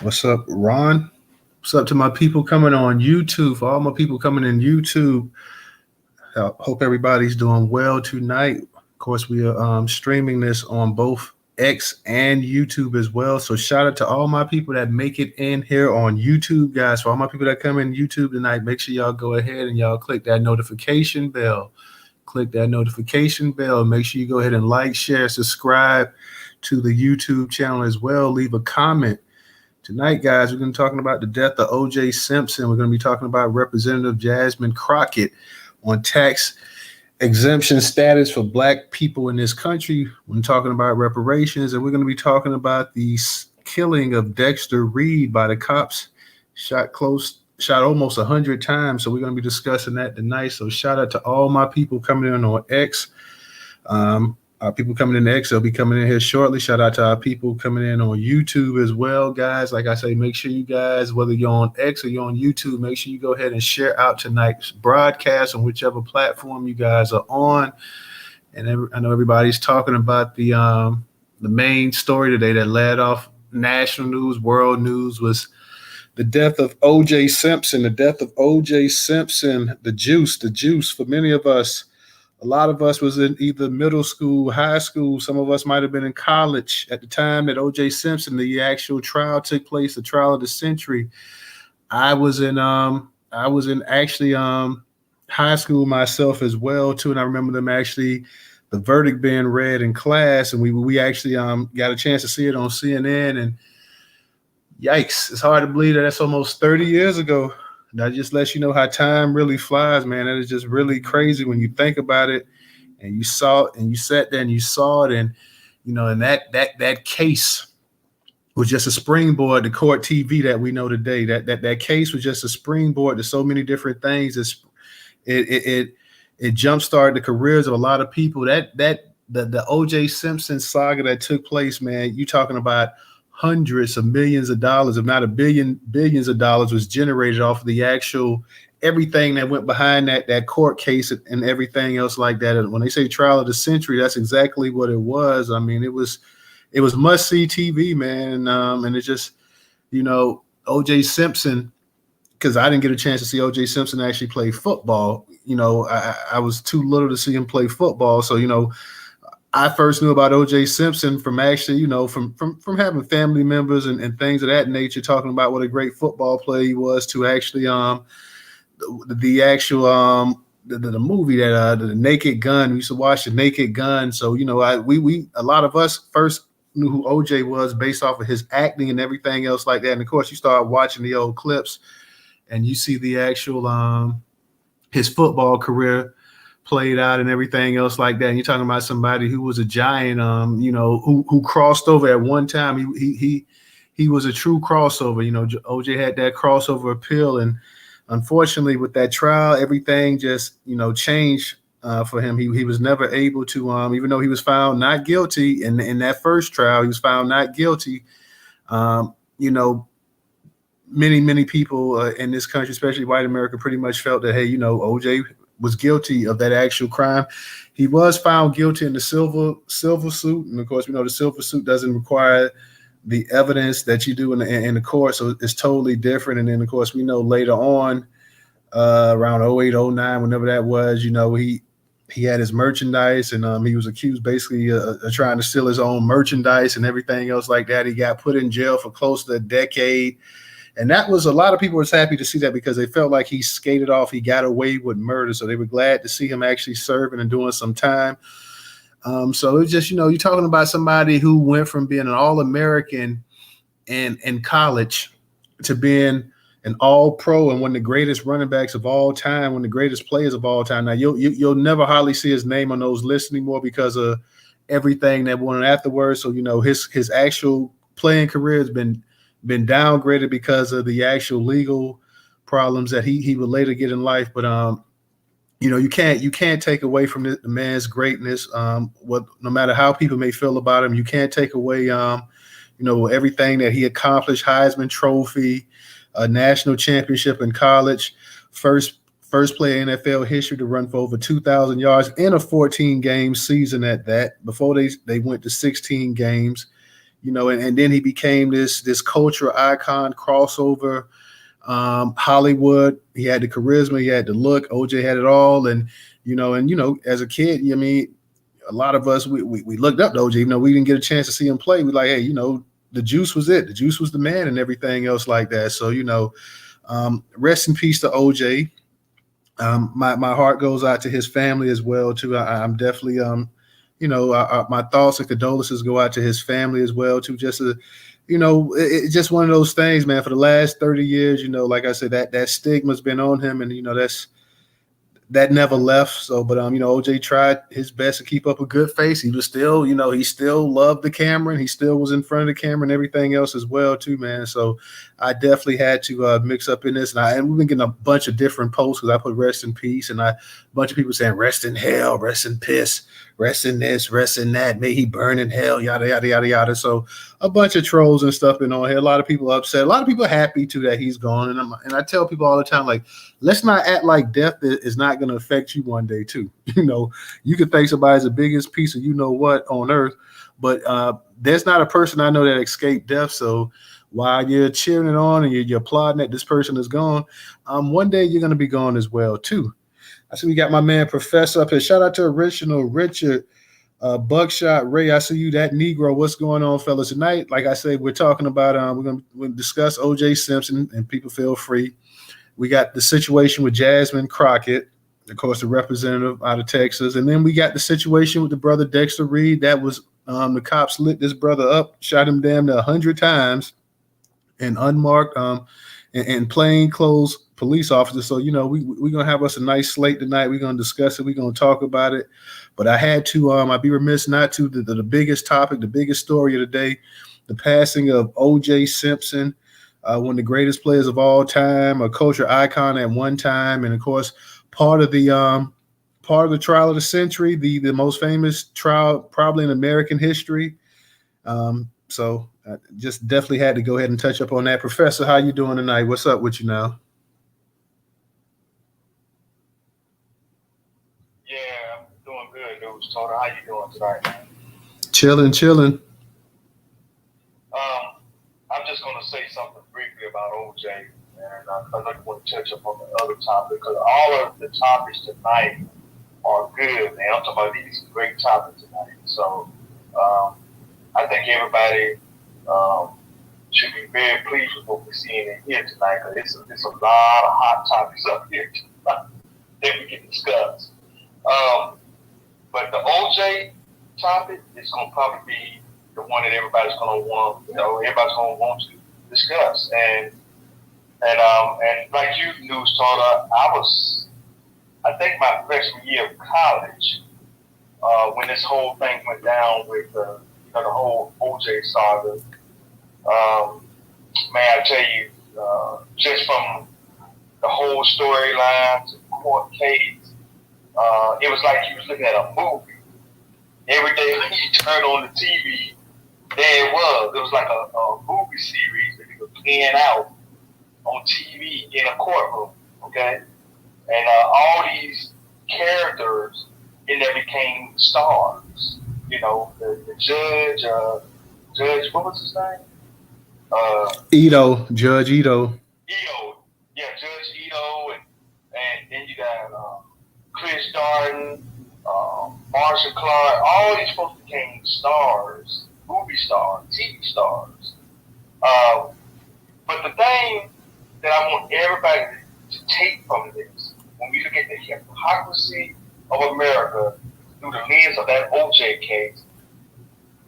What's up, Ron? What's up to my people coming on YouTube? For all my people coming in YouTube, I hope everybody's doing well tonight. Of course, we are streaming this on both X and YouTube as well. So shout out to all my people that make it in here on YouTube, guys. For all my people that come in YouTube tonight, make sure y'all go ahead and y'all click that notification bell. Click that notification bell. Make sure you go ahead and like, share, subscribe to the YouTube channel as well. Leave a comment. Tonight, guys, we're going to be talking about the death of O.J. Simpson. We're going to be talking about Representative Jasmine Crockett on tax exemption status for Black people in this country. We're talking about reparations, and we're going to be talking about the killing of Dexter Reed by the cops. Shot almost 100 times. So we're going to be discussing that tonight. So shout out to all my people coming in on X. Our people coming in X, they'll be coming in here shortly. Shout out to our people coming in on YouTube as well, guys. Like I say, make sure you guys, whether you're on X or you're on YouTube, make sure you go ahead and share out tonight's broadcast on whichever platform you guys are on. And I know everybody's talking about the main story today that led off national news, world news, was the death of O.J. Simpson. The death of O.J. Simpson, the juice. For many of us, a lot of us was in either middle school, high school. Some of us might have been in college at the time that O.J. Simpson, the actual trial took place, the trial of the century. I was in actually high school myself as well too, and I remember them actually the verdict being read in class, and we actually got a chance to see it on CNN. And yikes, it's hard to believe that that's almost 30 years ago. That just lets you know how time really flies, man. That is just really crazy when you think about it. And you saw it, and you sat there and you saw it, and and that case was just a springboard to court TV that we know today. That case was just a springboard to so many different things. It jump-started the careers of a lot of people. The O.J. Simpson saga that took place, man. You talking about hundreds of millions of dollars, if not billions of dollars, was generated off of the actual everything that went behind that court case and everything else like that. And when they say trial of the century, that's exactly what it was. I mean, it was must see TV, man. And it's just, O.J. Simpson, because I didn't get a chance to see O.J. Simpson actually play football. I was too little to see him play football. So, I first knew about O.J. Simpson from actually, from having family members and things of that nature, talking about what a great football player he was, to actually the actual the movie that the Naked Gun. We used to watch the Naked Gun. So we a lot of us first knew who O.J. was based off of his acting and everything else like that. And of course, you start watching the old clips, and you see the actual his football career played out and everything else like that. And you're talking about somebody who was a giant, who crossed over at one time. He was a true crossover. OJ had that crossover appeal, and unfortunately, with that trial, everything just changed for him. He was never able to, even though he was found not guilty in that first trial, he was found not guilty. Many people in this country, especially white America, pretty much felt that, hey, OJ was guilty of that actual crime. He was found guilty in the silver suit, and of course, we know the silver suit doesn't require the evidence that you do in the court, so it's totally different. And then, of course, we know later on, around 08, 09, whenever that was, he had his merchandise, and he was accused basically of trying to steal his own merchandise and everything else like that. He got put in jail for close to a decade. And that was, a lot of people was happy to see that, because they felt like he skated off. He got away with murder. So they were glad to see him actually serving and doing some time. So it's just, you're talking about somebody who went from being an All-American in college to being an All-Pro and one of the greatest running backs of all time, one of the greatest players of all time. Now, you'll never hardly see his name on those lists anymore because of everything that went on afterwards. So, his actual playing career has been downgraded because of the actual legal problems that he would later get in life. But you can't take away from the man's greatness. No matter how people may feel about him, you can't take away everything that he accomplished. Heisman Trophy, a national championship in college, first player in NFL history to run for over 2,000 yards in a 14-game season at that. Before they went to 16 games. and then he became this cultural icon, crossover, Hollywood. He had the charisma, he had the look. OJ had it all, and as a kid, I mean, a lot of us we looked up to OJ, even though we didn't get a chance to see him play. We like, hey, the juice was it. The juice was the man, and everything else like that. So rest in peace to OJ. My heart goes out to his family as well too. I'm definitely my thoughts and condolences go out to his family as well too. Just it's just one of those things, man. For the last 30 years, like I said, that stigma's been on him, and that never left. So, but OJ tried his best to keep up a good face. He was still, he still loved the camera, and he still was in front of the camera and everything else as well too, man. So I definitely had to mix up in this, and we've been getting a bunch of different posts because I put rest in peace, and a bunch of people saying rest in hell, rest in piss, rest in this, rest in that, may he burn in hell, yada yada yada yada. So a bunch of trolls and stuff been on here. A lot of people upset, a lot of people happy too that he's gone, and I tell people all the time, like, let's not act like death is not going to affect you one day too. You could think somebody's the biggest piece of what on earth, but there's not a person I know that escaped death. So while you're cheering it on and you're applauding that this person is gone, one day you're going to be gone as well too. I see we got my man Professor up here. Shout out to Original Richard, Buckshot Ray. I see you, that Negro. What's going on, fellas? Tonight, like I said, we're talking about we're going to discuss O.J. Simpson, and people feel free. We got the situation with Jasmine Crockett, of course, the representative out of Texas, and then we got the situation with the brother Dexter Reed. That was the cops lit this brother up, shot him damn near 100 times, and unmarked and plain clothes police officers. So we're gonna have us a nice slate tonight. We're gonna discuss it. We're gonna talk about it. But I had to I'd be remiss not to the biggest topic, the biggest story of the day, the passing of O.J. Simpson, one of the greatest players of all time, a culture icon at one time, and of course part of the trial of the century, the most famous trial probably in American history. So I just definitely had to go ahead and touch up on that. Professor, how you doing tonight? What's up with you now? Yeah, I'm doing good, Newstoter. How you doing tonight, man? Chilling. I'm just going to say something briefly about OJ, and I don't want to touch up on the other topic because all of the topics tonight are good, man. I'm talking about these great topics tonight. So I think everybody should be very pleased with what we're seeing in here tonight because it's a lot of hot topics up here tonight that we can discuss. But the OJ topic is going to probably be the one that everybody's going to want, everybody's going to want to discuss. And like you, Newstoter, I think my freshman year of college, when this whole thing went down with the whole OJ saga. Man, I tell you, just from the whole storyline to the court case, it was like you was looking at a movie. Every day when you turn on the TV, there it was. It was like a movie series that they were playing out on TV in a courtroom, okay? And all these characters in there became stars. The judge, what was his name? Judge Ito. Yeah, Judge Ito, and then you got Chris Darden, Marsha Clark. All these folks became stars, movie stars, TV stars. But the thing that I want everybody to take from this, when we look at the hypocrisy of America through the lens of that OJ case,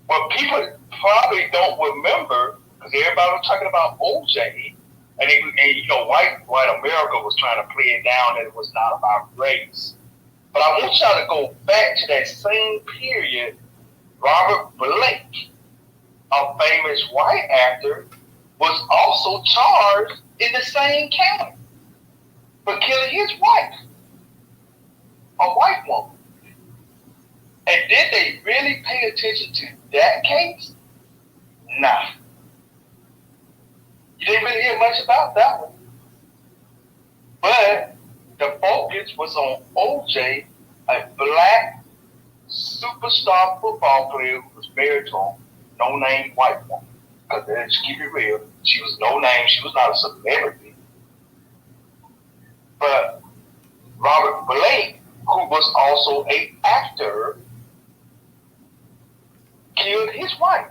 what people probably don't remember, because everybody was talking about OJ, and white America was trying to play it down that it was not about race. But I want y'all to go back to that same period. Robert Blake, a famous white actor, was also charged in the same county for killing his wife, a white woman. And did they really pay attention to that case? Nah. You didn't really hear much about that one. But the focus was on OJ, a black superstar football player who was married to no-name white woman. Because let's keep it real, she was no name. She was not a celebrity. But Robert Blake, who was also an actor, killed his wife.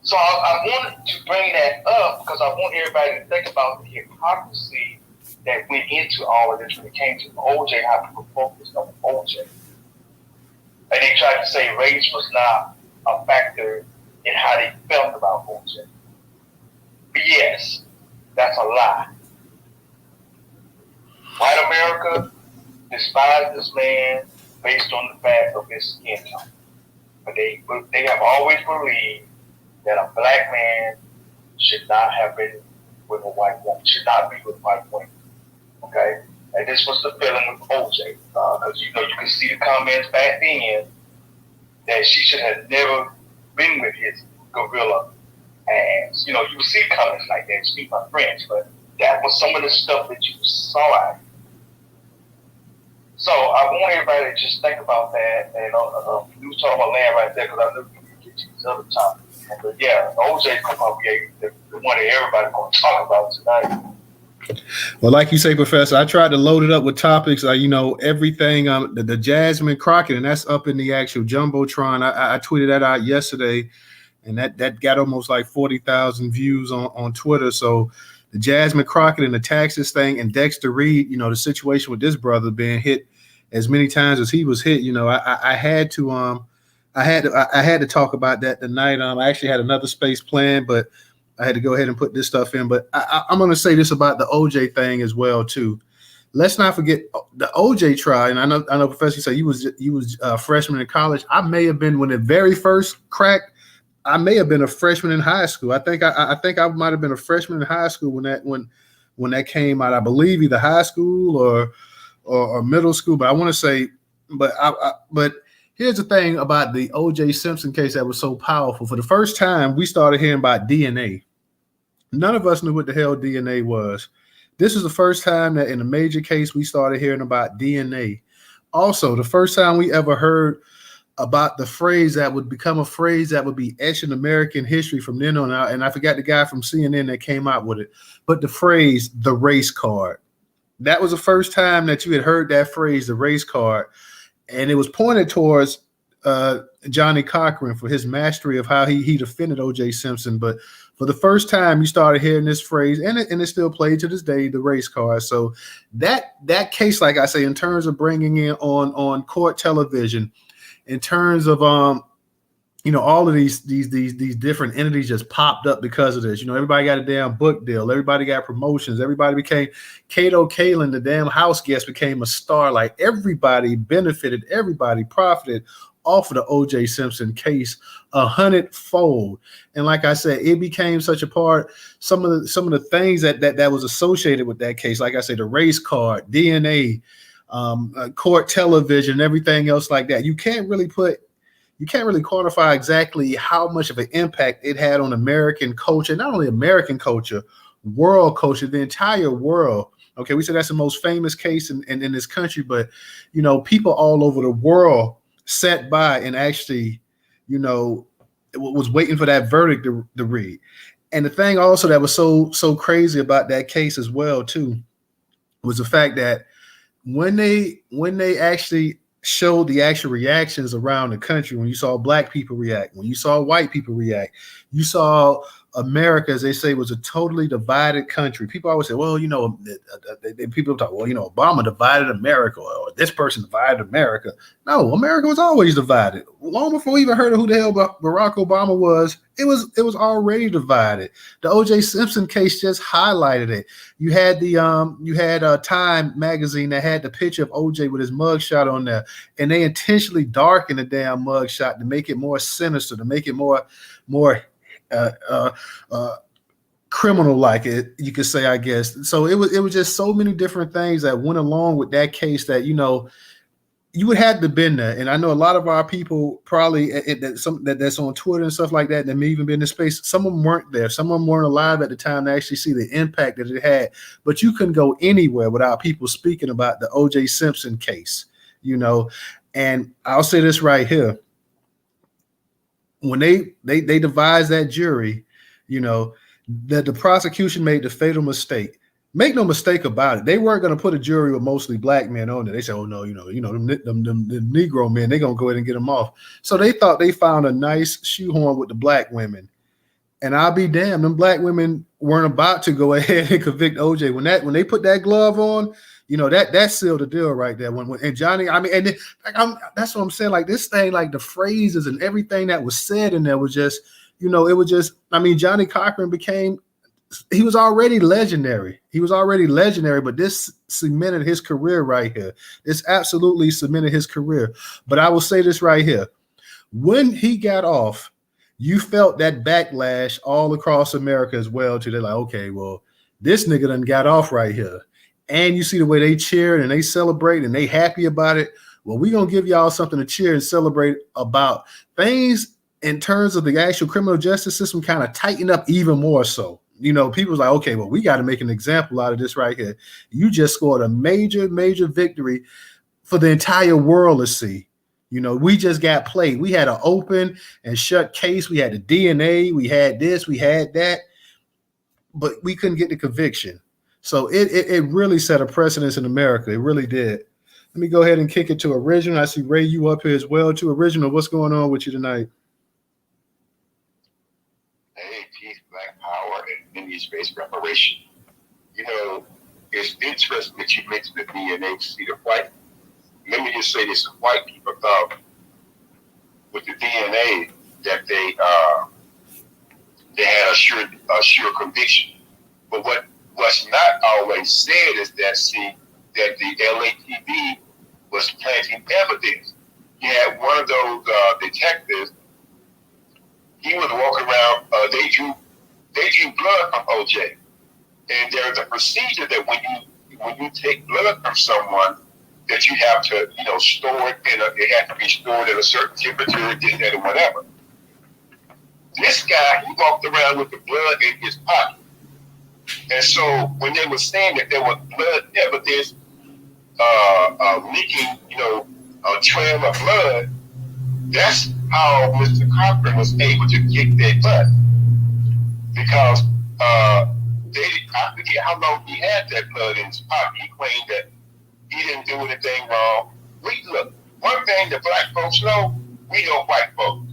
So I wanted to bring that up because I want everybody to think about the hypocrisy that went into all of this when it came to OJ, how people focused on OJ. And they tried to say race was not a factor in how they felt about OJ. But yes, that's a lie. White America despised this man based on the fact of his skin tone. But they have always believed that a black man should not have been with a white woman, should not be with white women. Okay? And this was the feeling with OJ. Because you can see the comments back then that she should have never been with his gorilla ass. You would see comments like that, excuse my French, but that was some of the stuff that you saw out here. So I want everybody to just think about that. And you was talking about land right there because I knew you could get to these other topics. But yeah, OJ's going to be the one that everybody's going to talk about tonight. Well, like you say, Professor, I tried to load it up with topics, everything, the Jasmine Crockett, and that's up in the actual Jumbotron. I tweeted that out yesterday, and that got almost like 40,000 views on Twitter. So the Jasmine Crockett and the taxes thing, and Dexter Reed, the situation with this brother being hit as many times as he was hit, I had to talk about that tonight. I actually had another space planned, but I had to go ahead and put this stuff in. But I'm going to say this about the OJ thing as well too. Let's not forget the OJ trial. And I know, Professor, said you was a freshman in college. I may have been when it very first cracked. I may have been a freshman in high school. I think I might have been a freshman in high school when that came out. I believe either high school or middle school. But I want to say, but here's the thing about the O.J. Simpson case that was so powerful. For the first time, we started hearing about DNA. None of us knew what the hell DNA was. This is the first time that in a major case we started hearing about DNA. Also, the first time we ever heard about the phrase that would become a phrase that would be etched in American history from then on out. And I forgot the guy from CNN that came out with it. But the phrase, the race card. That was the first time that you had heard that phrase, the race card. And it was pointed towards Johnny Cochran for his mastery of how he defended O.J. Simpson. But for the first time, you started hearing this phrase, and it's still played to this day, the race card. So that case, like I say, in terms of bringing in on court television, in terms of all of these different entities just popped up because of this. Everybody got a damn book deal. Everybody got promotions. Everybody became Kato Kalin, the damn house guest, became a star. Like everybody benefited, everybody profited off of the O.J. Simpson case 100-fold. And like I said, it became such a part. Some of the things that was associated with that case, like I said, the race card, DNA, court television, everything else like that. You can't really quantify exactly how much of an impact it had on American culture, not only American culture, world culture, the entire world. Okay, we said that's the most famous case in this country, but people all over the world sat by and actually, was waiting for that verdict to read. And the thing also that was so crazy about that case as well too was the fact that when they actually showed the actual reactions around the country, when you saw black people react, when you saw white people react, you saw America, as they say, was a totally divided country. People always say, well, people talk, well, Obama divided America, or this person divided America. No, America was always divided. Long before we even heard of who the hell Barack Obama was, it was already divided. The O.J. Simpson case just highlighted it. You had Time magazine that had the picture of O.J. with his mugshot on there, and they intentionally darkened the damn mugshot to make it more sinister, to make it more criminal like, it you could say, I guess. So it was just so many different things that went along with that case that you would have to been there. And I know a lot of our people probably that's on Twitter and stuff like that may even been in the space. Some of them weren't there. Some of them weren't alive at the time to actually see the impact that it had. But you couldn't go anywhere without people speaking about the O.J. Simpson case. And I'll say this right here. when they devised that jury, you know, that the prosecution made the fatal mistake. Make no mistake about it. They weren't going to put a jury with mostly black men on it. They said, "Oh no, them Negro men, they're going to go ahead and get them off." So they thought they found a nice shoehorn with the black women. And I'll be damned, them black women weren't about to go ahead and convict OJ when they put that glove on. That sealed the deal right there. And Johnny, I mean, and that's what I'm saying. Like this thing, like the phrases and everything that was said in there was just, it was just. I mean, Johnny Cochran he was already legendary. But this cemented his career right here. This absolutely cemented his career. But I will say this right here: when he got off, you felt that backlash all across America as well, too. They're like, okay, well, this nigga done got off right here. And you see the way they cheered and they celebrate and they happy about it. Well, we're going to give y'all something to cheer and celebrate about. Things in terms of the actual criminal justice system kind of tighten up even more so. People's like, okay, well, we got to make an example out of this right here. You just scored a major, major victory for the entire world to see. We just got played. We had an open and shut case. We had the DNA. We had this. We had that. But we couldn't get the conviction. So it really set a precedence in America. It really did. Let me go ahead and kick it to Original. I see Ray, you up here as well, too. Original, what's going on with you tonight? Hey, peace, Black Power, and Indian space reparation. It's interesting that you mentioned the DNA. See, the white. Let me just say this: white people thought with the DNA that they had a sure conviction. But what's not always said is that that the LAPD was planting evidence. You had one of those detectives. He was walking around. They drew blood from OJ, and there's a procedure that when you take blood from someone, that you have to, store it it has to be stored at a certain temperature, this, that, or whatever. This guy, he walked around with the blood in his pocket. And so when they were saying that there was blood evidence leaking, a trail of blood, that's how Mr. Cochran was able to get that blood. Because I forget how long he had that blood in his pocket. He claimed that he didn't do anything wrong. Look, one thing the black folks know, we know white folks.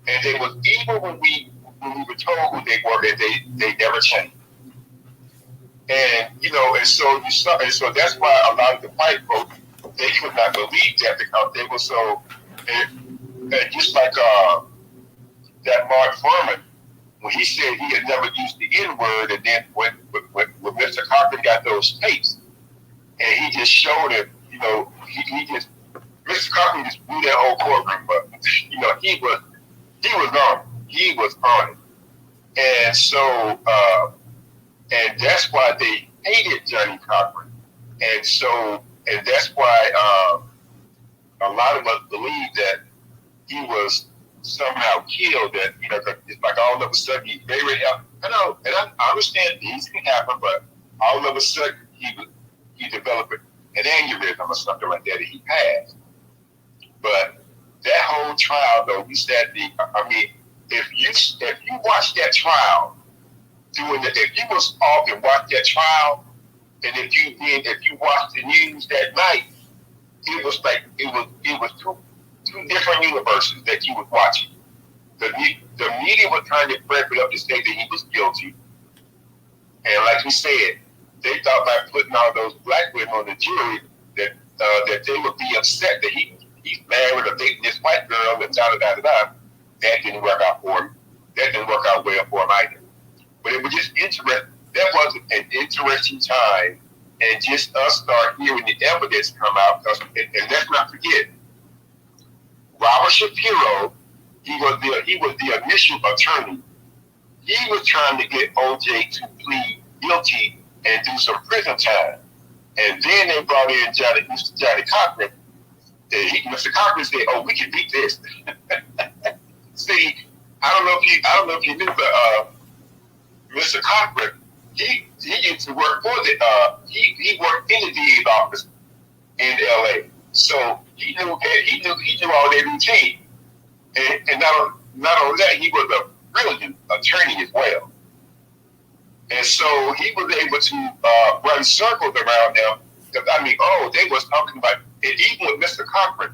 And they was evil when we were told who they were, and they never changed. And and so that's why a lot of the white folks, they could not believe that because they were so and just like that Mark Furman, when he said he had never used the N-word, and then when Mr. Cochran got those tapes, and he just showed it, Mr. Cochran just blew that whole courtroom, but he was on it. And so and that's why they hated Johnny Cochran. And that's why a lot of us believe that he was somehow killed, that it's like all of a sudden he very helped. I know, and I understand these can happen, but all of a sudden he developed an aneurysm or something like that, and he passed. But that whole trial, though, if you watch that trial, if you was off and watched that trial, and if you watched the news that night, it was like it was two different universes that you was watching. The media was trying to prep it up to say that he was guilty, and like we said, they thought by putting all those black women on the jury that they would be upset that he's married or dating this white girl and da-da-da-da-da. That didn't work out for him. That didn't work out well for him either. But it was just interesting. That was an interesting time, and just us start hearing the evidence come out. And let's not forget, Robert Shapiro, he was the initial attorney. He was trying to get OJ to plead guilty and do some prison time. And then they brought in Johnny Cochran. Mr. Cochran said, "Oh, we can beat this." See, I don't know if you knew, but Mr. Cochran, he used to work for he worked in the DA's office in LA, so he knew all their routine. And not only that, he was a brilliant attorney as well. And so he was able to run circles around them. Because, I mean, they was talking about it. Even with Mr. Cochran,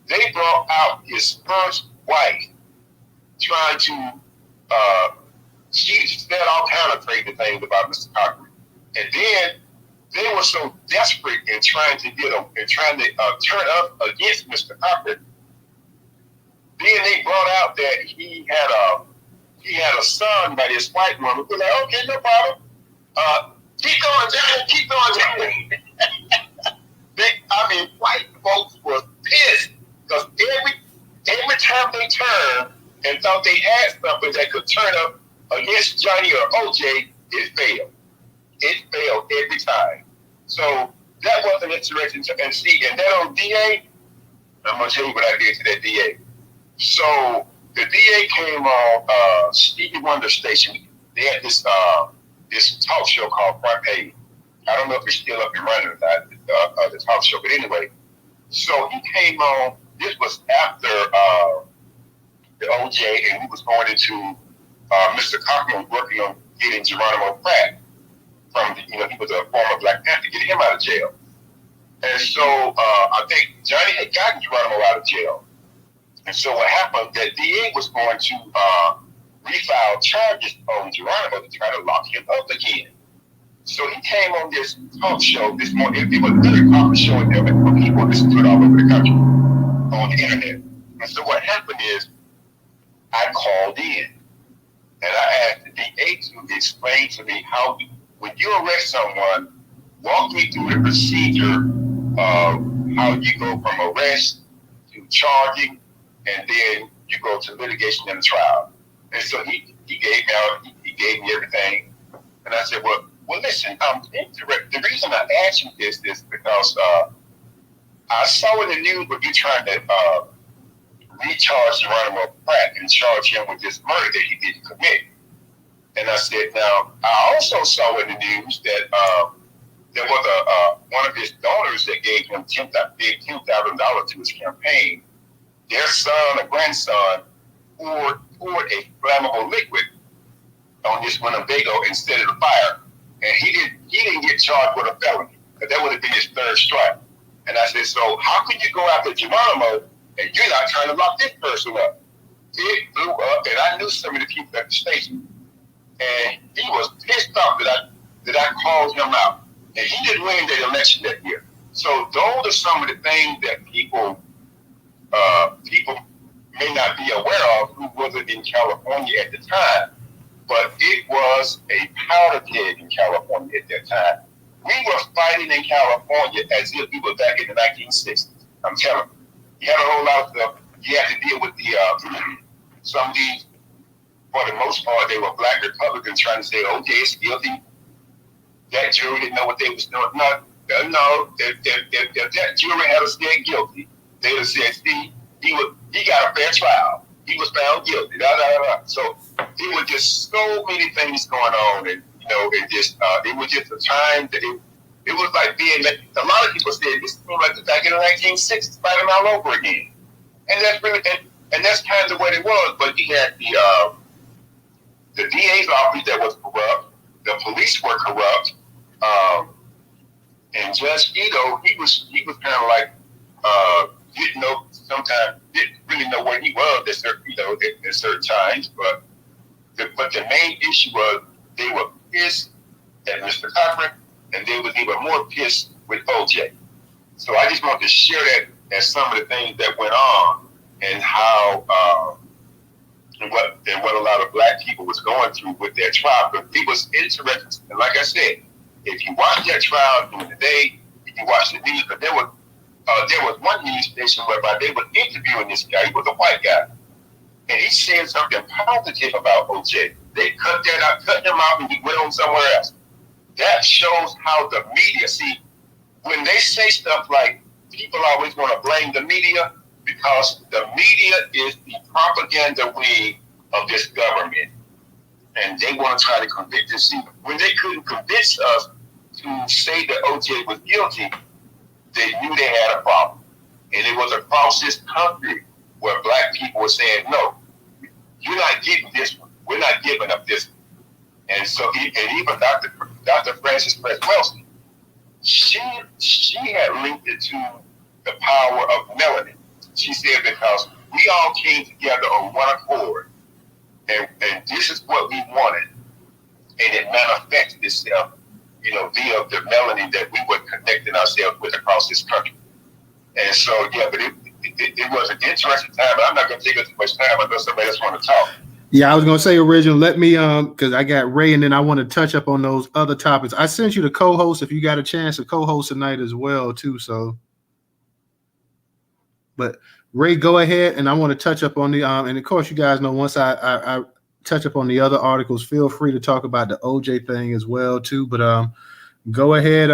they brought out his first wife trying to, she said all kind of crazy things about Mr. Cochran. And then they were so desperate in trying to get him and trying to turn up against Mr. Cochran. Then they brought out that he had a son by this white woman. We're like, okay, no problem. Keep going, Johnny. Keep going, Johnny. White folks were pissed because every time they turned and thought they had something that could turn up against Johnny or OJ, it failed. It failed every time. So that was an interesting and see. And that old DA, I'm gonna tell you what I did to that DA. So the DA came on Stevie Wonder station. They had this talk show called Front Page. I don't know if it's still up and running or not, the talk show, but anyway. So he came on. This was after the OJ, and he was going into Mr. Cochran working on getting Geronimo Pratt from he was a former Black Panther, get him out of jail. And so I think Johnny had gotten Geronimo out of jail. And so what happened, that DA was going to refile charges on Geronimo to try to lock him up again. So he came on this talk show this morning. It was a very popular show in there, but people listened to it all over the country on the internet. And so what happened is I called in and I asked the DA to explain to me how, when you arrest someone, walk me through the procedure of how you go from arrest to charging, and then you go to litigation and trial. And so he gave me everything. And I said, well, listen, the reason I asked you this is because I saw in the news where you're trying to recharge Geronimo Pratt and charge him with this murder that he didn't commit. And I said, now, I also saw in the news that there was one of his daughters that gave him $10,000 to his campaign. Their son or grandson poured a flammable liquid on this Winnebago and set it afire. And he didn't get charged with a felony, because that would have been his third strike. And I said, so how can you go after Geronimo and you're not trying to lock this person up? It blew up, and I knew some of the people at the station. And he was pissed off that I called him out. And he didn't win the election that year. So those are some of the things that people may not be aware of who wasn't in California at the time. But it was a powder keg in California at that time. We were fighting in California as if we were back in the 1960s. I'm telling you. You had a whole lot of stuff. You had to deal with some of these, for the most part, they were black Republicans trying to say, okay, it's guilty. That jury didn't know what they was doing. No, if that jury had said guilty, they would have said, see, he got a fair trial. He was found guilty. So it was just so many things going on, and it was just a time that it was like being. A lot of people said it seemed like back in the 1960s, fighting all over again, and that's really and that's kind of what it was. But you had the DA's office that was corrupt, the police were corrupt, and Judge Ito, he was kind of like didn't really know where he was at certain times, but the main issue was they were pissed at Mr. Cochran, and they was even more pissed with OJ. So I just wanted to share that as some of the things that went on, and how and what a lot of black people was going through with their trial. But it was interesting, and like I said, if you watch that trial during the day, if you watch the news, but there was one news station whereby they were interviewing this guy. He was a white guy, and he said something positive about OJ. They cut him out, and he went on somewhere else. That shows how the media, see, when they say stuff like, people always want to blame the media, because the media is the propaganda wing of this government, and they want to try to convict us. See, when they couldn't convince us to say that OJ was guilty, they knew they had a problem. And it was across this country where black people were saying, no, you're not getting this one. We're not giving up this one. And so, and even Dr. Frances Press Wilson, she had linked it to the power of melanin. She said because we all came together on one accord, and this is what we wanted, and it manifested itself, via the melanin that we were connecting ourselves with across this country. And so, yeah, but it was an interesting time. I'm not going to take up too much time unless somebody else want to talk. Yeah, I was going to say, Original, let me, because I got Ray, and then I want to touch up on those other topics. I sent you the co-host if you got a chance to co-host tonight as well, too. So, but Ray, go ahead, and I want to touch up on the, and of course, you guys know once I touch up on the other articles, feel free to talk about the OJ thing as well, too. But go ahead.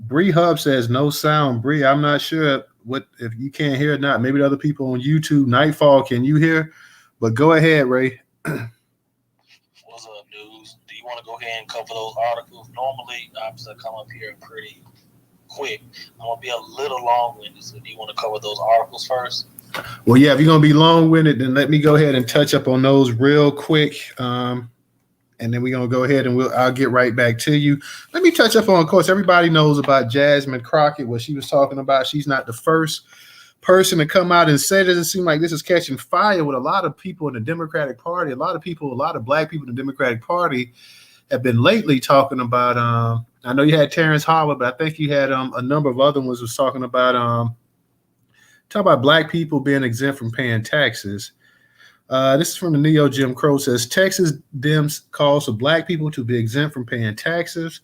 Bree Hub says no sound. Bree, I'm not sure what if you can't hear it not. Maybe the other people on YouTube. Nightfall, can you hear? But go ahead, Ray. What's up, news? Do you want to go ahead and cover those articles? Normally, I come up here pretty quick. I'm gonna be a little long-winded. So, do you want to cover those articles first? Well, yeah. If you're gonna be long-winded, then let me go ahead and touch up on those real quick. And then we're going to go ahead and I'll get right back to you. Let me touch up on, of course, everybody knows about Jasmine Crockett, what she was talking about. She's not the first person to come out and say it. Doesn't seem like this is catching fire with a lot of people in the Democratic Party. A lot of black people in the Democratic Party have been lately talking about, I know you had Terrence Howard, but I think you had a number of other ones was talking about black people being exempt from paying taxes. This is from the Neo Jim Crow. Says Texas Dems calls for black people to be exempt from paying taxes.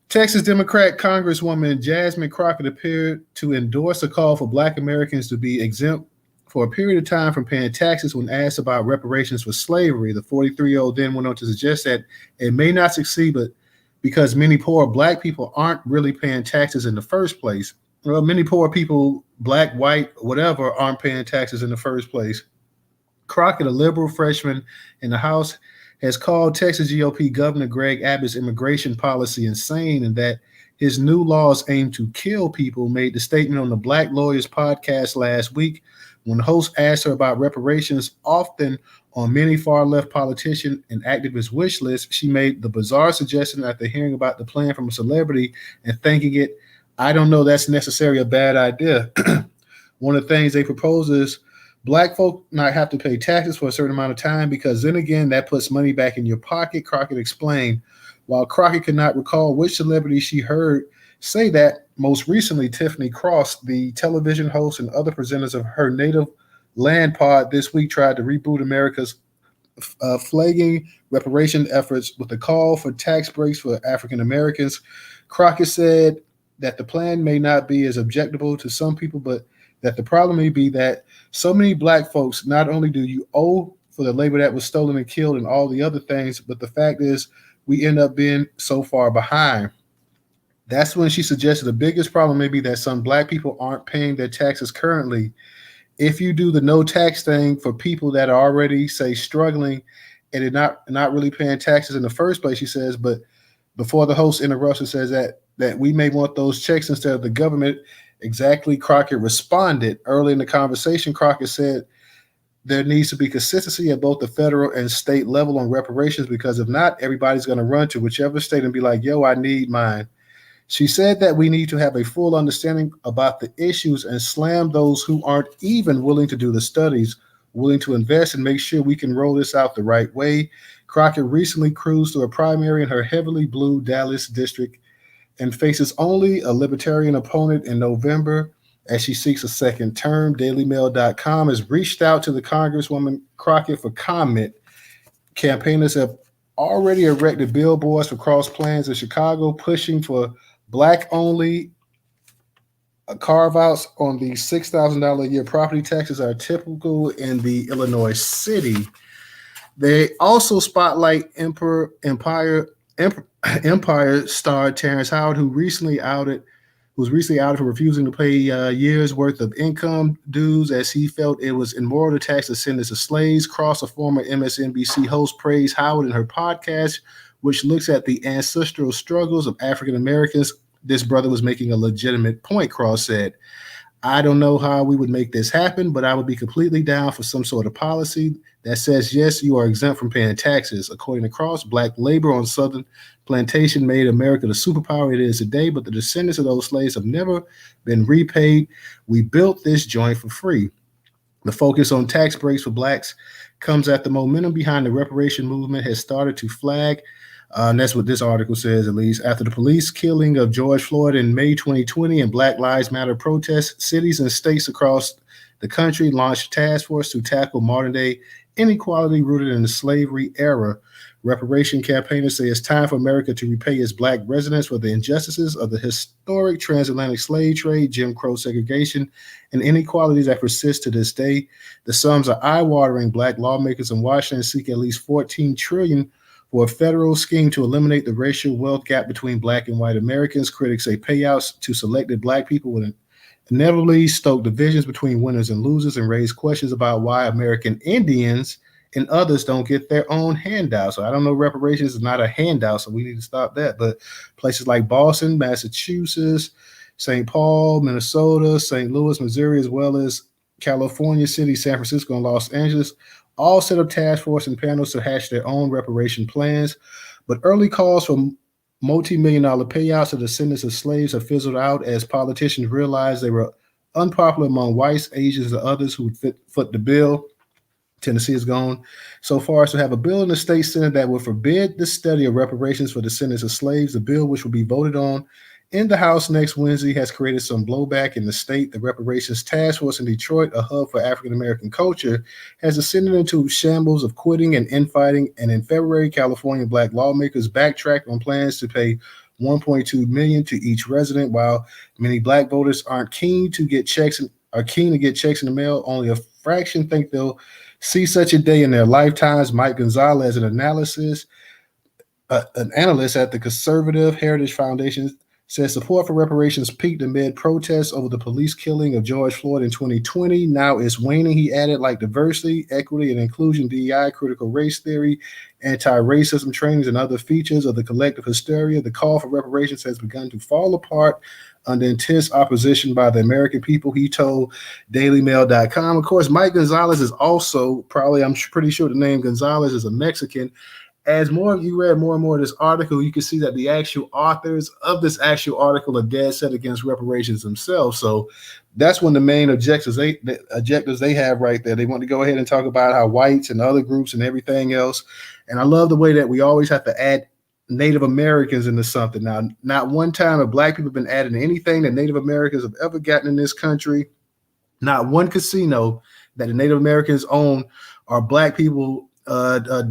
Texas Democrat Congresswoman Jasmine Crockett appeared to endorse a call for black Americans to be exempt for a period of time from paying taxes when asked about reparations for slavery. The 43-year-old then went on to suggest that it may not succeed, but because many poor black people aren't really paying taxes in the first place. Well, many poor people, black, white, whatever, aren't paying taxes in the first place. Crockett, a liberal freshman in the House, has called Texas GOP Governor Greg Abbott's immigration policy insane and that his new laws aim to kill people, made the statement on the Black Lawyers podcast last week. When the host asked her about reparations, often on many far-left politician and activist wish lists, she made the bizarre suggestion after hearing about the plan from a celebrity and thinking it, I don't know, that's necessarily a bad idea. One of the things they propose is black folk not have to pay taxes for a certain amount of time because then again, that puts money back in your pocket, Crockett explained. While Crockett could not recall which celebrity she heard say that, most recently, Tiffany Cross, the television host and other presenters of her native land pod this week tried to reboot America's flagging reparation efforts with a call for tax breaks for African Americans. Crockett said that the plan may not be as objectable to some people, but that the problem may be that so many black folks, not only do you owe for the labor that was stolen and killed and all the other things, but the fact is we end up being so far behind. That's when she suggested the biggest problem may be that some black people aren't paying their taxes currently. If you do the no tax thing for people that are already, say, struggling and are not really paying taxes in the first place, she says, but before the host interrupts and says that we may want those checks instead of the government. Exactly, Crockett responded. Early in the conversation, Crockett said there needs to be consistency at both the federal and state level on reparations because if not, everybody's going to run to whichever state and be like, yo, I need mine. She said that we need to have a full understanding about the issues and slam those who aren't even willing to do the studies, willing to invest and make sure we can roll this out the right way. Crockett recently cruised to a primary in her heavily blue Dallas district and faces only a libertarian opponent in November as she seeks a second term. DailyMail.com has reached out to the Congresswoman Crockett for comment. Campaigners have already erected billboards for cross plans in Chicago, pushing for black-only carve-outs on the $6,000 a year property taxes are typical in the Illinois city. They also spotlight Empire star Terrence Howard, who was recently outed for refusing to pay years worth of income dues as he felt it was immoral to tax descendants of slaves. Cross, a former MSNBC host, praised Howard in her podcast, which looks at the ancestral struggles of African Americans. This brother was making a legitimate point, Cross said. I don't know how we would make this happen, but I would be completely down for some sort of policy that says, yes, you are exempt from paying taxes. According to Cross, black labor on Southern plantation made America the superpower it is today, but the descendants of those slaves have never been repaid. We built this joint for free. The focus on tax breaks for blacks comes after momentum behind the reparation movement has started to flag. And that's what this article says, at least. After the police killing of George Floyd in May 2020 and Black Lives Matter protests, cities and states across the country launched a task force to tackle modern day inequality rooted in the slavery era. Reparation campaigners say it's time for America to repay its black residents for the injustices of the historic transatlantic slave trade, Jim Crow segregation, and inequalities that persist to this day. The sums are eye-watering. Black lawmakers in Washington seek at least $14 trillion for a federal scheme to eliminate the racial wealth gap between black and white Americans. Critics say payouts to selected black people would inevitably stoke divisions between winners and losers and raise questions about why American Indians and others don't get their own handout. So I don't know, reparations is not a handout, so we need to stop that. But places like Boston, Massachusetts, St. Paul, Minnesota, St. Louis, Missouri, as well as California City, San Francisco, and Los Angeles all set up task force and panels to hash their own reparation plans. But early calls for multi-million-dollar payouts to descendants of slaves have fizzled out as politicians realized they were unpopular among whites, Asians, and others who would foot the bill. Tennessee has gone so far as to have a bill in the state Senate that would forbid the study of reparations for descendants of slaves. The bill, which will be voted on in the House next Wednesday, has created some blowback in the state. The Reparations Task Force in Detroit, a hub for African-American culture, has ascended into shambles of quitting and infighting. And in February, California black lawmakers backtracked on plans to pay $1.2 million to each resident. While many black voters aren't keen to get checks in the mail, only a fraction think they'll see such a day in their lifetimes. Mike Gonzalez, an analyst at the Conservative Heritage Foundation, says support for reparations peaked amid protests over the police killing of George Floyd in 2020. Now it's waning. He added, like diversity, equity, and inclusion, DEI, critical race theory, anti-racism trainings, and other features of the collective hysteria, the call for reparations has begun to fall apart under intense opposition by the American people, he told dailymail.com. Of course, Mike Gonzalez is also I'm pretty sure the name Gonzalez is a Mexican. As more of you read more and more of this article, you can see that the actual authors of this actual article are dead set against reparations themselves. So that's one of the main objectives they have right there. They want to go ahead and talk about how whites and other groups and everything else. And I love the way that we always have to add Native Americans into something. Now, not one time have black people been added to anything that Native Americans have ever gotten in this country. Not one casino that the Native Americans own are black people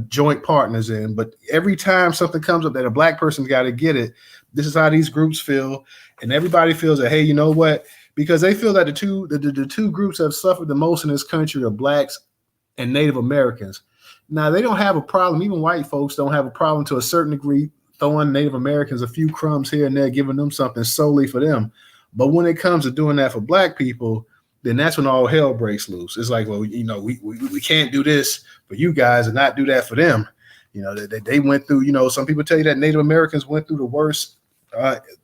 joint partners in. But every time something comes up that a black person's got to get it, this is how these groups feel. And everybody feels that, hey, you know what? Because they feel that the two groups that have suffered the most in this country are blacks and Native Americans. Now, they don't have a problem. Even white folks don't have a problem to a certain degree throwing Native Americans a few crumbs here and there, giving them something solely for them. But when it comes to doing that for black people, then that's when all hell breaks loose. It's like, well, you know, we can't do this for you guys and not do that for them. You know, they went through, you know, some people tell you that Native Americans went through the worst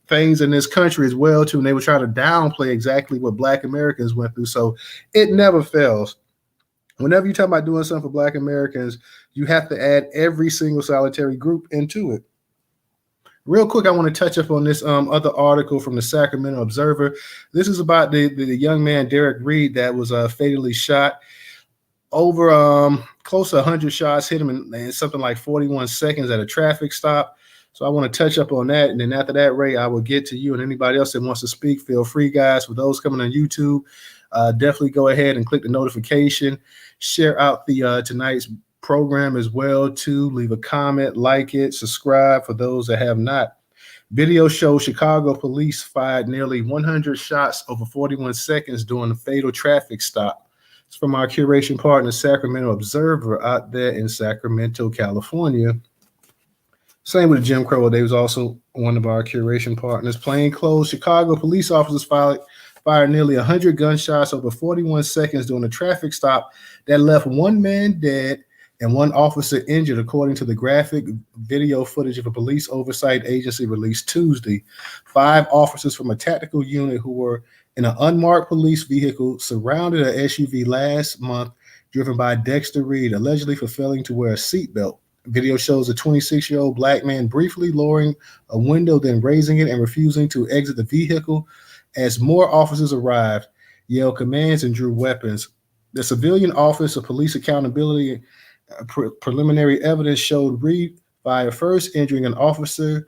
things in this country as well, too. And they were trying to downplay exactly what black Americans went through. So it never fails. Whenever you talk about doing something for black Americans, you have to add every single solitary group into it. Real quick, I want to touch up on this other article from the Sacramento Observer. This is about the young man, Derek Reed, that was fatally shot. Over close to 100 shots hit him in something like 41 seconds at a traffic stop. So I want to touch up on that. And then after that, Ray, I will get to you and anybody else that wants to speak. Feel free, guys. For those coming on YouTube, definitely go ahead and click the notification. Share out the tonight's program as well, too. Leave a comment, like it, subscribe for those that have not. Video shows Chicago police fired nearly 100 shots over 41 seconds during a fatal traffic stop. It's from our curation partner, Sacramento Observer, out there in Sacramento, California. Same with Jim Crow. They was also one of our curation partners. Plainclothes Chicago police officers fired nearly 100 gunshots over 41 seconds during a traffic stop that left one man dead and one officer injured, according to the graphic video footage of a police oversight agency released Tuesday. 5 officers from a tactical unit who were in an unmarked police vehicle surrounded an SUV last month, driven by Dexter Reed, allegedly for failing to wear a seatbelt. Video shows a 26-year-old black man briefly lowering a window, then raising it and refusing to exit the vehicle as more officers arrived, yelled commands, and drew weapons. The Civilian Office of Police Accountability preliminary evidence showed Reed fire first, injuring an officer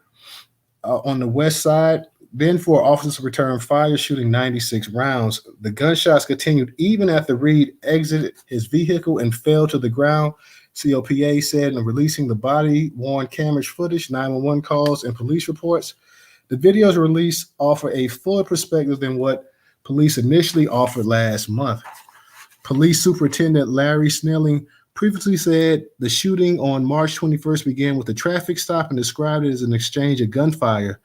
on the west side. Then 4 officers returned fire, shooting 96 rounds. The gunshots continued even after Reed exited his vehicle and fell to the ground, COPA said in releasing the body-worn camera footage, 911 calls, and police reports. The videos released offer a fuller perspective than what police initially offered last month. Police Superintendent Larry Snelling previously said the shooting on March 21st began with a traffic stop and described it as an exchange of gunfire.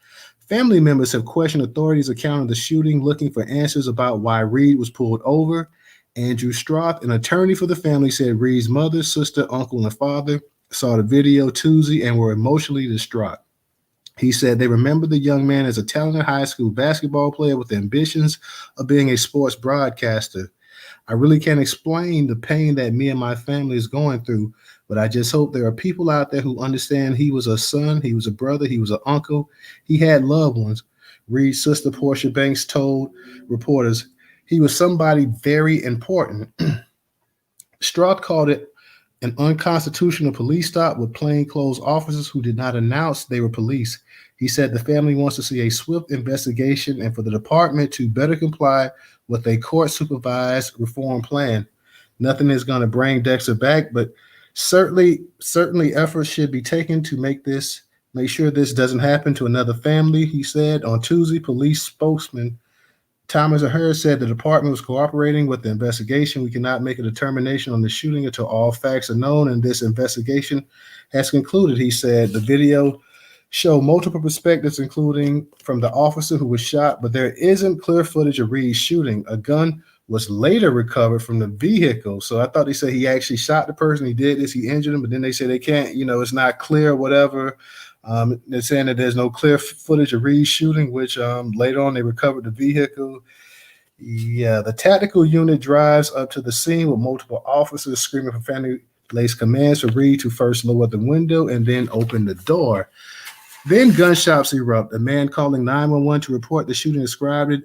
Family members have questioned authorities' account of the shooting, looking for answers about why Reed was pulled over. Andrew Stroth, an attorney for the family, said Reed's mother, sister, uncle, and father saw the video Tuesday and were emotionally distraught. He said they remember the young man as a talented high school basketball player with ambitions of being a sports broadcaster. I really can't explain the pain that me and my family is going through, but I just hope there are people out there who understand he was a son, he was a brother, he was an uncle, he had loved ones. Reed's sister, Portia Banks, told reporters he was somebody very important. Stroth called it an unconstitutional police stop with plainclothes officers who did not announce they were police. He said the family wants to see a swift investigation and for the department to better comply with a court-supervised reform plan. Nothing is going to bring Dexter back, but certainly efforts should be taken to make sure this doesn't happen to another family, he said. On Tuesday, police spokesman Thomas Ahern said the department was cooperating with the investigation. We cannot make a determination on the shooting until all facts are known, and this investigation has concluded, he said. The video showed multiple perspectives, including from the officer who was shot, but there isn't clear footage of Reed shooting. A gun was later recovered from the vehicle. So I thought they said he actually shot the person. He did this, he injured him, but then they say they can't, it's not clear, whatever. They're saying that there's no clear footage of Reed shooting, which later on they recovered the vehicle. Yeah, the tactical unit drives up to the scene with multiple officers screaming for family-laced commands for Reed to first lower the window and then open the door. Then gunshots erupt. A man calling 911 to report the shooting described it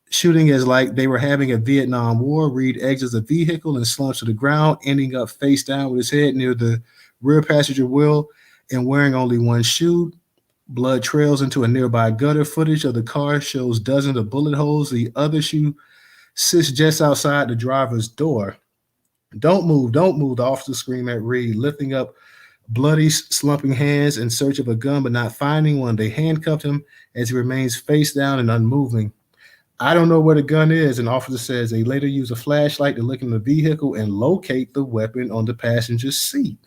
shooting as like they were having a Vietnam War. Reed exits the vehicle and slumps to the ground, ending up face down with his head near the rear passenger wheel and wearing only one shoe. Blood trails into a nearby gutter. Footage of the car shows dozens of bullet holes. The other shoe sits just outside the driver's door. Don't move, the officers scream at Reed, lifting up bloody, slumping hands in search of a gun, but not finding one. They handcuffed him as he remains face down and unmoving. I don't know where the gun is, an officer says. They later use a flashlight to look in the vehicle and locate the weapon on the passenger's seat.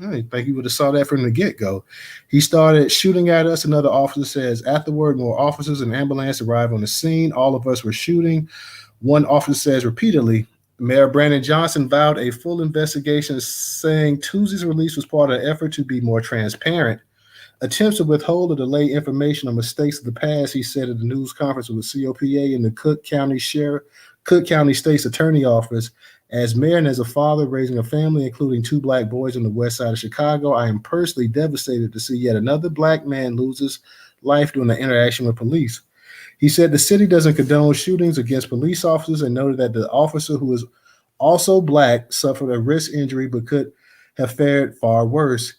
I think he would have saw that from the get-go. He started shooting at us, another officer says. Afterward, more officers and ambulance arrived on the scene. All of us were shooting. One officer says repeatedly. Mayor Brandon Johnson vowed a full investigation, saying Tuesday's release was part of an effort to be more transparent. Attempts to withhold or delay information on mistakes of the past, he said at the news conference with COPA and the Cook County State's Attorney Office. As mayor and as a father raising a family, including 2 black boys on the west side of Chicago, I am personally devastated to see yet another black man lose his life during an interaction with police. He said the city doesn't condone shootings against police officers and noted that the officer, who is also black, suffered a wrist injury but could have fared far worse.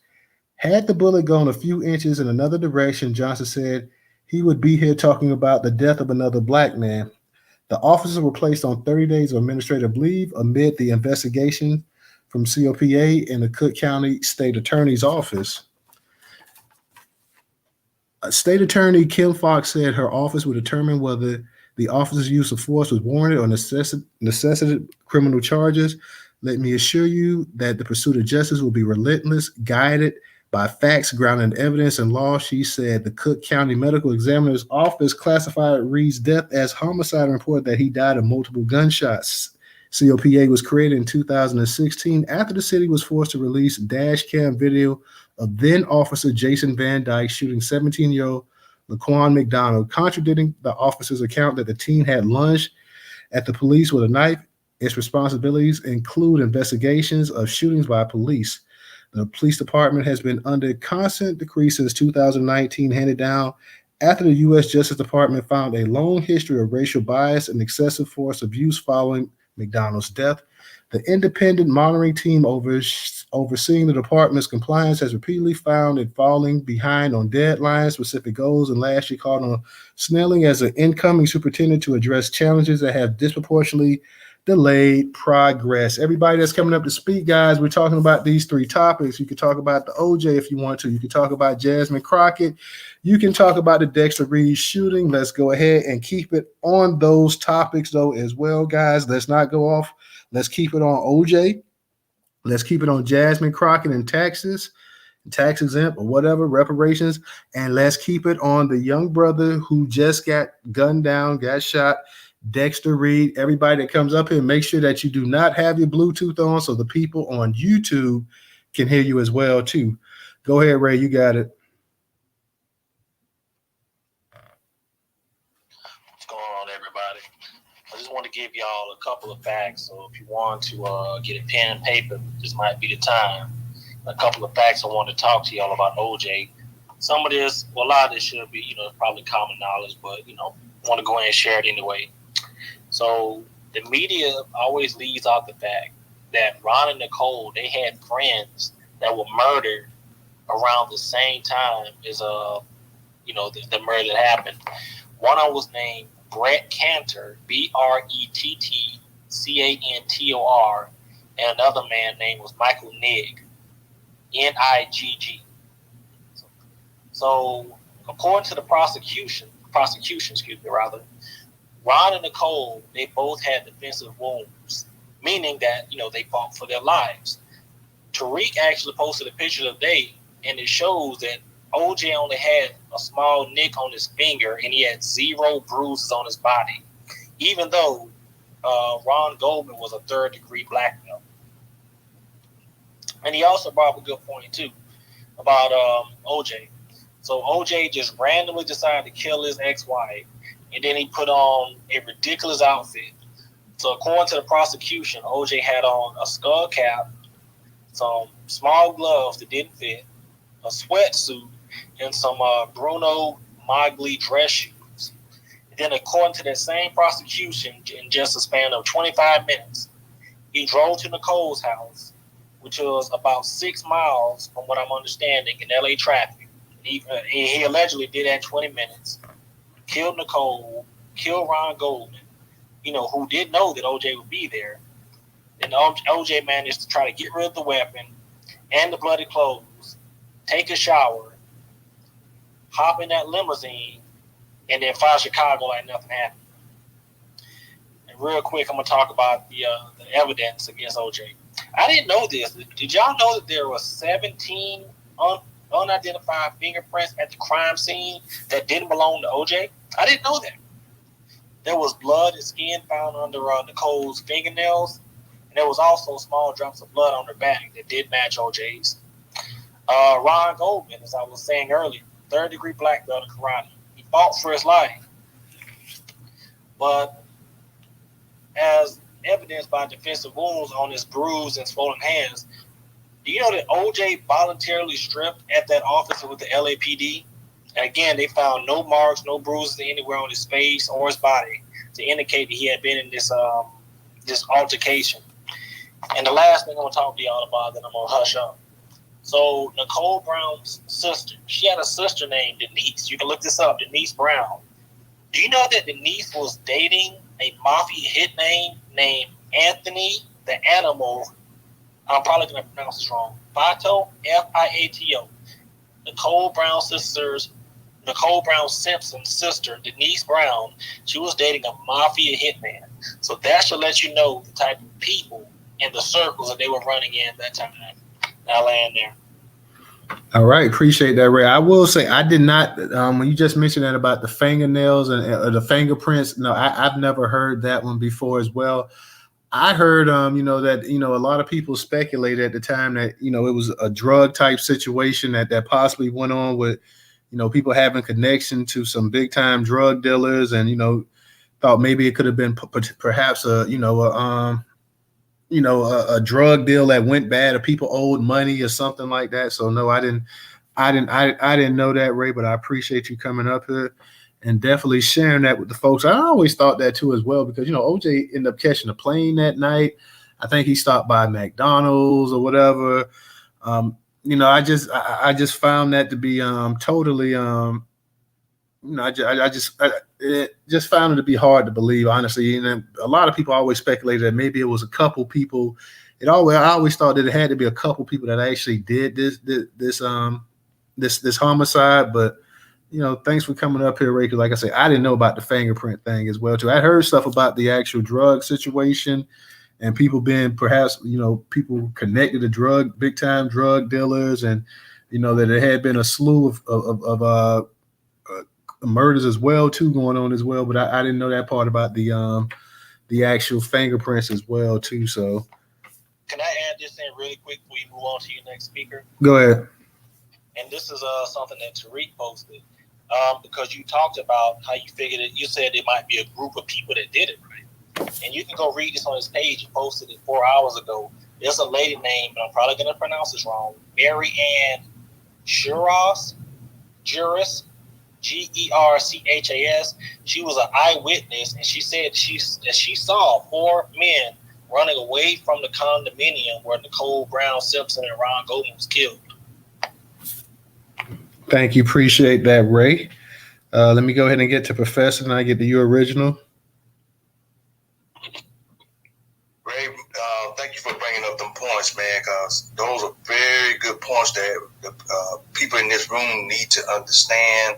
Had the bullet gone a few inches in another direction, Johnson said, he would be here talking about the death of another black man. The officers were placed on 30 days of administrative leave amid the investigation from COPA and the Cook County State Attorney's Office. State Attorney Kim Fox said her office would determine whether the officer's use of force was warranted or necessitated criminal charges. Let me assure you that the pursuit of justice will be relentless, guided by facts grounded in evidence and law, she said. The Cook County Medical Examiner's Office classified Reed's death as homicide and reported that he died of multiple gunshots. COPA was created in 2016 after the city was forced to release dash cam video of then Officer Jason Van Dyke shooting 17-year-old Laquan McDonald, contradicting the officer's account that the teen had lunged at the police with a knife. Its responsibilities include investigations of shootings by police. The police department has been under constant decrease since 2019, handed down after the U.S. Justice Department found a long history of racial bias and excessive force abuse following McDonald's death. The independent monitoring team overseeing the department's compliance has repeatedly found it falling behind on deadlines, specific goals, and last year called on Snelling as an incoming superintendent to address challenges that have disproportionately delayed progress. Everybody that's coming up to speak, guys, we're talking about these three topics. You can talk about the OJ if you want to. You can talk about Jasmine Crockett. You can talk about the Dexter Reed shooting. Let's go ahead and keep it on those topics, though, as well, guys. Let's not go off. Let's keep it on OJ. Let's keep it on Jasmine Crockett and taxes, tax exempt or whatever, reparations. And let's keep it on the young brother who just got gunned down, got shot, Dexter Reed. Everybody that comes up here, make sure that you do not have your Bluetooth on so the people on YouTube can hear you as well, too. Go ahead, Ray. You got it. What's going on, everybody? I just want to give y'all a couple of facts. So if you want to get a pen and paper, this might be the time. A couple of facts I want to talk to y'all about OJ. Some of this, well, a lot of this should be, probably common knowledge, but, want to go ahead and share it anyway. So the media always leaves out the fact that Ron and Nicole, they had friends that were murdered around the same time as the murder that happened. One of them was named Brett Cantor, Brettcantor, and another man named was Michael Nigg, Nigg. So according to the prosecution, Ron and Nicole, they both had defensive wounds, meaning that, they fought for their lives. Tariq actually posted a picture today, and it shows that OJ only had a small nick on his finger, and he had 0 bruises on his body, even though Ron Goldman was a third-degree black belt. And he also brought up a good point, too, about OJ. So OJ just randomly decided to kill his ex-wife, and then he put on a ridiculous outfit. So according to the prosecution, OJ had on a skull cap, some small gloves that didn't fit, a sweatsuit, and some Bruno Magli dress shoes. And then according to that same prosecution, in just a span of 25 minutes, he drove to Nicole's house, which was about 6 miles from what I'm understanding in LA traffic. He allegedly did that in 20 minutes. Killed Nicole, killed Ron Goldman, who didn't know that OJ would be there. And OJ managed to try to get rid of the weapon and the bloody clothes, take a shower, hop in that limousine, and then fly Chicago like nothing happened. And real quick, I'm going to talk about the evidence against OJ. I didn't know this. Did y'all know that there were 17 unidentified fingerprints at the crime scene that didn't belong to OJ? I didn't know that. There was blood and skin found under Nicole's fingernails, and there was also small drops of blood on her back that did match OJ's. Ron Goldman, as I was saying earlier, third-degree black belt in karate. He fought for his life. But as evidenced by defensive wounds on his bruised and swollen hands, do you know that OJ voluntarily stripped at that officer with the LAPD? And again, they found no marks, no bruises anywhere on his face or his body to indicate that he had been in this altercation. And the last thing I'm going to talk to y'all about, then I'm going to hush up. So Nicole Brown's sister, she had a sister named Denise. You can look this up, Denise Brown. Do you know that Denise was dating a mafia hit named Anthony the Animal? I'm probably going to pronounce this wrong. Fato, Fiato. Nicole Brown Simpson's sister, Denise Brown, she was dating a mafia hitman. So that should let you know the type of people and the circles that they were running in that time. I land there. All right. Appreciate that, Ray. I will say I did not, when you just mentioned that about the fingernails and the fingerprints, no, I've never heard that one before as well. I heard, that, a lot of people speculated at the time that, it was a drug type situation that possibly went on with, people having connection to some big time drug dealers, and thought maybe it could have been perhaps a drug deal that went bad, or people owed money or something like that. So no, I didn't know that, Ray, but I appreciate you coming up here and definitely sharing that with the folks. I always thought that too as well, because OJ ended up catching a plane that night. I think he stopped by McDonald's or whatever. I just found that to be totally it just found it to be hard to believe, honestly. And a lot of people always speculated that maybe it was a couple people. I always thought that it had to be a couple people that actually did this homicide. But thanks for coming up here, Ray. Because like I said, I didn't know about the fingerprint thing as well too. I heard stuff about the actual drug situation and people being perhaps people connected to big time drug dealers, and that there had been a slew of murders as well too going on as well. But I didn't know that part about the actual fingerprints as well too. So can I add this in really quick before you move on to your next speaker? Go ahead. And this is something that Tariq posted, because you talked about how you figured it. You said it might be a group of people that did it, right? And you can go read this on his page. He posted it 4 hours ago. There's a lady named, and I'm probably going to pronounce this wrong, Mary Ann Juras, Gerchas. She was an eyewitness, and she said she saw 4 men running away from the condominium where Nicole Brown Simpson and Ron Goldman was killed. Thank you. Appreciate that, Ray. Let me go ahead and get to Professor, and I get to you original. Ray, thank you for bringing up them points, man, because those are very good points that the people in this room need to understand,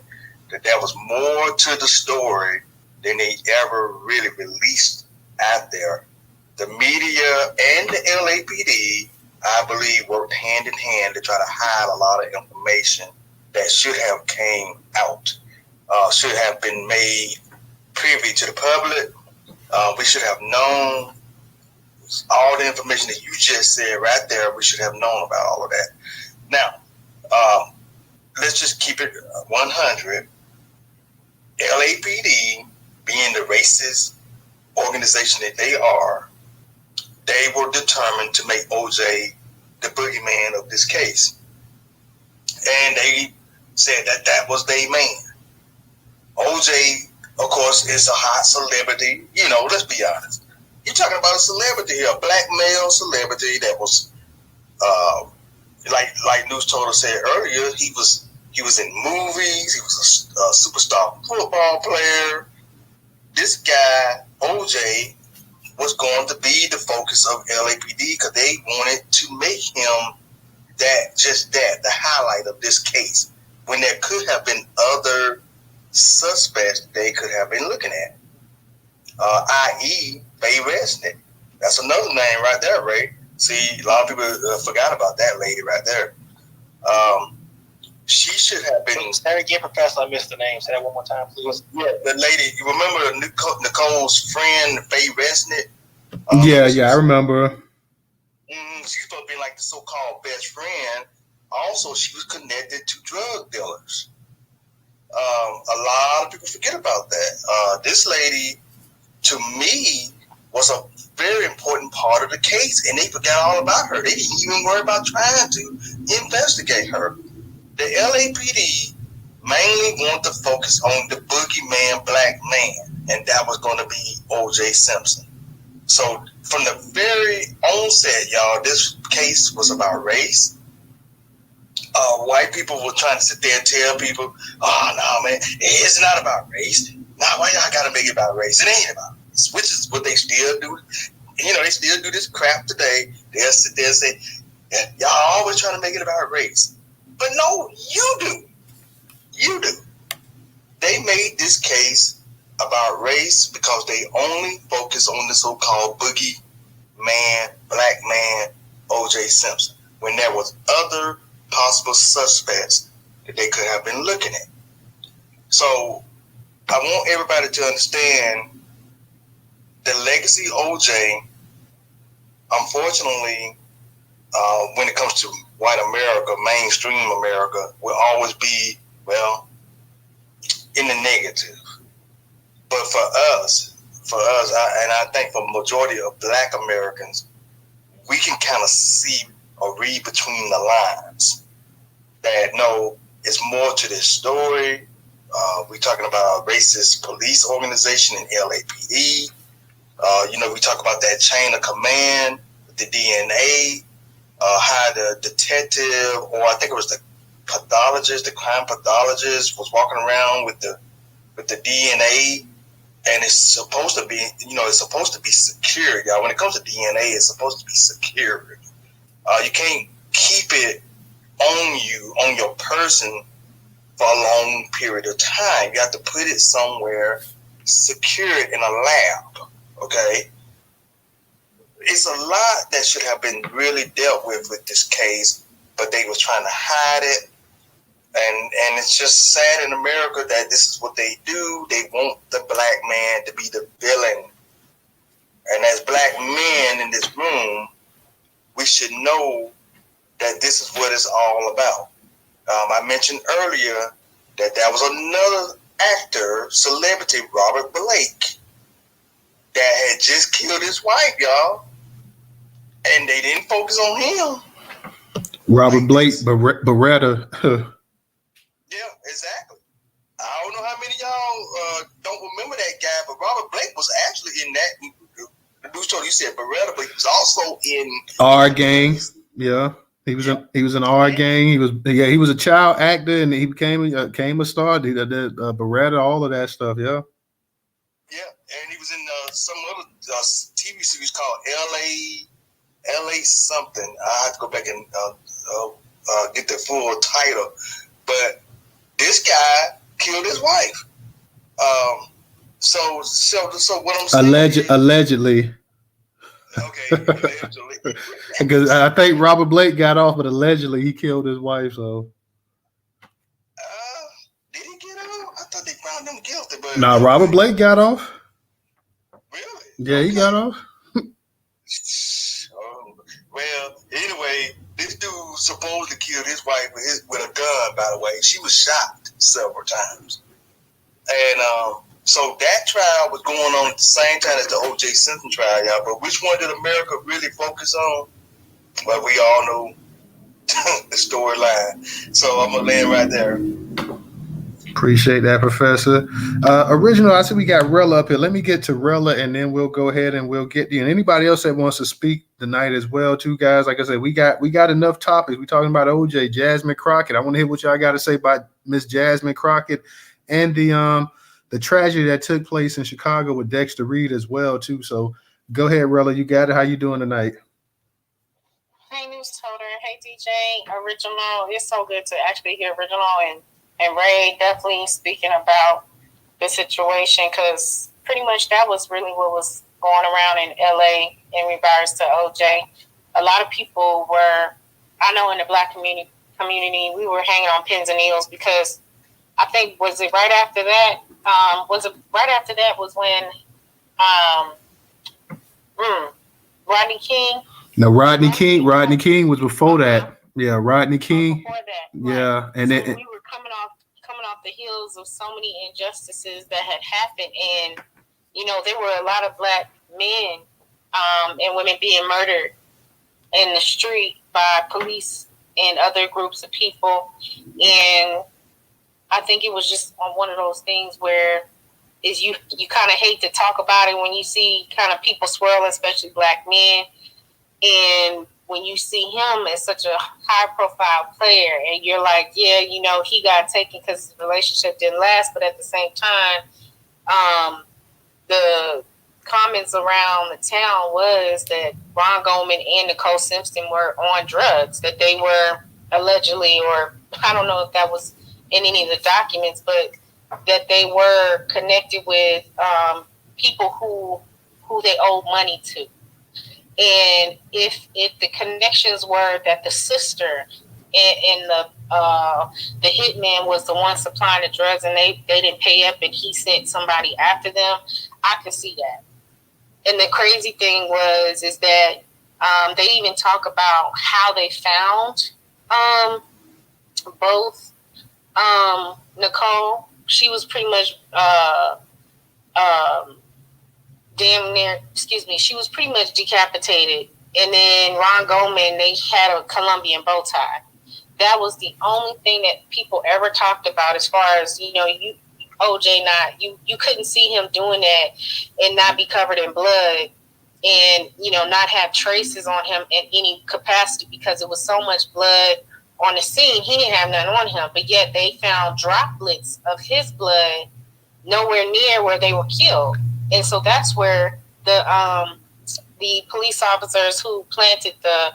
that there was more to the story than they ever really released out there. The media and the LAPD, I believe, worked hand in hand to try to hide a lot of information that should have came out, should have been made privy to the public. We should have known all the information that you just said right there. We should have known about all of that. Now, let's just keep it 100. LAPD, being the racist organization that they are, they were determined to make OJ the boogeyman of this case. And they said that was their man. OJ, of course, is a hot celebrity. Let's be honest. You're talking about a celebrity here, a black male celebrity that was, like Newstoter said earlier, he was in movies. He was a superstar football player. This guy, OJ, was going to be the focus of LAPD because they wanted to make him the highlight of this case, when there could have been other suspects they could have been looking at, i.e. Faye Resnick. That's another name right there, Ray. See, a lot of people forgot about that lady right there. She should have been. Say again, Professor. I missed the name. Say that one more time, please. Yeah, the lady. You remember Nicole's friend, Faye Resnick? Yeah, I remember. She's supposed to be like the so-called best friend. Also, she was connected to drug dealers. A lot of people forget about that. This lady, to me, was a very important part of the case, and they forgot all about her. They didn't even worry about trying to investigate her. The LAPD mainly wanted to focus on the boogeyman black man, and that was going to be O.J. Simpson. So from the very onset, y'all, this case was about race. White people were trying to sit there and tell people, oh, no, man, it's not about race. Nah, why y'all got to make it about race? It ain't about race, which is what they still do. They still do this crap today. They'll sit there and say, yeah, y'all always trying to make it about race. But no, you do. You do. They made this case about race because they only focus on the so-called boogie man, black man, O.J. Simpson, when there was other possible suspects that they could have been looking at. So I want everybody to understand the legacy of O.J., unfortunately, when it comes to white America, mainstream America, will always be well, in the negative. But for us, I think for majority of Black Americans, we can kind of see or read between the lines that no, it's more to this story. We're talking about a racist police organization in LAPD. We talk about that chain of command, the DNA, how the detective, or I think it was the pathologist, the crime pathologist, was walking around with the DNA, and it's supposed to be, it's supposed to be secured, y'all. When it comes to DNA, it's supposed to be secured. You can't keep it on you, on your person, for a long period of time. You have to put it somewhere secured in a lab. Okay, it's a lot that should have been really dealt with this case, but they was trying to hide it. And it's just sad in America that this is what they do. They want the Black man to be the villain. And as Black men in this room, we should know that this is what it's all about. I mentioned earlier that there was another actor, celebrity, Robert Blake, that had just killed his wife, y'all. And they didn't focus on him. Robert Blake, Beretta. Yeah, exactly. I don't know how many of y'all don't remember that guy, but Robert Blake was actually in that. Newstoter, you said Beretta, but he was also in R Gang. Yeah, he was in R Gang. He was a child actor, and he became a star. He did Beretta, all of that stuff. Yeah. Yeah, and he was in some other TV series called LA something. I have to go back and get the full title, but this guy killed his wife. So what I'm saying? Allegedly. Okay, allegedly. Because I think Robert Blake got off, but allegedly he killed his wife. So. Did he get off? I thought they found him guilty, but Robert Blake got off. Really? Yeah, he got off. Well, anyway, this dude supposedly killed his wife with a gun, by the way. She was shot several times. And so that trial was going on at the same time as the O.J. Simpson trial, y'all. But which one did America really focus on? Well, we all know the storyline. So I'm going to land right there. Appreciate that, Professor. Original, I see we got Rella up here. Let me get to Rella, and then we'll go ahead and we'll get you. And anybody else that wants to speak tonight as well, too, guys. Like I said, we got enough topics. We're talking about OJ, Jasmine Crockett. I want to hear what y'all got to say about Miss Jasmine Crockett and the tragedy that took place in Chicago with Dexter Reed as well, too. So go ahead, Rella. You got it. How you doing tonight? Hey, Newstoter. Hey, DJ. Original. It's so good to actually hear Original and Ray definitely speaking about the situation, because pretty much that was really what was going around in LA in regards to OJ. A lot of people were, I know in the Black community, we were hanging on pins and needles, because I think, was it right after that? Was when Rodney King? No, Rodney King was before that. Yeah, Rodney King. Before that. Yeah, right. and so we were coming off the heels of so many injustices that had happened, and there were a lot of Black men and women being murdered in the street by police and other groups of people, and I think it was just one of those things where is you kind of hate to talk about it when you see kind of people swirling, especially Black men, and when you see him as such a high-profile player, and you're like, yeah, he got taken because his relationship didn't last, but at the same time, the comments around the town was that Ron Goldman and Nicole Simpson were on drugs, that they were allegedly, or I don't know if that was in any of the documents, but that they were connected with people who they owed money to. And if the connections were that the sister and the hitman was the one supplying the drugs, and they didn't pay up, and he sent somebody after them, I could see that. And the crazy thing is that they even talk about how they found both Nicole, she was pretty much she was pretty much decapitated. And then Ron Goldman, they had a Colombian bow tie. That was the only thing that people ever talked about as far as, OJ you couldn't see him doing that and not be covered in blood and, not have traces on him in any capacity because it was so much blood on the scene. He didn't have none on him, but yet they found droplets of his blood nowhere near where they were killed. And so that's where the police officers who planted the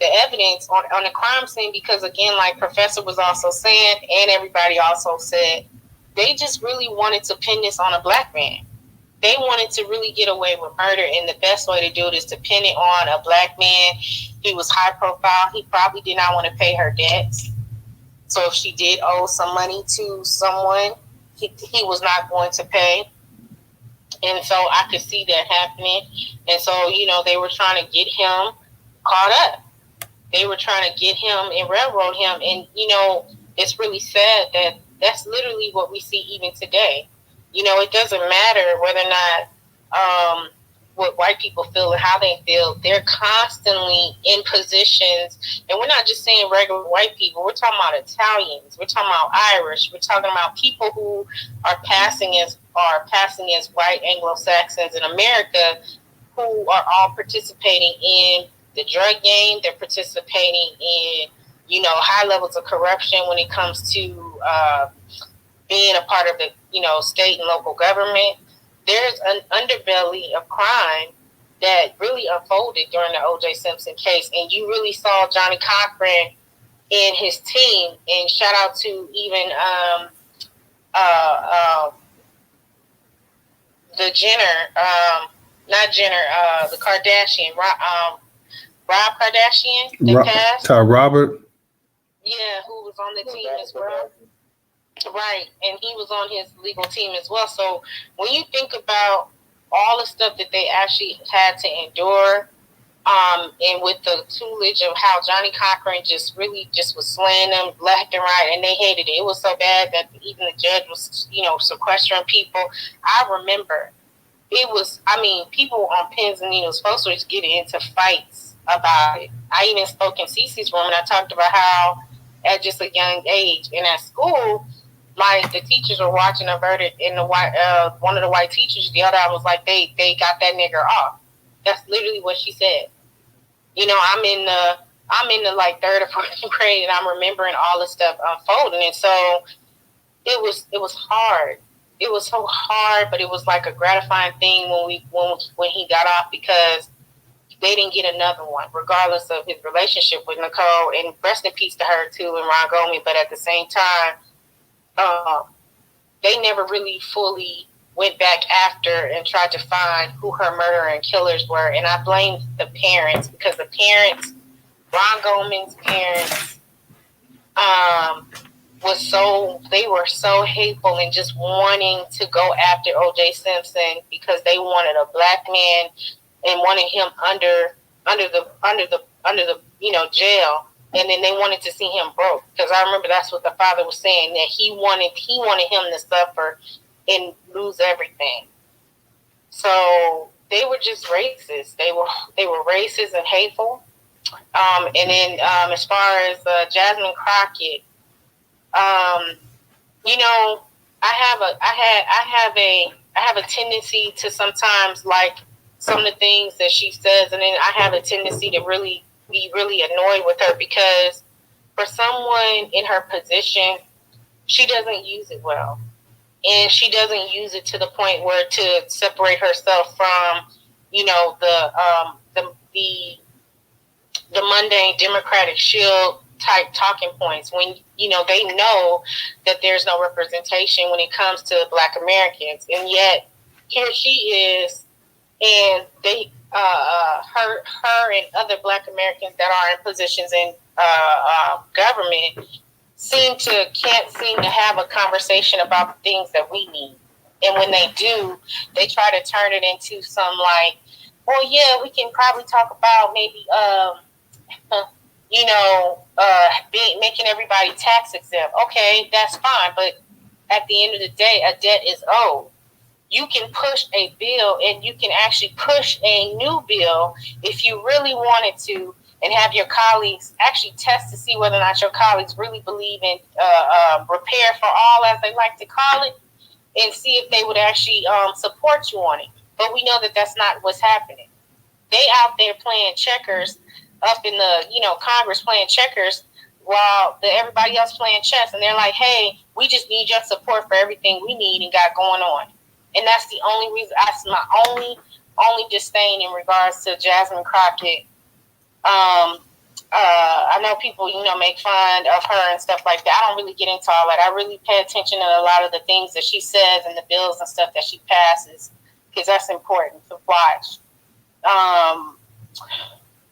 evidence on the crime scene, because again, like Professor was also saying, and everybody also said, they just really wanted to pin this on a black man. They wanted to really get away with murder, and the best way to do it is to pin it on a black man. He was high profile. He probably did not want to pay her debts. So if she did owe some money to someone, he was not going to pay. And so I could see that happening. And so, they were trying to get him caught up. They were trying to get him and railroad him. And, it's really sad that that's literally what we see even today. It doesn't matter whether or not what white people feel and how they feel. They're constantly in positions. And we're not just saying regular white people. We're talking about Italians. We're talking about Irish. We're talking about people who are passing as white Anglo-Saxons in America, who are all participating in the drug game. They're participating in, high levels of corruption when it comes to being a part of the, state and local government. There's an underbelly of crime that really unfolded during the O.J. Simpson case. And you really saw Johnny Cochran and his team. And shout out to even the Jenner, the Kardashian, Rob Kardashian, that passed. Robert. Yeah, who was on the team as well. Right, and he was on his legal team as well. So when you think about all the stuff that they actually had to endure, and with the tutelage of how Johnny Cochran just was slaying them left and right, and they hated it. It was so bad that even the judge was, sequestering people. I remember people on pins and needles folks were just getting into fights about it. I even spoke in Cece's room and I talked about how at just a young age and at school, the teachers were watching a verdict, and one of the white teachers, the other, I was like, they got that nigger off. That's literally what she said. I'm in the like third or fourth grade, and I'm remembering all the stuff unfolding, and so it was hard. It was so hard, but it was like a gratifying thing when he got off, because they didn't get another one, regardless of his relationship with Nicole, and rest in peace to her too, and Ron Goldman. But at the same time, they never really fully went back after and tried to find who her murderer and killers were. And I blame the parents, because the parents, Ron Goldman's parents, they were so hateful and just wanting to go after O.J. Simpson because they wanted a black man and wanted him under the jail. And then they wanted to see him broke, because I remember that's what the father was saying, that he wanted him to suffer and lose everything. So they were just racist. They were racist and hateful. And then as far as Jasmine Crockett, I have a tendency to sometimes like some of the things that she says, and then I have a tendency to really be really annoyed with her, because for someone in her position, she doesn't use it well, and she doesn't use it to the point where to separate herself from, the mundane Democratic Shield type talking points, when they know that there's no representation when it comes to Black Americans, and yet here she is, and they her and other Black Americans that are in positions in government can't seem to have a conversation about the things that we need. And when they do, they try to turn it into some like, well, yeah, we can probably talk about maybe making everybody tax exempt. Okay, that's fine, but at the end of the day, a debt is owed. You can push a bill, and you can actually push a new bill if you really wanted to, and have your colleagues actually test to see whether or not your colleagues really believe in repair for all, as they like to call it, and see if they would actually support you on it. But we know that that's not what's happening. They out there playing checkers up in the, Congress playing checkers while everybody else playing chess. And they're like, hey, we just need your support for everything we need and got going on. And that's the only reason, that's my only disdain in regards to Jasmine Crockett. I know people, make fun of her and stuff like that. I don't really get into all that. I really pay attention to a lot of the things that she says and the bills and stuff that she passes, because that's important to watch.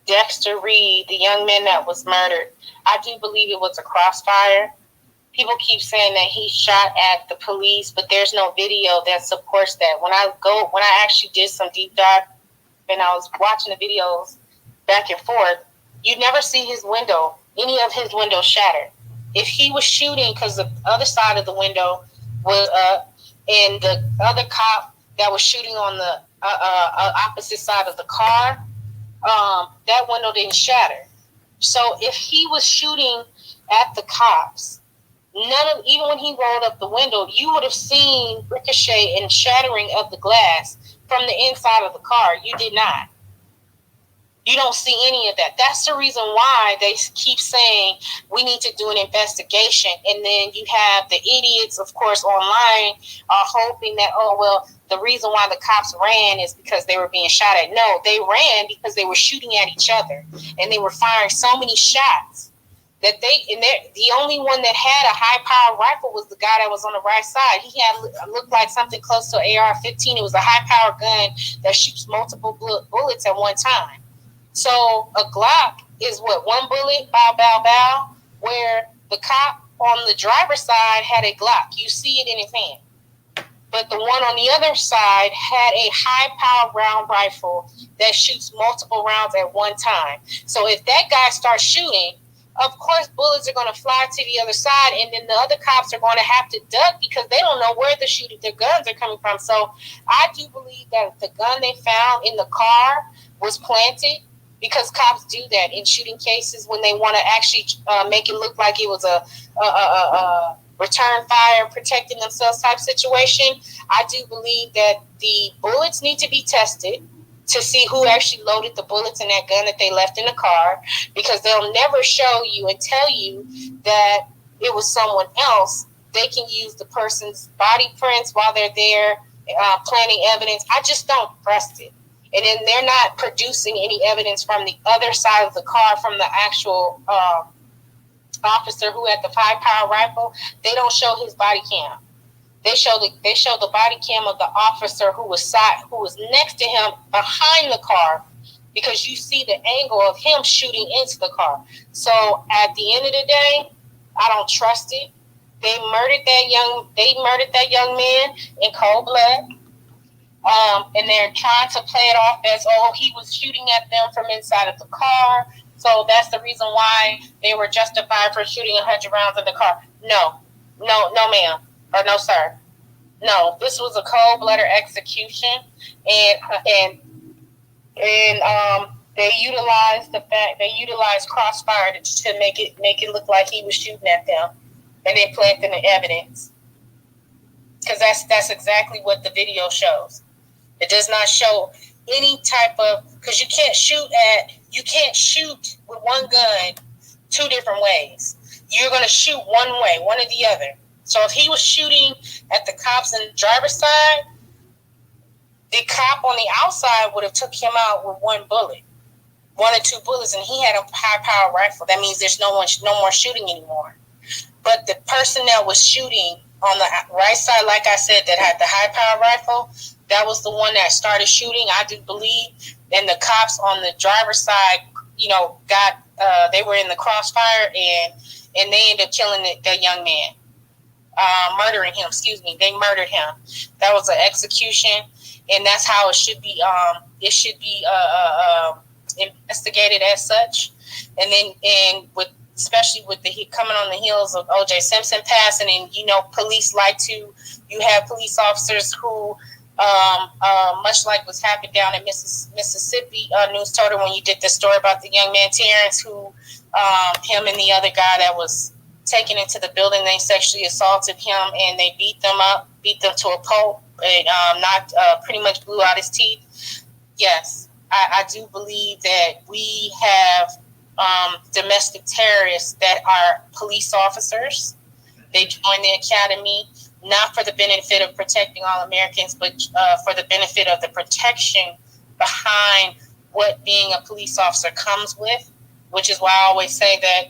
Dexter Reed, the young man that was murdered, I do believe it was a crossfire. People keep saying that he shot at the police, but there's no video that supports that. When I actually did some deep dive and I was watching the videos back and forth, you never see any of his windows shattered. If he was shooting because the other side of the window was up, and the other cop that was shooting on the opposite side of the car, that window didn't shatter. So if he was shooting at the cops, even when he rolled up the window, you would have seen ricochet and shattering of the glass from the inside of the car. You did not. You don't see any of that. That's the reason why they keep saying we need to do an investigation. And then you have the idiots, of course, online are hoping that, the reason why the cops ran is because they were being shot at. No, they ran because they were shooting at each other. And they were firing so many shots that the only one that had a high-powered rifle was the guy that was on the right side. He looked like something close to an AR-15. It was a high-powered gun that shoots multiple bullets at one time. So a Glock is one bullet, bow, bow, bow, where the cop on the driver's side had a Glock. You see it in his hand. But the one on the other side had a high-powered round rifle that shoots multiple rounds at one time. So if that guy starts shooting, of course, bullets are going to fly to the other side, and then the other cops are going to have to duck because they don't know where their guns are coming from. So I do believe that the gun they found in the car was planted, because cops do that in shooting cases when they want to actually make it look like it was a return fire, protecting themselves type situation. I do believe that the bullets need to be tested to see who actually loaded the bullets in that gun that they left in the car, because they'll never show you and tell you that it was someone else. They can use the person's body prints while they're there planting evidence. I just don't trust it. And then they're not producing any evidence from the other side of the car, from the actual officer who had the high-powered rifle. They don't show his body cam. They show the body cam of the officer who was next to him behind the car, because you see the angle of him shooting into the car. So at the end of the day, I don't trust it. They murdered that young man in cold blood. And they're trying to play it off as, he was shooting at them from inside of the car. So that's the reason why they were justified for shooting 100 rounds in the car. No, ma'am. Or no, sir. No, this was a cold-blooded execution. And they utilized crossfire to make it look like he was shooting at them. And they planted the evidence. Because that's exactly what the video shows. It does not show any type of, because you can't shoot with one gun two different ways. You're going to shoot one way, one or the other. So if he was shooting at the cops on the driver's side, the cop on the outside would have took him out with one or two bullets, and he had a high-powered rifle. That means there's no more shooting anymore. But the person that was shooting on the right side, like I said, that had the high-powered rifle, that was the one that started shooting, I do believe. And the cops on the driver's side, they were in the crossfire, and they ended up killing that young man. Murdering him, they murdered him. That was an execution, and that's how it should be. It should be investigated as such. and with especially with the coming on the heels of O.J. Simpson passing, and police you have police officers who, much like what's happened down in Mississippi, Newstoter, when you did the story about the young man Terrence, who him and the other guy that was taken into the building, they sexually assaulted him and they beat them to a pulp, and pretty much blew out his teeth. Yes, I do believe that we have domestic terrorists that are police officers. They join the academy not for the benefit of protecting all Americans, but for the benefit of the protection behind what being a police officer comes with, which is why I always say that,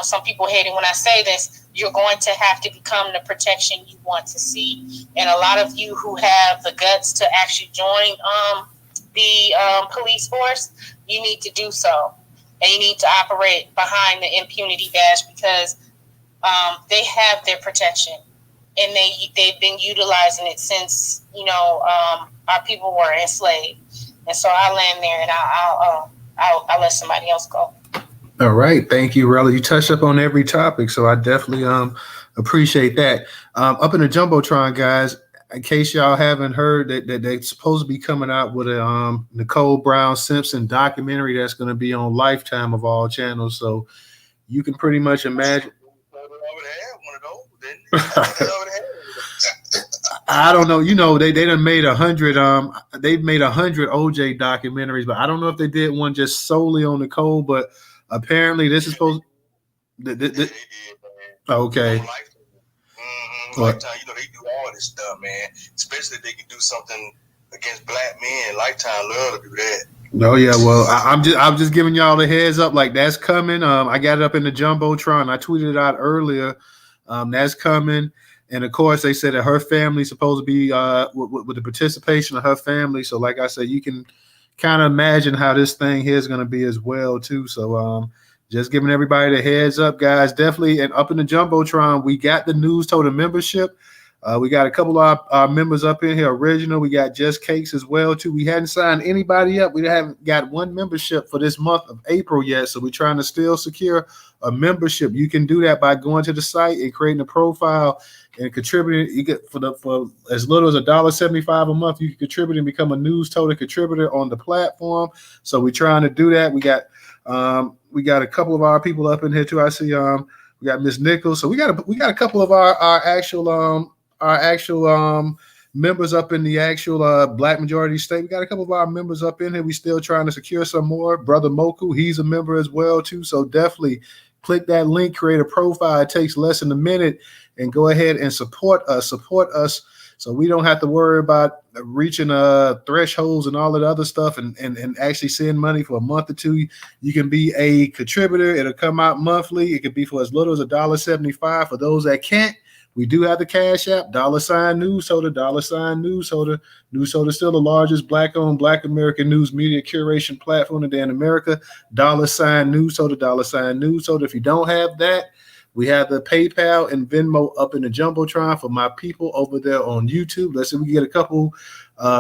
some people hate it when I say this, you're going to have to become the protection you want to see. And a lot of you who have the guts to actually join the police force, you need to do so. And you need to operate behind the impunity badge, because they have their protection, and they've been utilizing it since our people were enslaved. And so I'll land there, and I'll let somebody else go. All right, thank you, Rella. You touched up on every topic, so I definitely appreciate that. Up in the jumbotron, guys, in case y'all haven't heard, that they're supposed to be coming out with a Nicole Brown Simpson documentary that's going to be on Lifetime of all channels. So you can pretty much imagine. I don't know. They done made 100. They've made 100 OJ documentaries, but I don't know if they did one just solely on Nicole. But apparently, this is supposed. Okay. Lifetime, they do all this stuff, man. Especially if they can do something against black men. Lifetime love to do that. Oh yeah, well, I'm just giving y'all the heads up, like that's coming. I got it up in the jumbotron. I tweeted it out earlier. That's coming, and of course they said that her family's supposed to be with the participation of her family. So, like I said, you can kind of imagine how this thing here is going to be as well too. So, just giving everybody the heads up, guys. Definitely, and up in the jumbotron, we got the Newstoter membership. We got a couple of our members up in here. Original, we got Just Cakes as well too. We hadn't signed anybody up. We haven't got one membership for this month of April yet, so we're trying to still secure a membership. You can do that by going to the site and creating a profile and contributing. You get for as little as $1.75 a month. You can contribute and become a Newstoter contributor on the platform. So we're trying to do that. We got a couple of our people up in here too. I see we got Miss Nichols. So we got a couple of our actual members up in the actual black majority state. We got a couple of our members up in here. We still trying to secure some more. Brother Moku, he's a member as well too. So definitely click that link, create a profile. It takes less than a minute, and go ahead and support us. So we don't have to worry about reaching thresholds and all that other stuff and actually send money for a month or two. You can be a contributor. It'll come out monthly. It could be for as little as $1.75. For those that can't, we do have the Cash App, $Newstoter, $Newstoter. Newstoter is still the largest black-owned, Black American news media curation platform in America. $Newstoter, $Newstoter. If you don't have that, we have the PayPal and Venmo up in the jumbotron for my people over there on YouTube. Let's see if we get a couple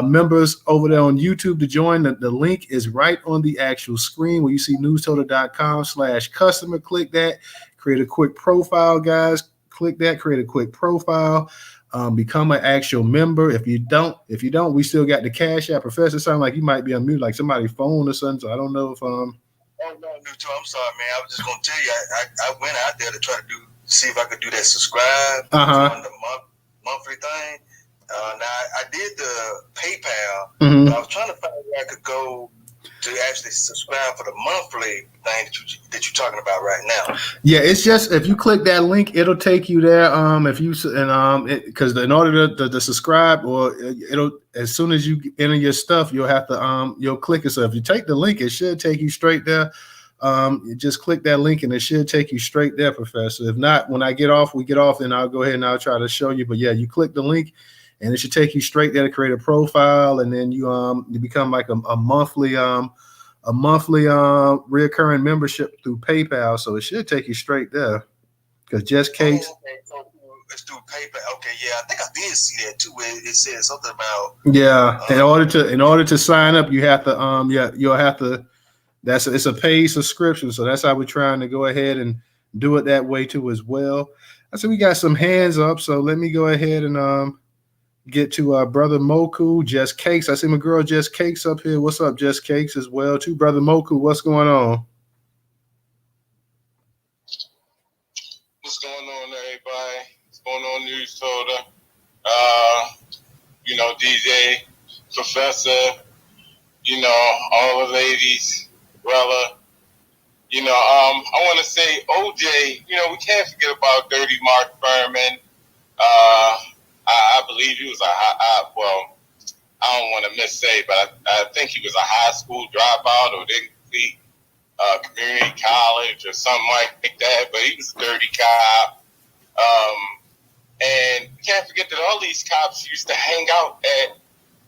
members over there on YouTube to join. The link is right on the actual screen where you see newstoter.com/customer. Click that. Create a quick profile, guys. Click that. Create a quick profile. Become an actual member. If you don't, we still got the Cash App. Professor, sound like you might be on mute, like somebody's phone or something. So I don't know if Oh, no, I'm sorry, man. I was just gonna tell you, I went out there to try to see if I could do that subscribe on the monthly thing. Now I did the PayPal, but I was trying to find where I could go to actually subscribe for the monthly thing that you're talking about right now. Yeah, it's just if you click that link, it'll take you there. Because in order to subscribe, or it'll as soon as you enter your stuff, you'll have to you'll click it. So if you take the link, it should take you straight there. You just click that link and it should take you straight there, Professor. If not, when we get off, then I'll go ahead and I'll try to show you. But yeah, you click the link and it should take you straight there to create a profile, and then you become like a monthly recurring membership through PayPal. So it should take you straight there. Because Just Case. Okay. So it's through PayPal. Okay, yeah, I think I did see that too. Where it said something about in order to sign up, you have to you'll have to. it's a paid subscription, so that's how we're trying to go ahead and do it that way too as well. I said we got some hands up, so let me go ahead and get to brother Moku, Just Cakes. I see my girl Just Cakes up here. What's up, Just Cakes as well too, brother Moku? What's going on? What's going on, everybody? What's going on, Newstoter? DJ, Professor, all the ladies, brother. I want to say OJ, we can't forget about Dirty Mark Furman. I believe he was I don't want to missay, but I think he was a high school dropout or didn't complete community college or something like that, but he was a dirty cop. And can't forget that all these cops used to hang out at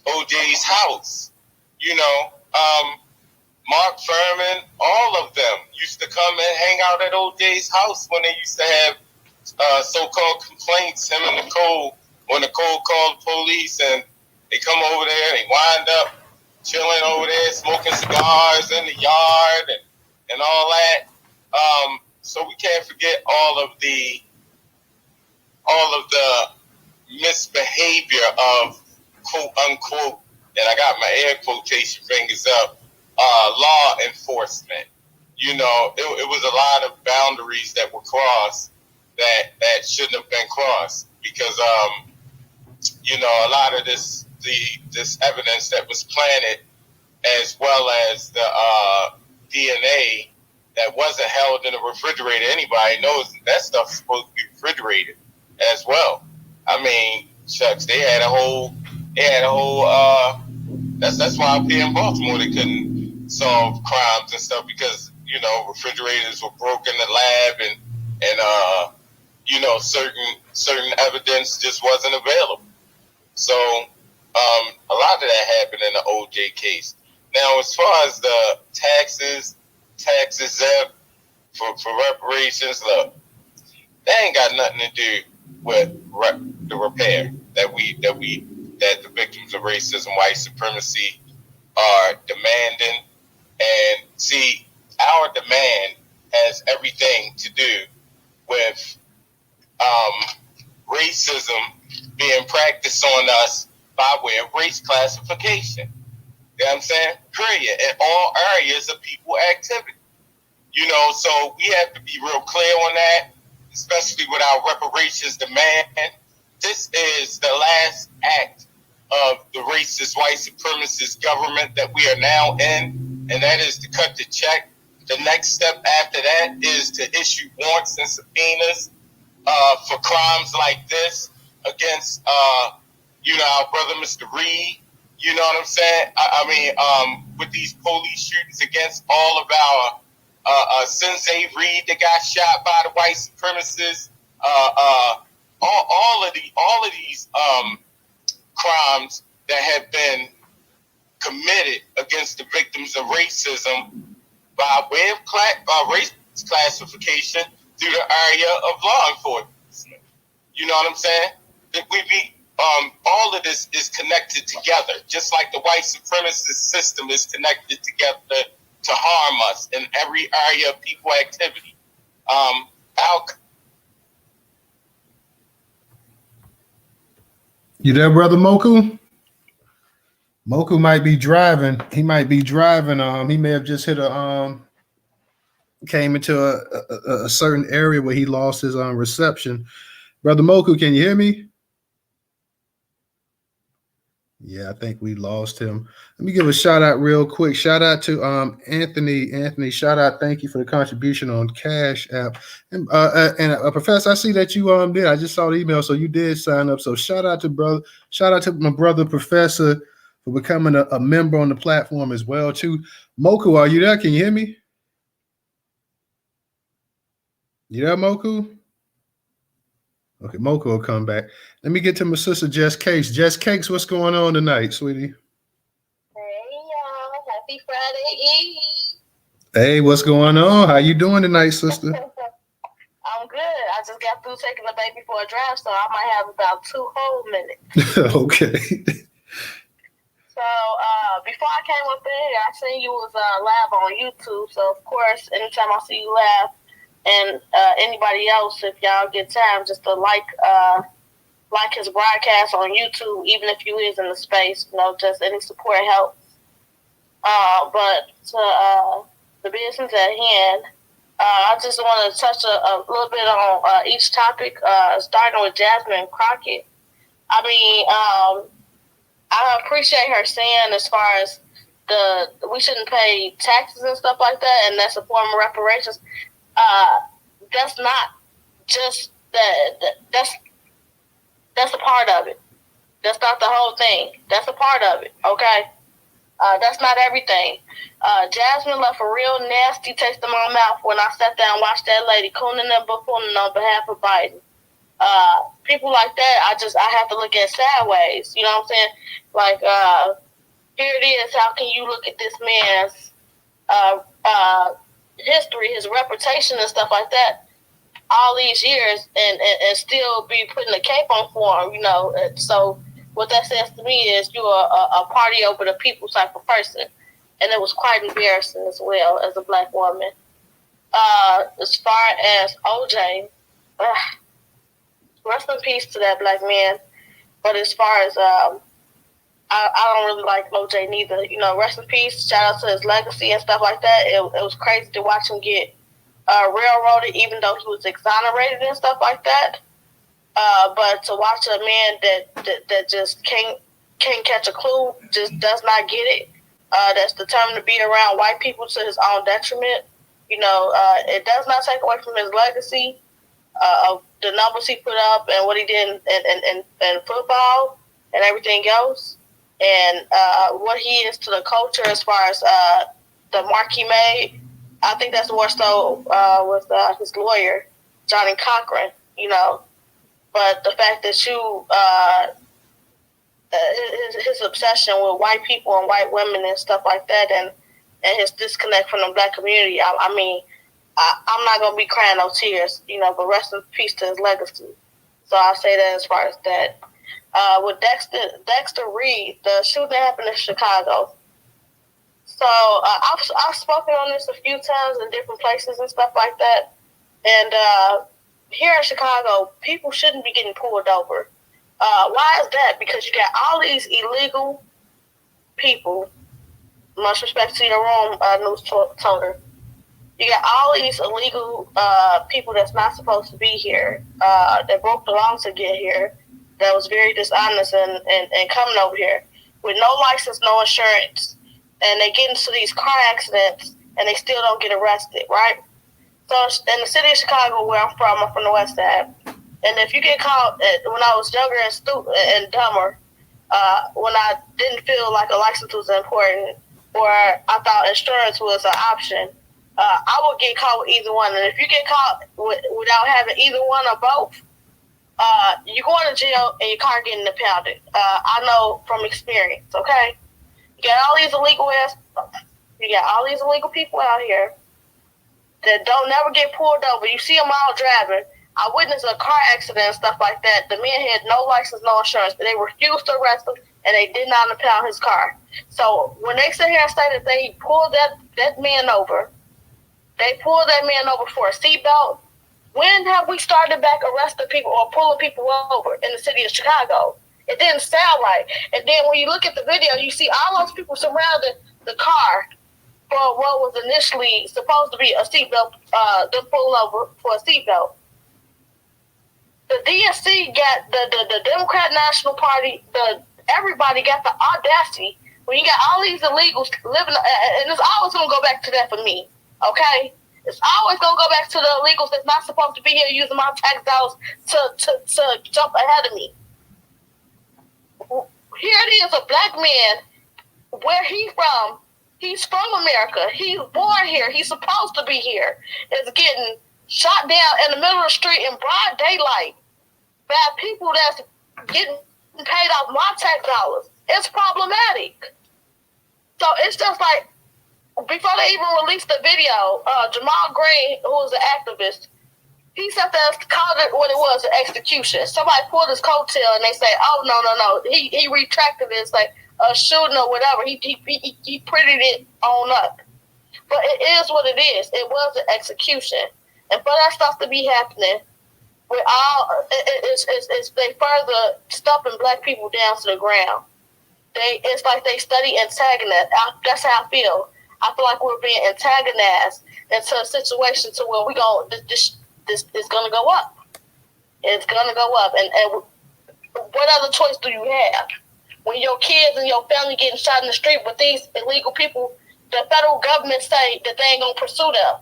OJ's house. Mark Furman, all of them used to come and hang out at OJ's house when they used to have so-called complaints, him and Nicole, when Nicole called the police, and they come over there, they wind up chilling over there, smoking cigars in the yard and all that. So we can't forget all of the misbehavior of quote unquote, and I got my air quotation fingers up, law enforcement. It was a lot of boundaries that were crossed that shouldn't have been crossed because a lot of this evidence that was planted, as well as the DNA that wasn't held in a refrigerator. Anybody knows that stuff's supposed to be refrigerated as well. I mean, shucks, they had a whole. That's why up here in Baltimore they couldn't solve crimes and stuff because refrigerators were broken in the lab and certain evidence just wasn't available. So a lot of that happened in the OJ case. Now, as far as the tax exempt for reparations, look, that ain't got nothing to do with the repair that the victims of racism, white supremacy are demanding. And see, our demand has everything to do with racism being practiced on us by way of race classification. You know what I'm saying? Period. In all areas of people activity. So we have to be real clear on that, especially with our reparations demand. This is the last act of the racist, white supremacist government that we are now in, and that is to cut the check. The next step after that is to issue warrants and subpoenas for crimes like this against, our brother Mr. Reed. You know what I'm saying? I mean, with these police shootings against all of our Sensei Reed that got shot by the white supremacists, all of these crimes that have been committed against the victims of racism by way of race classification through the area of law enforcement. You know what I'm saying? That all of this is connected together, just like the white supremacist system is connected together to harm us in every area of people activity. You there, brother Moku? Moku might be driving. He might be driving. He may have just hit came into a certain area where he lost his reception. Brother Moku, can you hear me? Yeah, I think we lost him. Let me give a shout out real quick. Shout out to Anthony. Anthony, shout out. Thank you for the contribution on Cash App. And Professor, I see that you did. I just saw the email, so you did sign up. So shout out to my brother Professor for becoming a member on the platform as well too. Moku, are you there? Can you hear me? You there, Moku? Okay, Moku will come back. Let me get to my sister Jess Cakes. Jess Cakes, what's going on tonight, sweetie? Hey y'all, happy Friday Eve. Hey, what's going on? How you doing tonight, sister? I'm good. I just got through taking the baby for a drive, so I might have about 2 whole minutes. Okay. So So before I came up in here, I seen you was live on YouTube. So of course, anytime I see you live, and anybody else, if y'all get time, just to like his broadcast on YouTube, even if you is in the space, just any support helps. But to the business at hand, I just want to touch a little bit on each topic, starting with Jasmine Crockett. I mean, I appreciate her saying as far as we shouldn't pay taxes and stuff like that, and that's a form of reparations. That's not just that's a part of it. That's not the whole thing. That's a part of it, okay? That's not everything. Jasmine left a real nasty taste in my mouth when I sat down and watched that lady cooning and buffooning on behalf of Biden. People like that, I have to look at sideways. You know what I'm saying? Like, here it is. How can you look at this man's history, his reputation and stuff like that, all these years, and still be putting a cape on for him, So what that says to me is you're a party over the people type of person. And it was quite embarrassing as well as a black woman. As far as OJ, rest in peace to that black man. But as far as I don't really like OJ neither. Rest in peace. Shout out to his legacy and stuff like that. It was crazy to watch him get railroaded, even though he was exonerated and stuff like that. But to watch a man that just can't catch a clue, just does not get it, that's determined to be around white people to his own detriment, it does not take away from his legacy of the numbers he put up and what he did in football and everything else, and what he is to the culture as far as the mark he made. I think that's more so with his lawyer, Johnny Cochran, But the fact that his obsession with white people and white women and stuff like that, and his disconnect from the black community, I'm not going to be crying no tears, but rest in peace to his legacy. So I'll say that as far as that. With Dexter Reed, the shooting happened in Chicago. So I've spoken on this a few times in different places and stuff like that. And here in Chicago, people shouldn't be getting pulled over. Why is that? Because you got all these illegal people. Much respect to your room, Newstoter. You got all these illegal people that's not supposed to be here, that broke the law to get here, that was very dishonest and coming over here with no license, no insurance, and they get into these car accidents and they still don't get arrested, right? So in the city of Chicago, where I'm from the West Side, and if you get caught when I was younger and stupid and dumber, when I didn't feel like a license was important, or I thought insurance was an option, I would get caught with either one. And if you get caught without having either one or both, you're going to jail and your car getting impounded. I know from experience, okay? You got all these illegal people out here that don't never get pulled over. You see them all driving. I witnessed a car accident and stuff like that. The man had no license, no insurance, but they refused to arrest him, and they did not impound his car. So when they sit here and say that they pulled that man over, for a seatbelt, when have we started back arresting people or pulling people over in the city of Chicago? It didn't sound like. And then when you look at the video, you see all those people surrounding the car for what was initially supposed to be a seatbelt, them pulling over for a seatbelt. The DNC got the Democrat National Party, everybody got the audacity. When you got all these illegals living, and it's always going to go back to that for me, okay? It's always going to go back to the illegals that's not supposed to be here using my tax dollars to jump ahead of me. Here it is, a black man, where he's from. He's from America. He's born here. He's supposed to be here. Is getting shot down in the middle of the street in broad daylight by people that's getting paid off my tax dollars. It's problematic. So it's just like, before they even released the video, Jamal Green, who was an activist, he said that called it what it was, an execution. Somebody pulled his coattail and they say, oh, no. He retracted it and say, a shooting or whatever. He prettied it on up. But it is what it is. It was an execution. And for that stuff to be happening, with all, it's they further stuffing black people down to the ground. It's like they study antagonist. That's how I feel. I feel like we're being antagonized into a situation to where this is gonna go up. It's gonna go up. And what other choice do you have? When your kids and your family getting shot in the street with these illegal people, the federal government say that they ain't gonna pursue them.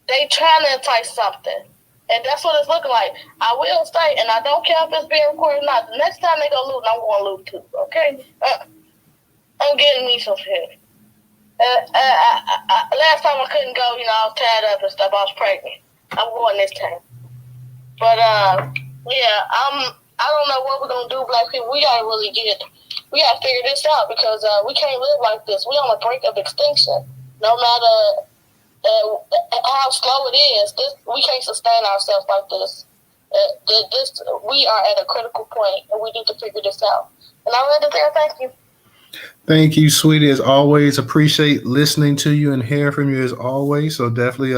They trying to entice something. And that's what it's looking like. I will say, and I don't care if it's being recorded or not, the next time they go loot, I'm going to loot too, okay? I'm getting me some shit. Last time I couldn't go, I was tied up and stuff. I was pregnant. I'm going this time. But, yeah, I don't know what we're going to do, black people. We got to figure this out because we can't live like this. We're on the brink of extinction. No matter how slow it is, we can't sustain ourselves like this. We are at a critical point, and we need to figure this out. And I'll end it there. Thank you. Thank you, sweetie. As always, appreciate listening to you and hearing from you as always. So definitely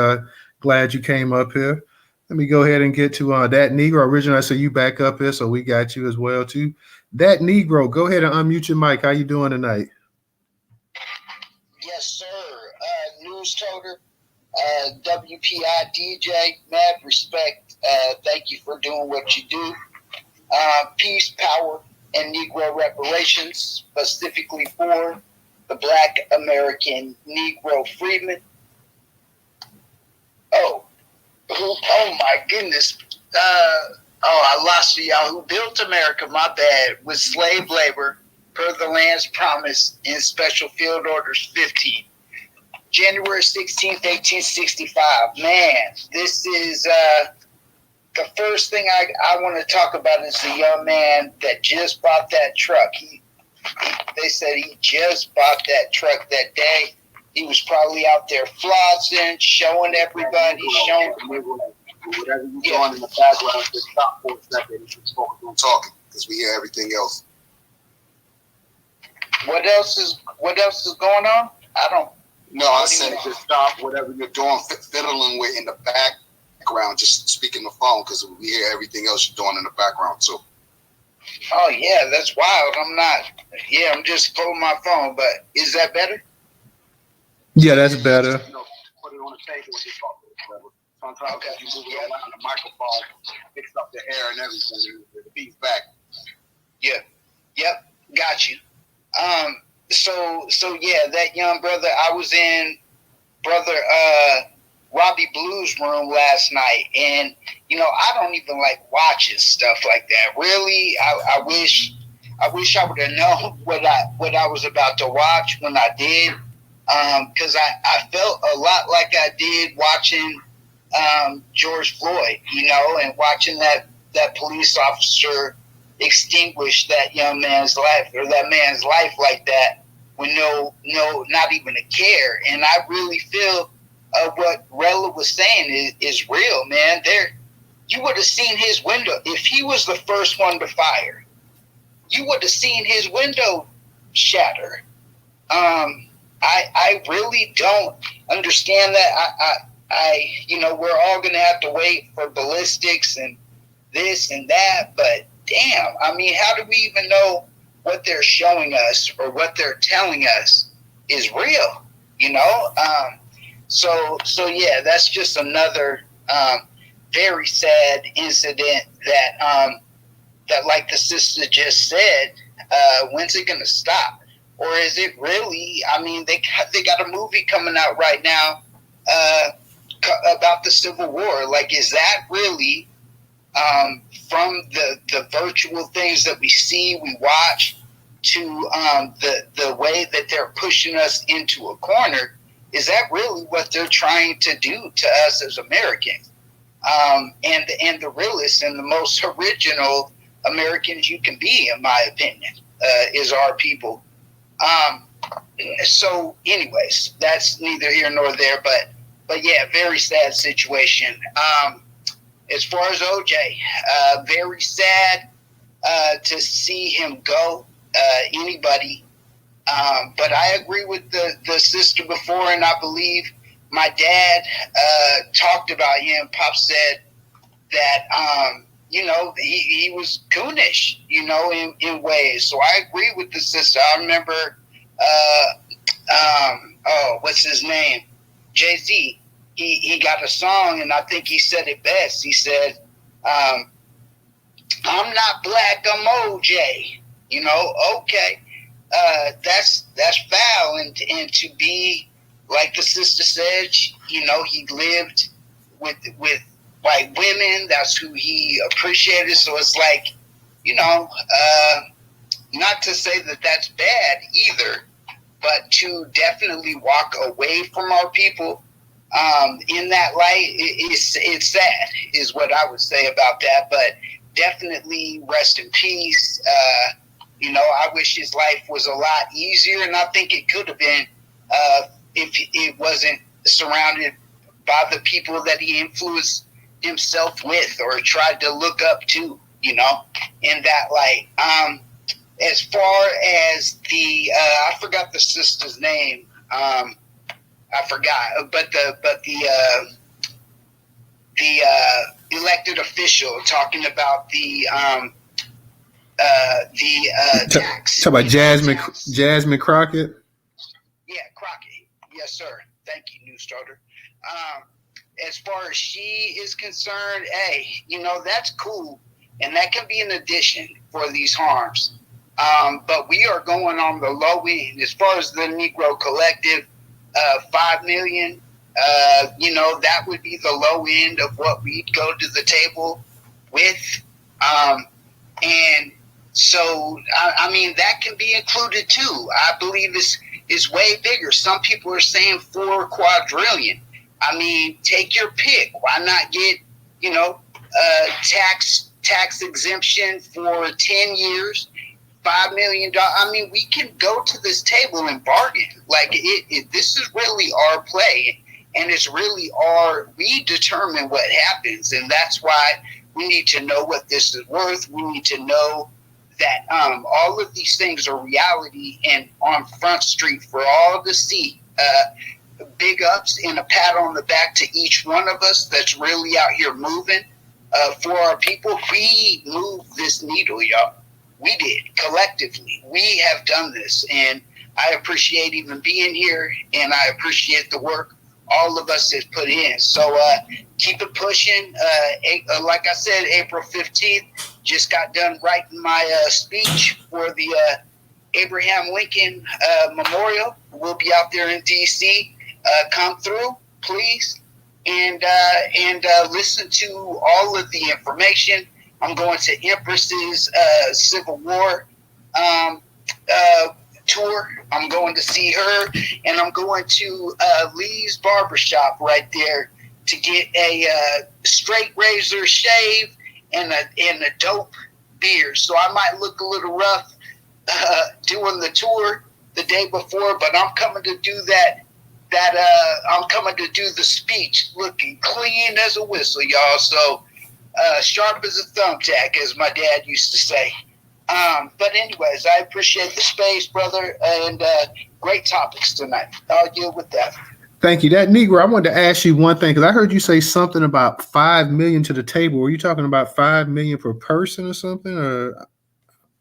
glad you came up here. Let me go ahead and get to that Negro. Originally, I said you back up here, so we got you as well too. That Negro, go ahead and unmute your mic. How you doing tonight? Yes, sir. Newstoter. WPI DJ, mad respect. Thank you for doing what you do. Peace, power, and Negro reparations, specifically for the Black American Negro freedmen. Oh my goodness. I lost you, y'all. Who built America, my bad, with slave labor per the land's promise in Special Field Orders 15. January 16th, 1865. Man, this is the first thing I want to talk about is the young man that just bought that truck. They said he just bought that truck that day. He was probably out there flossing, showing everybody, showing whatever you're doing in the background, just stop for a second and just focus on talking because we hear everything else. What else is going on? I said just stop whatever you're doing, fiddling with in the background. Just speak in the phone because we hear everything else you're doing in the background too. Oh yeah, that's wild. I'm just pulling my phone, but is that better? Yeah, that's better. Put it on the table and just talk to each other. Sometimes you move it around the microphone, picks up the air and everything, and it feeds back. Yeah. Yep. Got you. So yeah, that young brother, I was in brother Robbie Blue's room last night, and I don't even like watching stuff like that. Really, I wish I would have known what I was about to watch when I did, because I felt a lot like I did watching George Floyd, and watching that police officer extinguish that young man's life or that man's life like that with no, not even a care. And I really feel what Rella was saying is real, man. You would have seen his window if he was the first one to fire. You would have seen his window shatter. I really don't understand that. We're all gonna have to wait for ballistics and this and that, but damn, I mean, how do we even know what they're showing us or what they're telling us is real? So yeah, that's just another very sad incident that like the sister just said, when's it gonna stop? Or is it really? I mean, they got a movie coming out right now about the Civil War. Like, is that really from the virtual things that we see, we watch, to the way that they're pushing us into a corner? Is that really what they're trying to do to us as Americans? And the realest and the most original Americans you can be, in my opinion, is our people. So anyways, that's neither here nor there, but yeah, very sad situation. As far as OJ, very sad. to see him go. Anybody. But I agree with the sister before, and I believe my dad talked about him. Pop said that, he was coonish, in ways. So I agree with the sister. I remember, what's his name? Jay-Z. He got a song, and I think he said it best. He said, I'm not black, I'm OJ. Okay. That's foul, and to be like the sister said, he lived with white women. That's who he appreciated. So it's like, not to say that that's bad either, but to definitely walk away from our people in that light, it's sad, is what I would say about that. But definitely rest in peace. I wish his life was a lot easier, and I think it could have been if it wasn't surrounded by the people that he influenced himself with or tried to look up to, in that light. As far as the, I forgot the sister's name. I forgot, but the elected official talking about the tax. Talk about Jasmine Crockett. Yeah, Crockett. Yes, sir. Thank you, Newstoter. As far as she is concerned, hey, that's cool, and that can be an addition for these harms. But we are going on the low end. As far as the Negro Collective, 5 million, that would be the low end of what we'd go to the table with. And so, that can be included too. I believe it's way bigger. Some people are saying 4 quadrillion. Take your pick. Why not get, tax exemption for 10 years, $5 million? We can go to this table and bargain. Like this is really our play, and it's really we determine what happens, and that's why we need to know what this is worth. We need to know that all of these things are reality and on Front Street for all to see. Big ups and a pat on the back to each one of us that's really out here moving for our people. We moved this needle, y'all. We did, collectively. We have done this, and I appreciate even being here, and I appreciate the work all of us have put in. So keep it pushing. Like I said, April 15th, just got done writing my speech for the Abraham Lincoln Memorial. We'll be out there in D.C. Come through, please, and listen to all of the information. I'm going to Empress's Civil War tour. I'm going to see her, and I'm going to Lee's Barbershop right there to get a straight razor shave and a dope beard. So I might look a little rough doing the tour the day before, but I'm coming to do that. I'm coming to do the speech looking clean as a whistle, y'all. So sharp as a thumbtack, as my dad used to say. But anyways, I appreciate the space, brother, and great topics tonight. I'll deal with that. Thank you. That Negro, I wanted to ask you one thing, because I heard you say something about 5 million to the table. Were you talking about 5 million per person or something? Or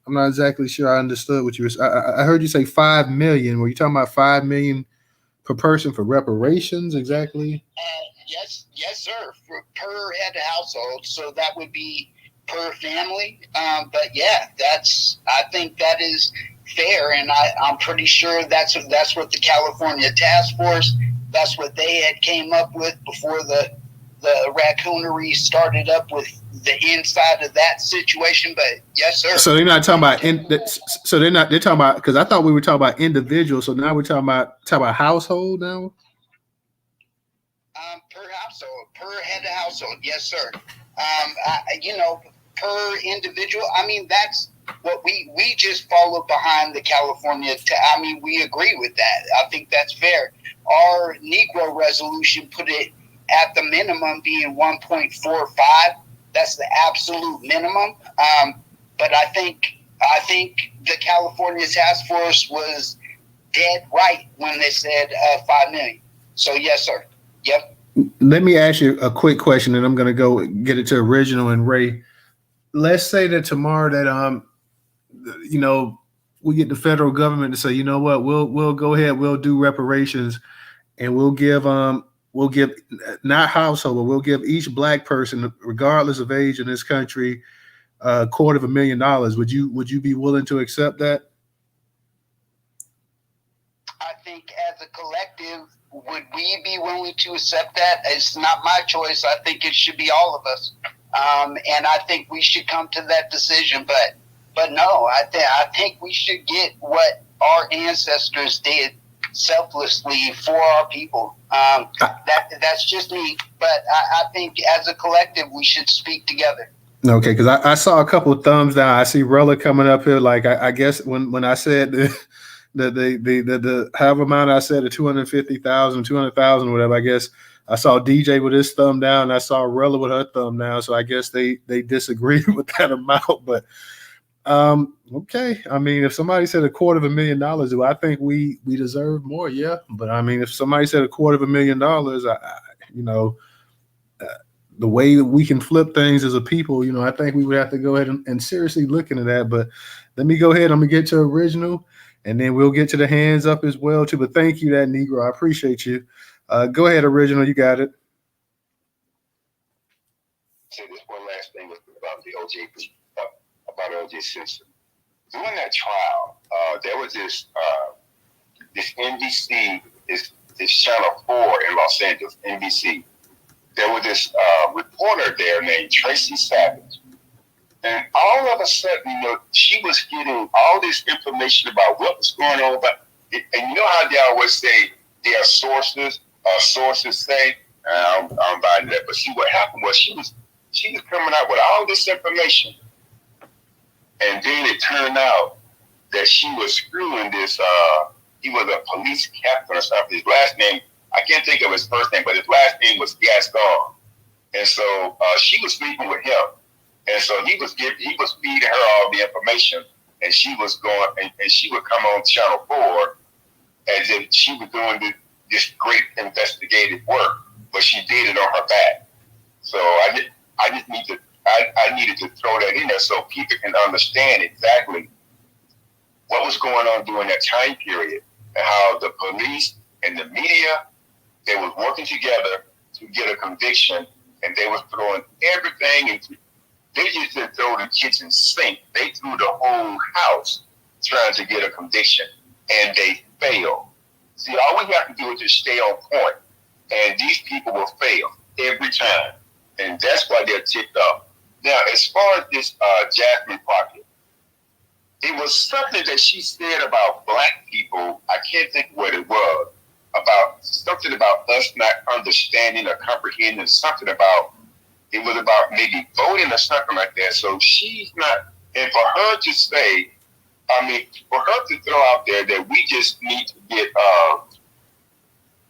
I'm not exactly sure I understood what you were. I heard you say 5 million. Were you talking about 5 million per person for reparations? Exactly. Yes, sir. Per head of household, so that would be per family. But yeah, I think that is fair, and I'm pretty sure that's what the California Task Force, that's what they had came up with before the raccoonery started up with the inside of that situation. But yes, sir. So they're not talking about they're talking about, because I thought we were talking about individuals. So now we're talking about household now. Per household, per head of household. Yes, sir. Per individual. That's what we just follow behind the California. We agree with that. I think that's fair. Our Negro resolution put it at the minimum being 1.45. That's the absolute minimum. But I think the California task force was dead right when they said 5 million. So yes, sir. Yep. Let me ask you a quick question, and I'm going to go get it to Original and Ray. Let's say that tomorrow that we get the federal government to say, you know what, we'll go ahead, we'll do reparations, and we'll give not household, but we'll give each black person, regardless of age in this country, $250,000. Would you be willing to accept that? I think as a collective, would we be willing to accept that? It's not my choice. I think it should be all of us. And I think we should come to that decision. But no, I think we should get what our ancestors did selflessly for our people. That's just me. But I think as a collective, we should speak together. Okay, because I saw a couple of thumbs down. I see Rella coming up here. Like I guess when I said the however amount I said, the 250,000, 200,000, whatever. I guess I saw DJ with his thumb down. And I saw Rella with her thumb down. So I guess they disagreed with that amount. But okay. I mean, if somebody said $250,000, do I think we deserve more? Yeah. But I mean, if somebody said $250,000, the way that we can flip things as a people, I think we would have to go ahead and seriously look into that. But let me go ahead. I'm gonna get to Original, and then we'll get to the hands up as well too. But thank you, that Negro. I appreciate you. Go ahead, Original. You got it. Say this one last thing about the O.J. Simpson. During that trial, there was this NBC, this Channel 4 in Los Angeles, NBC. There was this reporter there named Tracy Savage. And all of a sudden, she was getting all this information about what was going on. And you know how they always say their sources say, I'm buying that. But see, what happened was she was coming out with all this information. And then it turned out that she was screwing this, he was a police captain or something. His last name, I can't think of his first name, but his last name was Gaston. And so she was sleeping with him. And so he was feeding her all the information, and she was going, and she would come on Channel 4 as if she was doing this great investigative work, but she did it on her back. So I needed to throw that in there so people can understand exactly what was going on during that time period and how the police and the media, they was working together to get a conviction, and they was throwing everything into. They just didn't throw the kitchen sink. They threw the whole house trying to get a conviction, and they failed. See, all we have to do is just stay on point, and these people will fail every time, and that's why they're ticked off. Now, as far as this Jasmine Crockett, it was something that she said about black people. I can't think what it was, about something about us not understanding or comprehending, something about, it was about maybe voting or something like that. So she's not, and for her to say, for her to throw out there that we just need to get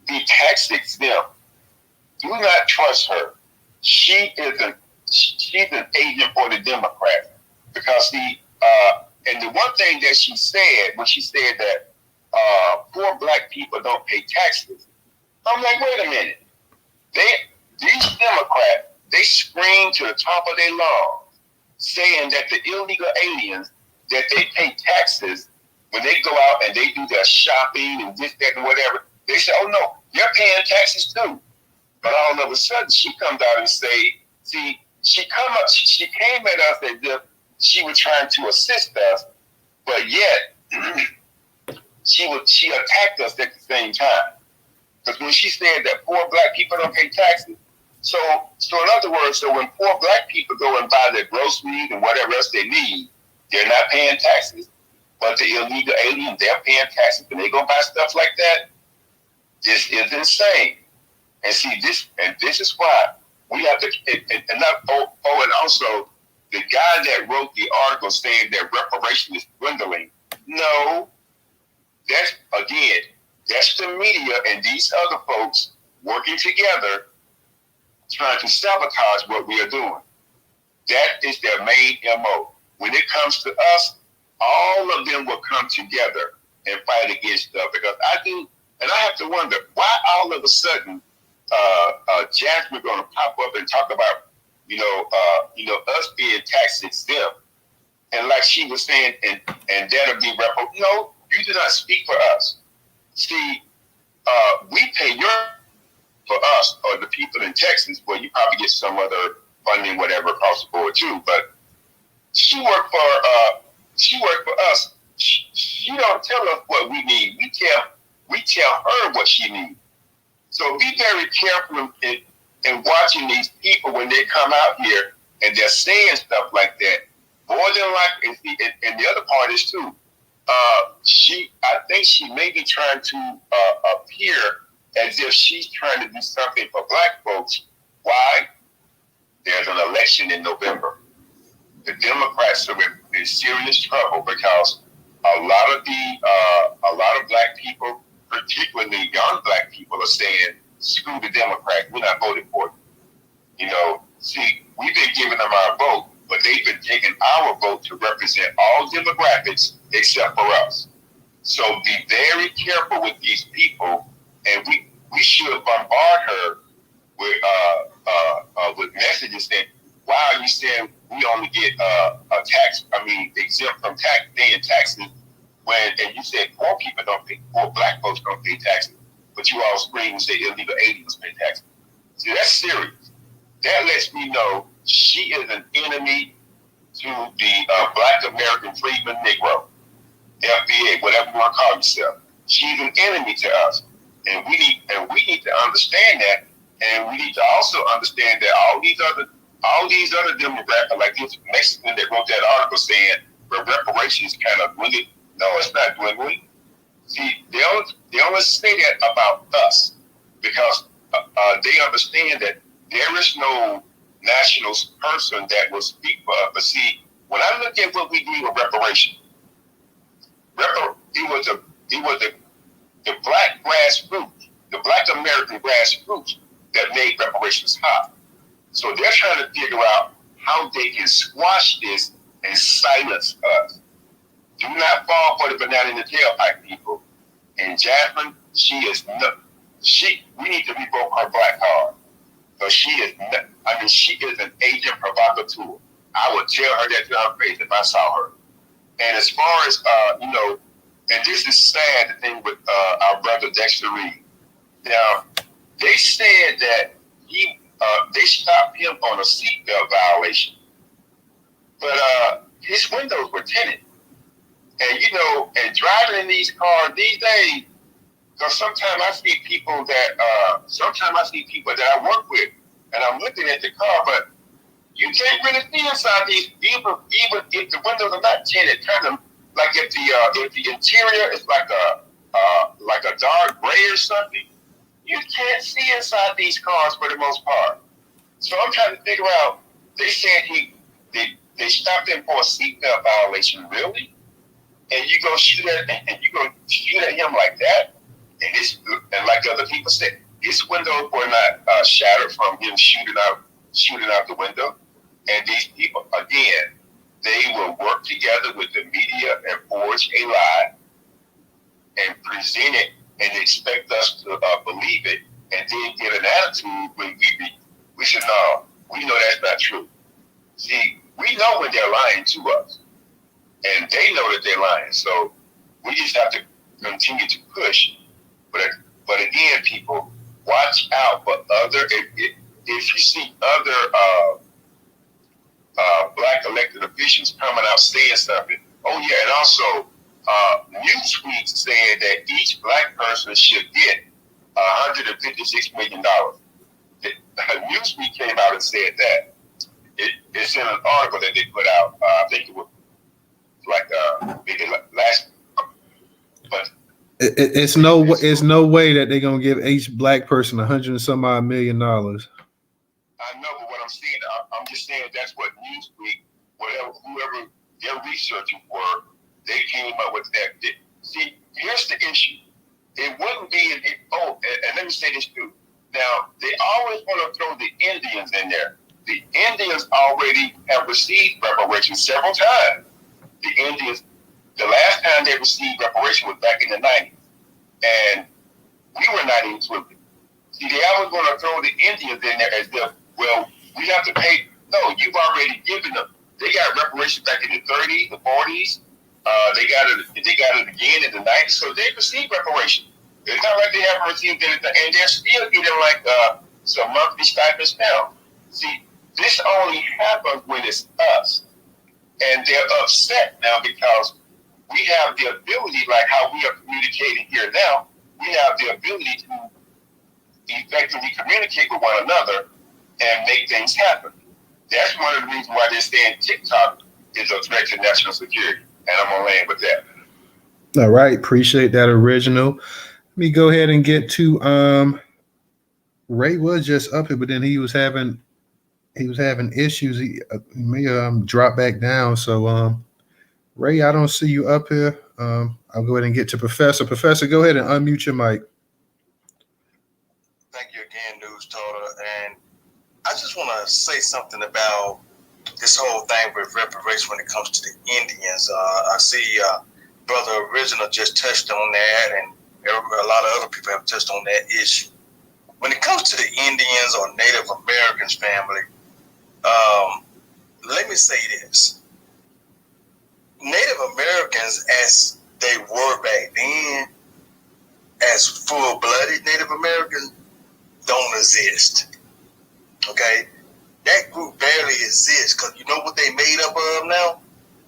the tax exempt, do not trust her. She's an agent for the Democrats, because and the one thing that she said, when she said that poor black people don't pay taxes, I'm like, wait a minute. These Democrats, they scream to the top of their lungs, saying that the illegal aliens, that they pay taxes when they go out and they do their shopping and this, that, and whatever. They say, oh no, you're paying taxes too. But all of a sudden, she comes out and say, see, she came at us as if she was trying to assist us, but yet she attacked us at the same time. Because when she said that poor black people don't pay taxes, so in other words, so when poor black people go and buy their groceries and whatever else they need, they're not paying taxes. But the illegal aliens, they're paying taxes, and they go buy stuff like that. This is insane. And see, this is why we have to, and also the guy that wrote the article saying that reparation is dwindling. No, that's the media and these other folks working together, trying to sabotage what we are doing. That is their main MO. when it comes to us, all of them will come together and fight against stuff. Because I do, and I have to wonder why all of a sudden Jasmine going to pop up and talk about us being tax exempt, and like she was saying, and that'll be no, you do not speak for us. See, we pay for us or the people in Texas. Well, you probably get some other funding, whatever, across the board too. But she worked for us. She don't tell us what we need. We tell her what she needs. So be very careful in watching these people when they come out here and they're saying stuff like that. More than likely, and the other part is too, I think she may be trying to appear as if she's trying to do something for black folks. Why? There's an election in November. The Democrats are in serious trouble because a lot of black people, particularly young black people, are saying, screw the Democrat, we're not voting for you. See, we've been giving them our vote, but they've been taking our vote to represent all demographics except for us. So be very careful with these people, and we should bombard her with messages saying, wow, you said we only get exempt from paying taxes and you said poor black folks don't pay taxes, but you all scream and say illegal aliens pay taxes. See, that's serious. That lets me know she is an enemy to the Black American Freedman Negro, FBA, whatever you want to call yourself. She's an enemy to us, and we need to understand that, and we need to also understand that all these other demographics, like this Mexican that wrote that article saying reparations kind of dwindling. No, it's not dwindling. See, they only say that about us because they understand that there is no national person that will speak for us. But see, when I look at what we do with reparations, it was the black grassroots, the Black American grassroots that made reparations hot. So they're trying to figure out how they can squash this and silence us. Do not fall for the banana in the tailpipe, people. And Jasmine, we need to revoke her black card. Because she is an agent provocateur. I would tell her that to her face if I saw her. And as far as, and this is sad, the thing with our brother Dexter Reed. Now, they said that they stopped him on a seatbelt violation. But his windows were tinted. And, and driving in these cars these days, because sometimes I see people that I work with, and I'm looking at the car, but you can't really see inside these, even if the windows are not tinted. Kind of like if the interior is like a dark gray or something, you can't see inside these cars for the most part. So I'm trying to figure out. They said they stopped him for a seatbelt violation, really, and you go shoot at him like that. And like other people said, his windows were not shattered from him shooting out the window. And these people, again, they will work together with the media and forge a lie and present it and expect us to believe it, and then get an attitude when we should know. We know that's not true. See, we know when they're lying to us, and they know that they're lying. So we just have to continue to push. But again, people, watch out for other. If you see other black elected officials coming out saying something, oh yeah, and also Newsweek saying that each black person should get $156 million. Newsweek came out and said that. It's in an article that they put out. I think it was like maybe last. But it's no way that they're gonna give each black person $100 and some odd million. I know, but what I'm saying, I'm just saying that's what Newsweek, whoever their researchers were, they came up with that. See, here's the issue. It wouldn't be and let me say this too. Now, they always want to throw the Indians in there. the Indians already have received reparations several times. The Indians, the last time they received reparation was back in the 90s. And we were not included. See, they always going to throw the Indians in there as if, well, we have to pay. No, you've already given them. They got reparations back in the 30s, the 40s. They got it again in the 90s. So they received reparations. It's not like they haven't received anything, and they're still getting like some monthly stipends now. See, this only happens when it's us, and they're upset now because we have the ability, like how we are communicating here now. We have the ability to effectively communicate with one another and make things happen. That's one of the reasons why they're saying TikTok is a threat to national security. And I'm gonna land with that. All right, appreciate that, Original. Let me go ahead and get to Ray was just up here, but then he was having issues. He may drop back down. So Ray, I don't see you up here. I'll go ahead and get to Professor. Professor, go ahead and unmute your mic. Thank you again, Newstoter. And I just want to say something about this whole thing with reparations when it comes to the Indians. I see Brother Original just touched on that, and a lot of other people have touched on that issue. When it comes to the Indians or Native Americans family, let me say this. Native Americans, as they were back then, as full-blooded Native Americans, don't exist. Okay? That group barely exists because you know what they made up of now?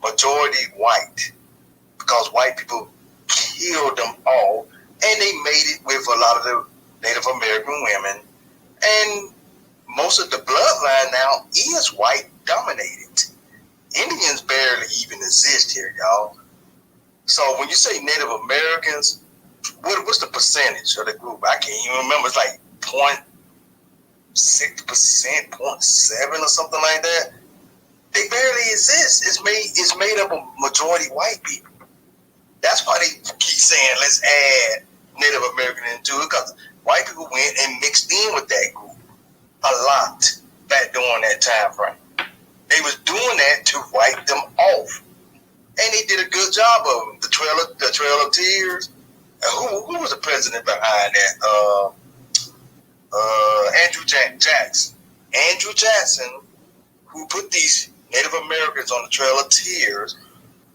Majority white. Because white people killed them all, and they made it with a lot of the Native American women. And most of the bloodline now is white dominated. Indians barely even exist here, y'all. So when you say Native Americans, what's the percentage of the group? I can't even remember. It's like 0.6%, 0.7% or something like that. They barely exist. It's made up of majority white people. That's why they keep saying let's add Native American into it, because white people went and mixed in with that group a lot back during that time frame. They was doing that to write them off, and they did a good job of them. The Trail of Tears. Who was the president behind that? Andrew Jackson. Andrew Jackson, who put these Native Americans on the Trail of Tears,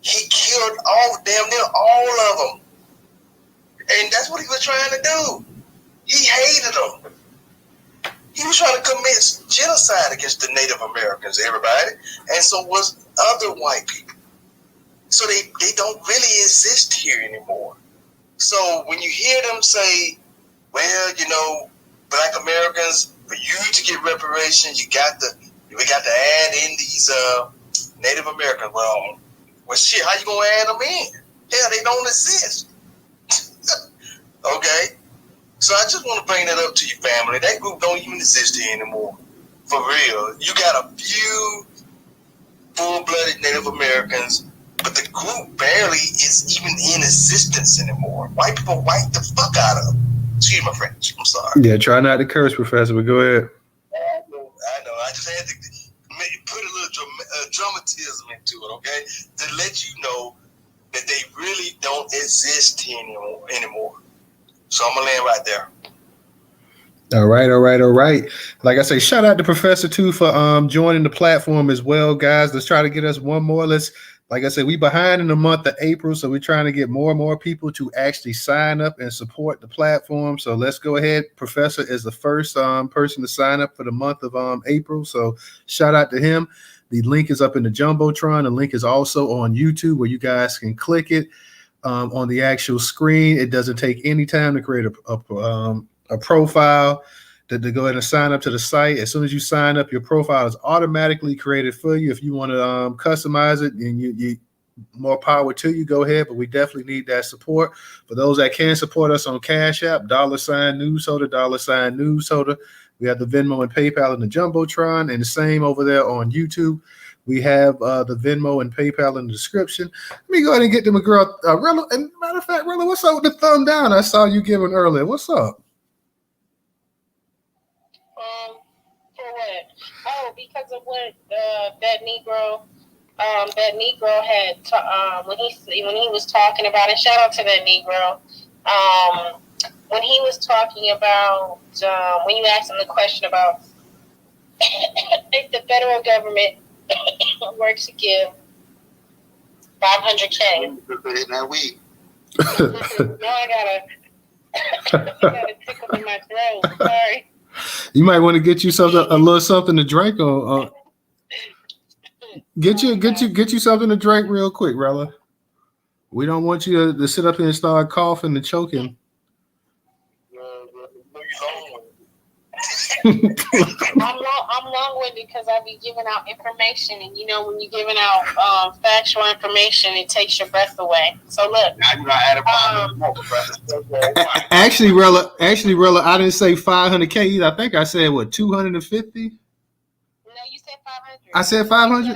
he killed damn near all of them. And that's what he was trying to do. He hated them. He was trying to commit genocide against the Native Americans, everybody. And so was other white people. So they don't really exist here anymore. So when you hear them say, well, you know, Black Americans, for you to get reparations, we got to add in these Native Americans. Well, shit, how you gonna add them in? Hell, they don't exist. Okay? So I just want to bring that up to your family. That group don't even exist here anymore. For real. You got a few full-blooded Native Americans, but the group barely is even in existence anymore. White people wipe the fuck out of them. Excuse my French. I'm sorry. Yeah, try not to curse, Professor, but go ahead. I know. I just had to put a little dramatism into it, okay? To let you know that they really don't exist here anymore. So I'm going to land right there. All right. Like I say, shout out to Professor too for joining the platform as well, guys. Let's try to get us one more. Like I said, we behind in the month of April, so we're trying to get more and more people to actually sign up and support the platform. So let's go ahead. Professor is the first person to sign up for the month of April. So shout out to him. The link is up in the Jumbotron. The link is also on YouTube where you guys can click it on the actual screen. It doesn't take any time to create a profile. To go ahead and sign up to the site. As soon as you sign up, your profile is automatically created for you. If you want to customize it, and you more power to you, go ahead. But we definitely need that support. For those that can support us on Cash App, $Newstoter, $Newstoter. We have the Venmo and PayPal in the Jumbotron, and the same over there on YouTube. We have the Venmo and PayPal in the description. Let me go ahead and get them a girl. Rilla, and matter of fact, Rilla, what's up with the thumb down? I saw you giving earlier. What's up? For what? Oh, because of what that Negro had when he was talking about it. Shout out to that Negro. When he was talking about when you asked him the question about if the federal government were to give $500K. Now we. Now I gotta tickle in my throat. Sorry. You might want to get you a little something to drink or get you something to drink real quick, Rella. We don't want you to sit up here and start coughing and choking. I'm long-winded because I be giving out information, and you know when you're giving out factual information, it takes your breath away. So look, actually, Rella, I didn't say 500K either. I think I said what 250. No, you said 500. I said 500. You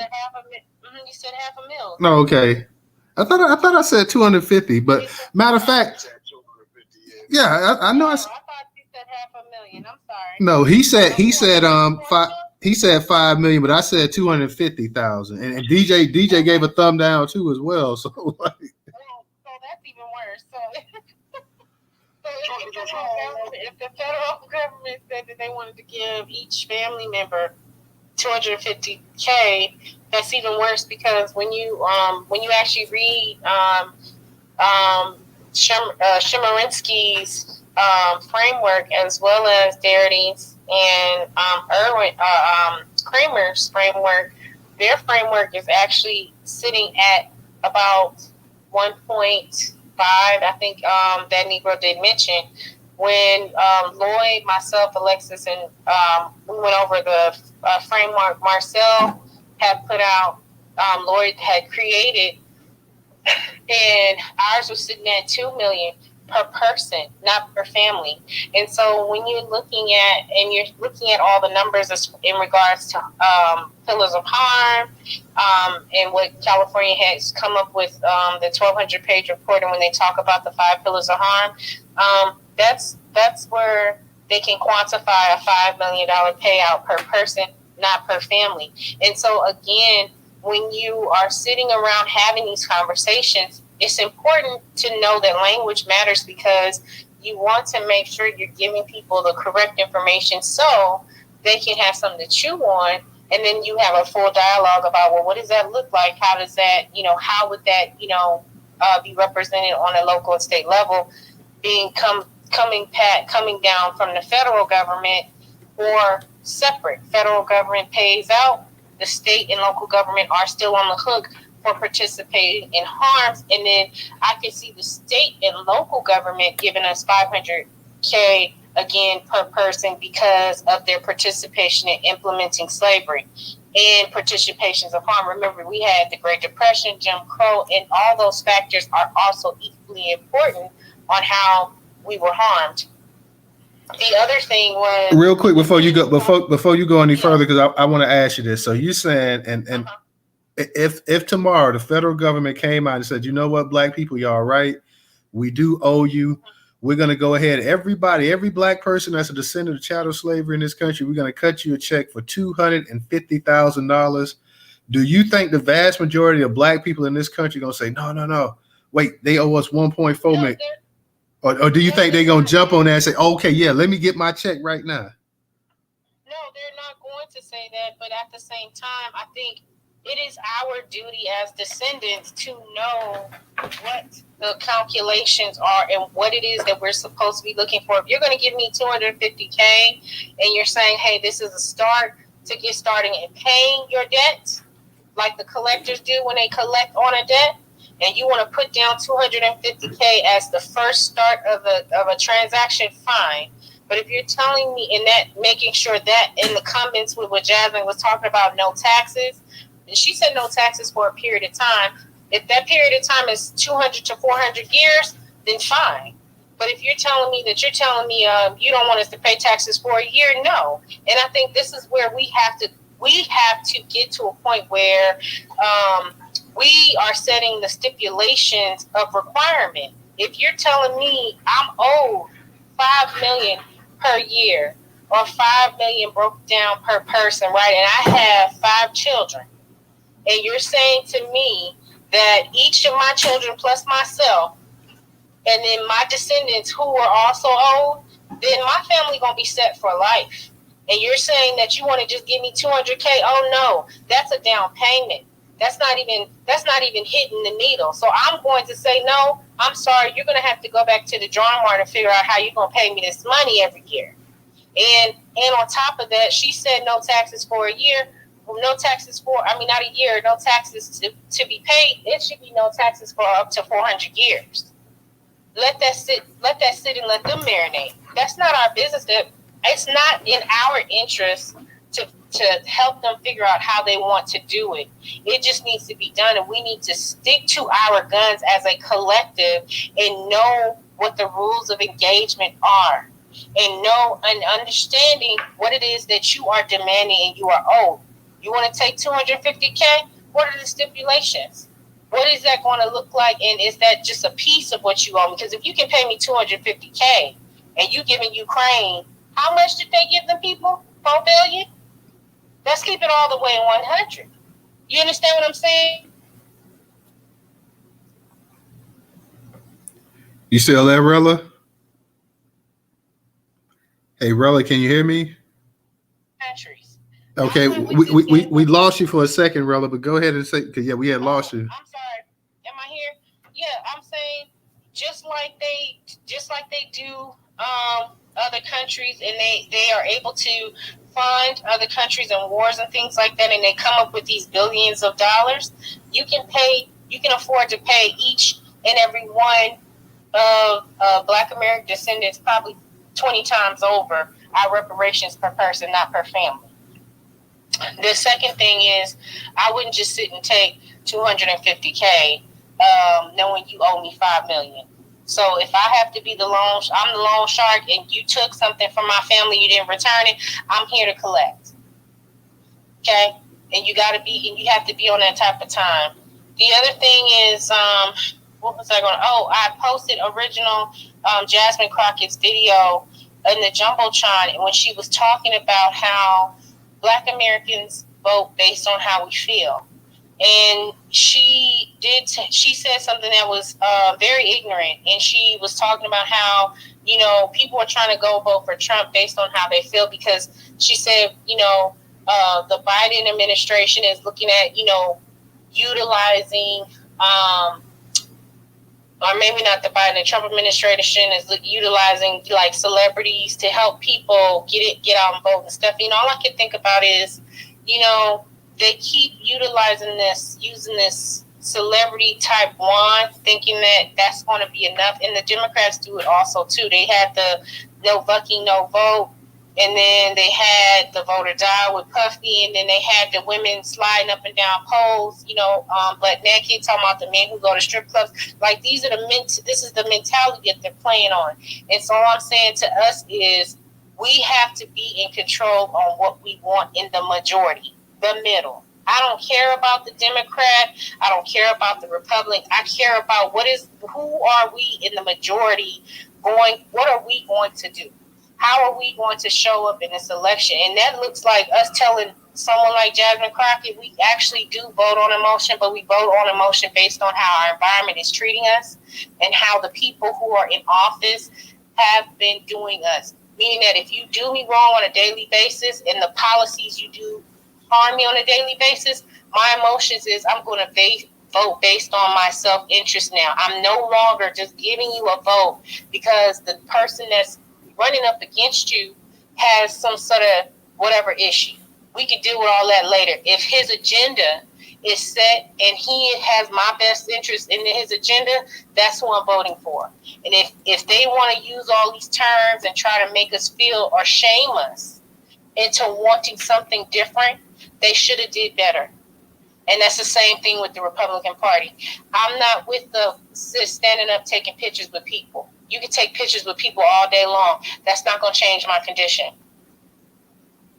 said $500,000. No, okay. I thought I said 250, but matter of fact, yeah, I know. I thought you said $500,000. I'm sorry. No, he said 5 million, but I said 250,000, and DJ gave a thumb down too as well. So like, so that's even worse. So if the federal government said that they wanted to give each family member $250K, that's even worse because when you actually read Chemerinsky's framework as well as Darity's and Kramer's framework, their framework is actually sitting at about 1.5. I think that Negro did mention when Lloyd, myself, Alexis, and we went over the framework Marcel had put out, Lloyd had created, and ours was sitting at $2 million per person, not per family. And so when you're looking at all the numbers in regards to pillars of harm, and what California has come up with, the 1,200-page report, and when they talk about the 5 pillars of harm, that's where they can quantify a $5 million payout per person, not per family. And so again, when you are sitting around having these conversations, it's important to know that language matters because you want to make sure you're giving people the correct information so they can have something to chew on. And then you have a full dialogue about, well, what does that look like? How does that, how would that, be represented on a local and state level, coming down from the federal government or separate? Federal government pays out, the state and local government are still on the hook for participating in harms, and then I can see the state and local government giving us $500K again per person because of their participation in implementing slavery and participations of harm. Remember, we had the Great Depression, Jim Crow, and all those factors are also equally important on how we were harmed. The other thing was real quick before you go any further, because I want to ask you this. So you saying and if tomorrow the federal government came out and said, you know what, black people, y'all right, we do owe you. We're going to go ahead. Every black person that's a descendant of chattel slavery in this country, we're going to cut you a check for $250,000. Do you think the vast majority of black people in this country are going to say, no, wait, they owe us 1.4 million? Or do you think they're going to jump on that and say, okay, yeah, let me get my check right now? No, they're not going to say that. But at the same time, I think it is our duty as descendants to know what the calculations are and what it is that we're supposed to be looking for. If you're going to give me $250K and you're saying, hey, this is a start to get starting and paying your debt, like the collectors do when they collect on a debt, and you want to put down $250K as the first start of a transaction, fine. But if you're telling me in that, making sure that in the comments with what Jasmine was talking about, no taxes, and she said no taxes for a period of time. If that period of time is 200 to 400 years, then fine. But if you're telling me you don't want us to pay taxes for a year, no. And I think this is where we have to get to a point where we are setting the stipulations of requirement. If you're telling me I'm owed $5 million per year, or 5 million broke down per person, right? And I have 5 children. And you're saying to me that each of my children plus myself, and then my descendants who are also old, then my family gonna be set for life. And you're saying that you want to just give me $200K? Oh no, that's a down payment. That's not even hitting the needle. So I'm going to say no. I'm sorry. You're going to have to go back to the drawing board and figure out how you're going to pay me this money every year. And on top of that, she said no taxes for a year. No taxes for, not a year. No taxes to be paid. It should be no taxes for up to 400 years. Let that sit and let them marinate. That's not our business. It's not in our interest to help them figure out how they want to do it. It just needs to be done, and we need to stick to our guns as a collective and know what the rules of engagement are, and understanding what it is that you are demanding and you are owed. You want to take $250K? What are the stipulations? What is that going to look like? And is that just a piece of what you owe me? Because if you can pay me $250K and you giving Ukraine, how much did they give them people? $4 billion? Let's keep it all the way in 100. You understand what I'm saying? You still there, Rella? Hey, Rella, can you hear me? Countries. Okay, we lost you for a second, Rella, but go ahead and say, because we had lost you. I'm sorry. Am I here? Yeah, I'm saying just like they do other countries, and they are able to fund other countries and wars and things like that, and they come up with these billions of dollars. You can afford to pay each and every one of Black American descendants probably 20 times over our reparations per person, not per family. The second thing is, I wouldn't just sit and take $250K, knowing you owe me $5 million. So if I have to be I'm the loan shark, and you took something from my family, you didn't return it, I'm here to collect. Okay? And you have to be on that type of time. The other thing is, what was I going to? Oh, I posted original Jasmine Crockett's video in the Jumbotron, and when she was talking about how Black Americans vote based on how we feel. And she said something that was very ignorant. And she was talking about how, people are trying to go vote for Trump based on how they feel, because she said, the Biden administration is looking at, utilizing, or maybe not the Biden, the Trump administration is utilizing like celebrities to help people get out and vote and stuff. All I can think about is, they keep using this celebrity type wand, thinking that that's going to be enough. And the Democrats do it also too. They had the no bucking, no vote, and then they had the vote or die with Puffy, and then they had the women sliding up and down poles, butt naked, talking about the men who go to strip clubs. Like, this is the mentality that they're playing on. And so all I'm saying to us is, we have to be in control on what we want in the majority. The middle. I don't care about the Democrat. I don't care about the Republican. I care about who are we in the majority what are we going to do? How are we going to show up in this election? And that looks like us telling someone like Jasmine Crockett, we actually do vote on emotion, but we vote on emotion based on how our environment is treating us and how the people who are in office have been doing us. Meaning that if you do me wrong on a daily basis and the policies you do harm me on a daily basis, my emotions is I'm going to vote based on my self-interest now. I'm no longer just giving you a vote because the person that's running up against you has some sort of whatever issue. We can deal with all that later. If his agenda is set and he has my best interest in his agenda, that's who I'm voting for. And if they want to use all these terms and try to make us feel or shame us into wanting something different, they should have did better. And that's the same thing with the Republican Party. I'm not with the standing up taking pictures with people. You can take pictures with people all day long. That's not going to change my condition.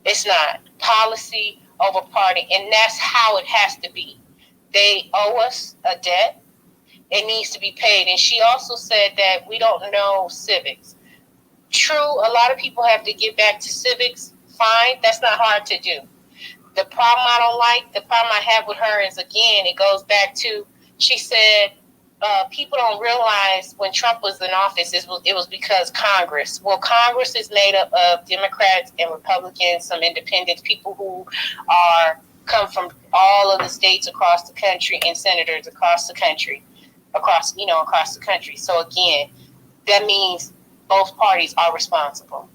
It's not. Policy over party. And that's how it has to be. They owe us a debt. It needs to be paid. And she also said that we don't know civics. true, a lot of people have to get back to civics. Fine, that's not hard to do. The problem I have with her is, again, it goes back to, she said, people don't realize when Trump was in office, it was because Congress. Well, Congress is made up of Democrats and Republicans, some independents, people who come from all of the states across the country, and senators across the country, across the country. So again, that means both parties are responsible.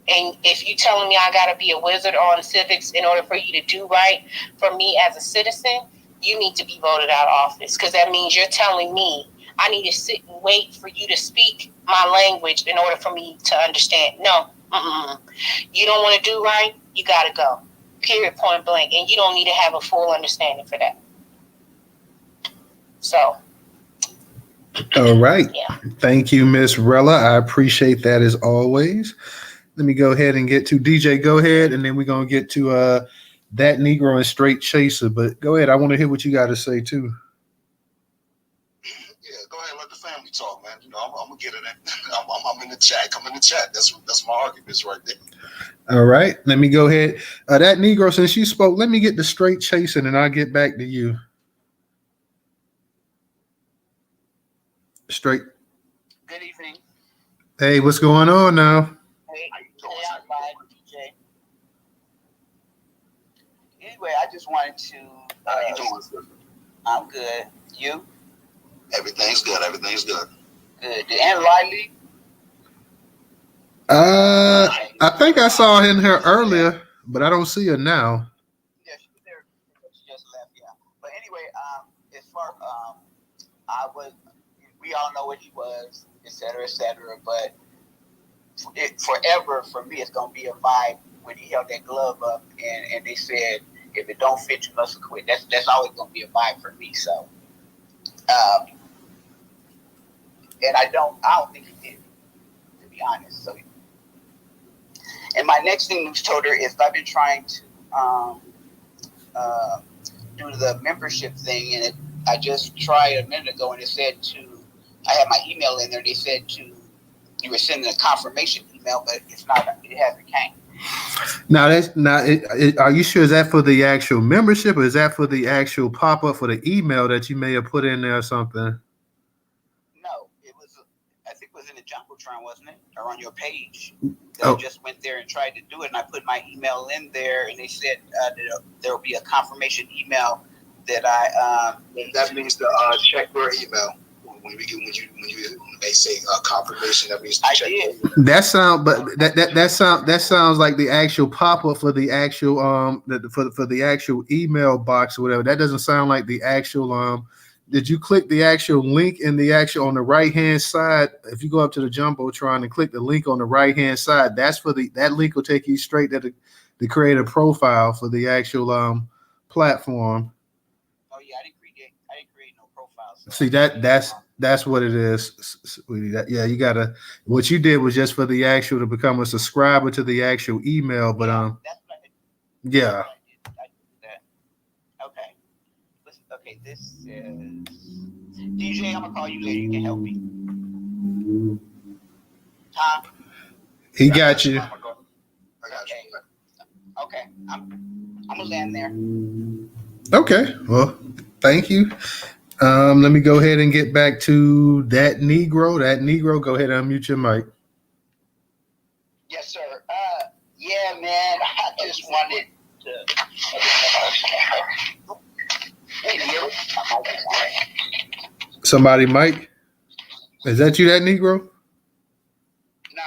And if you're telling me I got to be a wizard on civics in order for you to do right for me as a citizen, you need to be voted out of office, because that means you're telling me I need to sit and wait for you to speak my language in order for me to understand. No, you don't want to do right, you got to go. Period, point blank. And you don't need to have a full understanding for that. So. All right. Yeah. Thank you, Miss Rella. I appreciate that as always. Let me go ahead and get to DJ. Go ahead, and then we're going to get to that Negro and Straight Chaser. But go ahead. I want to hear what you got to say, too. Yeah, go ahead and let the family talk, man. You know, I'm going to get it in. I'm in the chat. Come in the chat. That's my arguments right there. All right. Let me go ahead. That Negro, since you spoke, let me get the Straight Chasing, and I'll get back to you. Straight. Good evening. Hey, what's going on now? Hey, I'm fine, DJ. Anyway, I just wanted to. How you doing, sir? I'm good. You? Everything's good. Everything's good. Good. Did Aunt Lily? I think I saw her in here earlier, but I don't see her now. Yeah, she was there. She just left. Yeah. But anyway, as far we all know what he was, et cetera, et cetera. But forever for me, it's gonna be a vibe when he held that glove up and they said, if it don't fit, you must quit. That's always gonna be a vibe for me. So, and I don't think he did, to be honest. So, and my next thing, Newstoter, is I've been trying to do the membership thing, and I just tried a minute ago, and it said I had my email in there. They said you were sending a confirmation email, but it's not. It hasn't came. Now that's not. Are you sure? Is that for the actual membership, or is that for the actual pop up for the email that you may have put in there or something? No, it was. I think it was in the Jumbotron, wasn't it, or on your page? Oh. I just went there and tried to do it, and I put my email in there, and they said there will be a confirmation email that That means to check your email. When they say confirmation, that means to check your email. That sounds like the actual pop up for the actual for the actual email box or whatever. That doesn't sound like the actual Did you click the actual link in the actual on the right hand side? If you go up to the Jumbotron and click the link on the right hand side, that's for that link will take you straight to the creator profile for the actual platform. Oh yeah, I didn't create no profile. So see that's what it is, sweetie. Yeah, you gotta. What you did was just for the actual to become a subscriber to the actual email, but that's what I did. yeah. I did that. Okay. Listen, okay, this is DJ. I'm gonna call you later. You can help me. Tom. He got you. I got you. Okay. I'm gonna land there. Okay. Well, thank you. Let me go ahead and get back to that Negro. That Negro, go ahead and unmute your mic. Yes, sir. Yeah, man. I just wanted to. Somebody, Mike? Is that you, that Negro? Nah,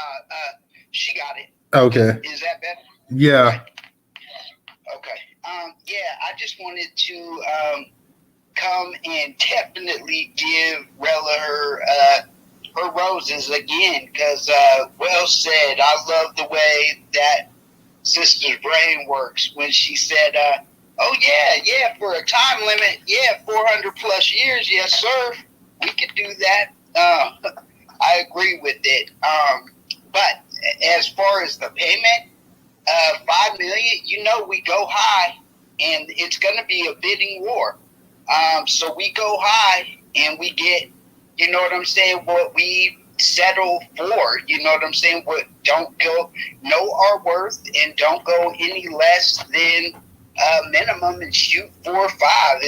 she got it. Okay. Is that better? Yeah. Okay. Yeah, I just wanted to come and definitely give Rella her roses again, because well said. I love the way that sister's brain works when she said, oh yeah, for a time limit, 400 plus years, yes sir, we could do that. I agree with it. But as far as the payment, $5 million, we go high, and it's going to be a bidding war. So we go high, and we get, you know what I'm saying, what we settle for. You know what I'm saying? Don't go, know our worth, and don't go any less than minimum, and shoot 4 or 5.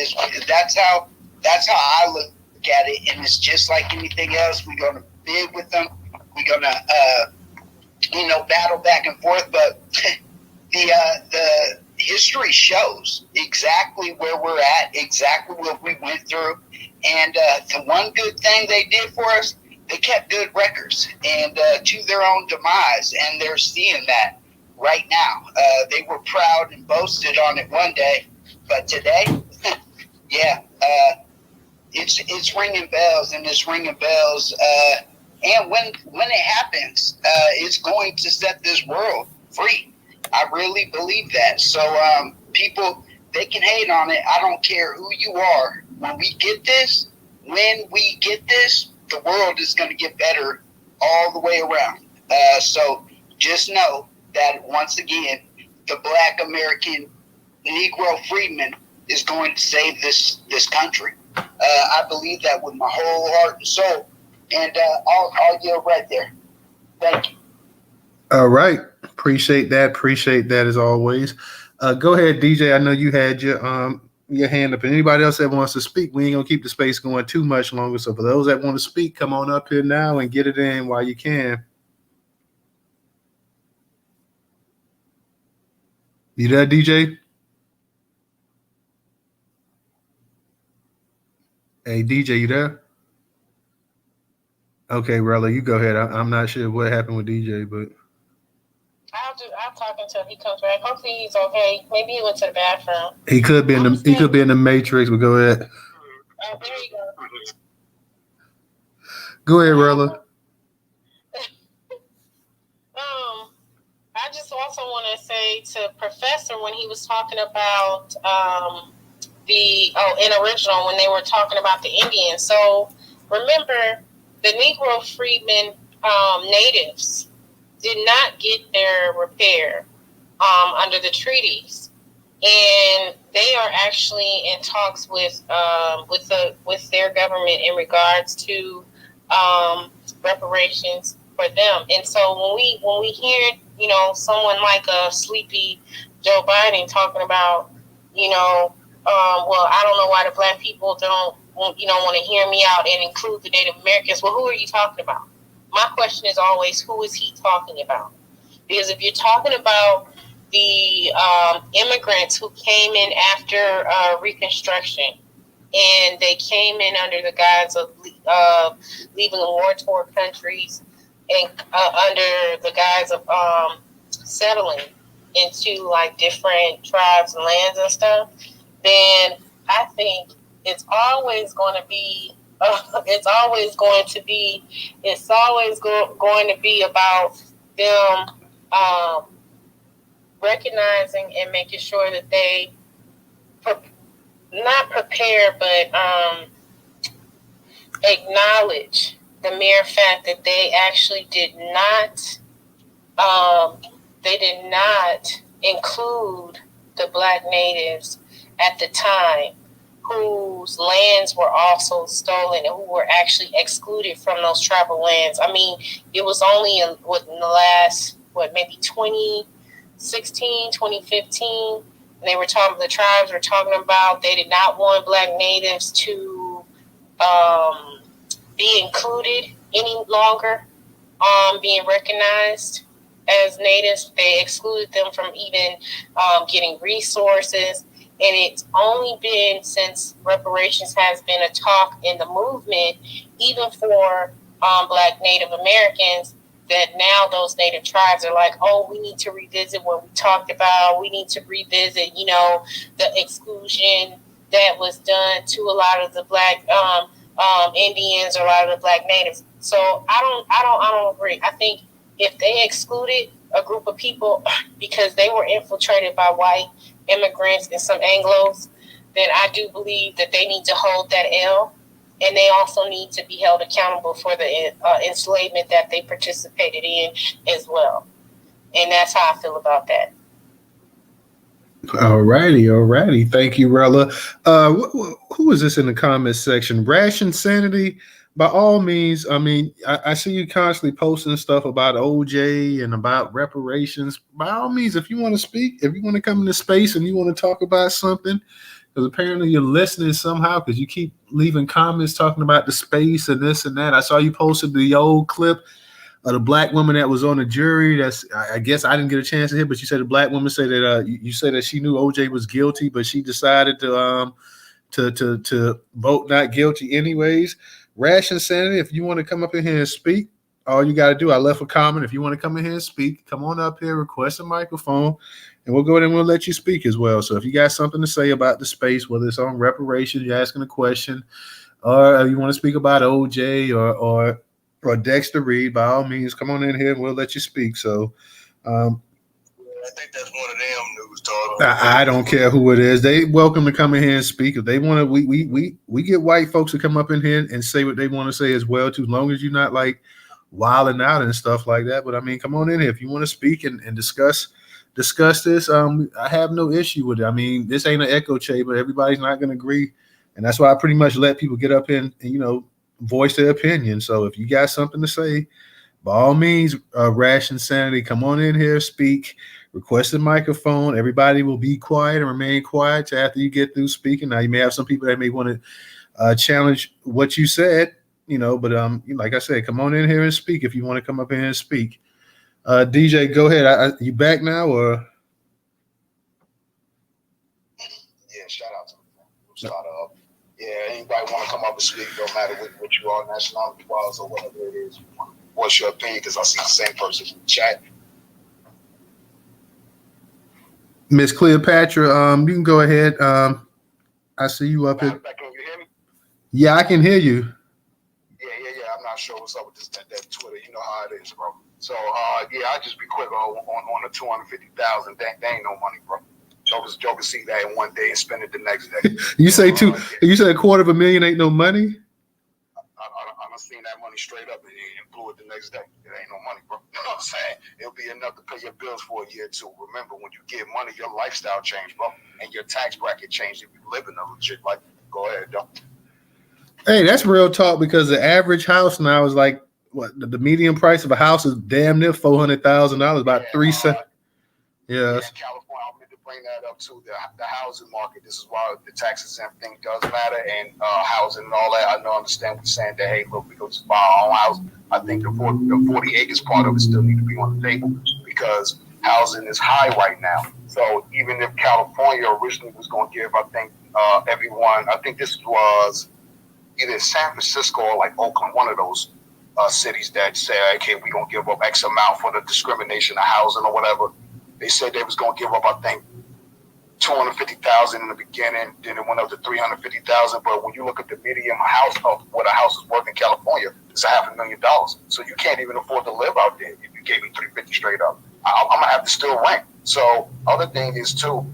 That's how I look at it, and it's just like anything else. We're gonna bid with them. We're gonna battle back and forth, but the history shows exactly where we're at, exactly what we went through, and the one good thing they did for us, they kept good records, and to their own demise, and they're seeing that right now. They were proud and boasted on it one day, but today, yeah, it's ringing bells, and it's ringing bells. And when it happens, it's going to set this world free. I really believe that. So people, they can hate on it. I don't care who you are. When we get this, the world is going to get better all the way around. So just know that, once again, the Black American Negro freedman is going to save this country. I believe that with my whole heart and soul. And I'll yield right there. Thank you. All right. Appreciate that as always. Go ahead, DJ. I know you had your hand up. And anybody else that wants to speak, we ain't gonna keep the space going too much longer. So for those that want to speak, come on up here now and get it in while you can. You there, DJ? Hey, DJ, you there? Okay, Rella, you go ahead. I'm not sure what happened with DJ, but I'll talk until he comes back. Hopefully he's okay. Maybe he went to the bathroom. He could be in the Matrix, but go ahead. Oh, there you go. Go ahead, Rella. I just also want to say to Professor, when he was talking about in original, when they were talking about the Indians. So remember, the Negro freedmen, natives, did not get their repair under the treaties, and they are actually in talks with their government in regards to reparations for them. And so when we hear someone like a sleepy Joe Biden talking about well, I don't know why the Black people don't want to hear me out and include the Native Americans. Well, who are you talking about? My question is always, who is he talking about? Because if you're talking about the immigrants who came in after Reconstruction, and they came in under the guise of leaving the war-torn countries and under the guise of settling into like different tribes and lands and stuff, then I think it's always going to be about them recognizing and making sure that they not prepare, but acknowledge the mere fact that they actually did not include the Black natives at the time, whose lands were also stolen and who were actually excluded from those tribal lands. I mean, it was only in the last, maybe 2016, 2015, the tribes were talking about they did not want Black natives to be included any longer, being recognized as natives. They excluded them from even getting resources. And it's only been since reparations has been a talk in the movement, even for Black Native Americans, that now those Native tribes are like, oh, we need to revisit what we talked about. We need to revisit, the exclusion that was done to a lot of the Black Indians or a lot of the Black natives. So I don't agree. I think if they excluded a group of people because they were infiltrated by white immigrants and some Anglos, then I do believe that they need to hold that L, and they also need to be held accountable for the enslavement that they participated in as well. And that's how I feel about that. Alrighty. Thank you, Rella. Who is this in the comments section? Ration Sanity. by all means, I mean, I see you constantly posting stuff about OJ and about reparations. By all means, if you want to speak, if you want to come into space and you want to talk about something, because apparently you're listening somehow, because you keep leaving comments talking about the space and this and that. I saw you posted the old clip of the black woman that was on the jury. I guess I didn't get a chance to hear, but you said the black woman said that you said that she knew OJ was guilty, but she decided to vote not guilty anyways. Rash Insanity, if you want to come up in here and speak, all you got to do, I left a comment. If you want to come in here and speak, come on up here, request a microphone, and we'll go ahead and we'll let you speak as well. So if you got something to say about the space, whether it's on reparations, you're asking a question, or you want to speak about OJ or Dexter Reed, by all means, come on in here and we'll let you speak. So I think that's one of them news talk. I don't care who it is. They welcome to come in here and speak. If they want to, we get white folks to come up in here and say what they want to say as well, too, as long as you're not like wilding out and stuff like that. But I mean, come on in here if you want to speak and discuss this. I have no issue with it. I mean, this ain't an echo chamber. Everybody's not going to agree, and that's why I pretty much let people get up in and voice their opinion. So if you got something to say, by all means, Rash Insanity, come on in here, speak. Request a microphone. Everybody will be quiet and remain quiet after you get through speaking. Now, you may have some people that may want to challenge what you said, but like I said, come on in here and speak if you want to come up in here and speak. DJ, go ahead. You back now, or? Yeah, shout out to them. Yeah, anybody want to come up and speak, don't matter what you are, nationality-wise or whatever it is. What's your opinion? Because I see the same person in the chat. Miss Cleopatra, you can go ahead. I see you up here. Can you hear me? Yeah, I can hear you. Yeah. I'm not sure what's up with that Twitter. You know how it is, bro. So, I'll just be quick on the 250,000. That ain't no money, bro. Joker see that in one day and spend it the next day. You say you said $250,000 ain't no money? I done seen that money straight up and blew it the next day. It ain't no money, bro. You know what I'm saying? It'll be enough to pay your bills for a year or two. Remember, when you get money, your lifestyle changed, bro, and your tax bracket changed if you live in a legit life. Go ahead, though. Hey, that's real talk, because the average house now is like the median price of a house is damn near $400,000, about $370. Yeah, California, I meant to bring that up too. The housing market. This is why the tax exempt thing does matter, and housing and all that. I understand we're saying that, hey, look, we go just buy our own house. I think the 40 acres part of it still need to be on the table, because housing is high right now. So even if California originally was going to give, I think everyone, I think this was either San Francisco or like Oakland, one of those cities that said, okay, we're going to give up X amount for the discrimination of housing or whatever. They said they was going to give up, I think, $250,000 in the beginning, then it went up to $350,000. But when you look at the median house of what a house is worth in California, it's $500,000. So you can't even afford to live out there if you gave me $350 straight up. I'm gonna have to still rent. So other thing is too,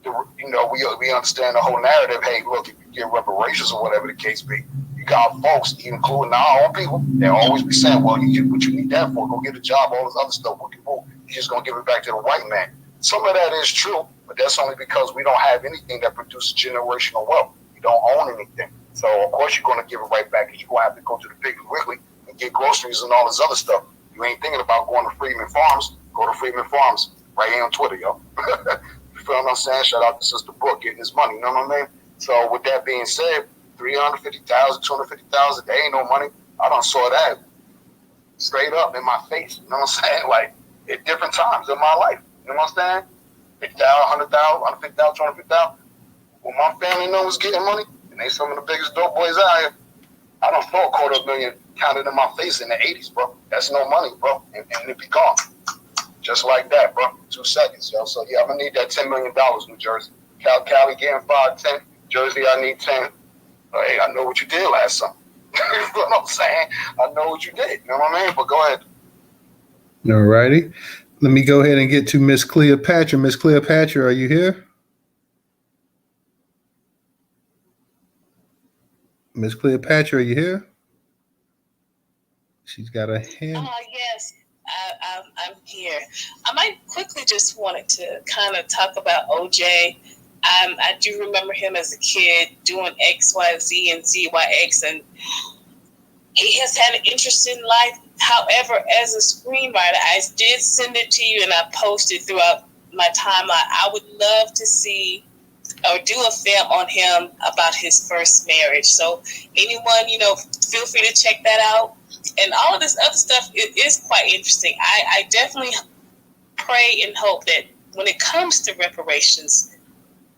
we understand the whole narrative. Hey, look, if you get reparations or whatever the case be, you got folks, including our own people, they'll always be saying, well, what you need that for? Go get a job, all this other stuff. You're just gonna give it back to the white man. Some of that is true, but that's only because we don't have anything that produces generational wealth. We don't own anything. So, of course, you're going to give it right back. You're going to have to go to the Piggly Wiggly and get groceries and all this other stuff. You ain't thinking about going to Freeman Farms. Go to Freeman Farms right here on Twitter, yo. You feel what I'm saying? Shout out to Sister Brooke getting his money. You know what I mean? So, with that being said, $350,000, $250,000, they ain't no money. I done saw that straight up in my face. You know what I'm saying? Like, at different times in my life. You know what I'm saying? $50,000, $100,000, $150,000, $250,000. When my family knows getting money, and they some of the biggest dope boys out here, I don't throw $250,000 counted in my face in the 80s, bro. That's no money, bro. And it be gone. Just like that, bro. 2 seconds, yo. So, yeah, I'm going to need that $10 million, New Jersey. Cali getting 5, 10. Jersey, I need 10. Hey, I know what you did last summer. You know what I'm saying? I know what you did. You know what I mean? But go ahead. All righty. Let me go ahead and get to Miss Cleopatra. Miss Cleopatra, are you here? Miss Cleopatra, are you here? She's got a hand. Yes, I'm here. I might quickly just wanted to kind of talk about OJ. I do remember him as a kid doing X, Y, Z, and ZYX, and he has had an interesting life. However, as a screenwriter, I did send it to you and I posted throughout my timeline. I would love to see or do a film on him about his first marriage. So anyone, feel free to check that out. And all of this other stuff is quite interesting. I definitely pray and hope that when it comes to reparations,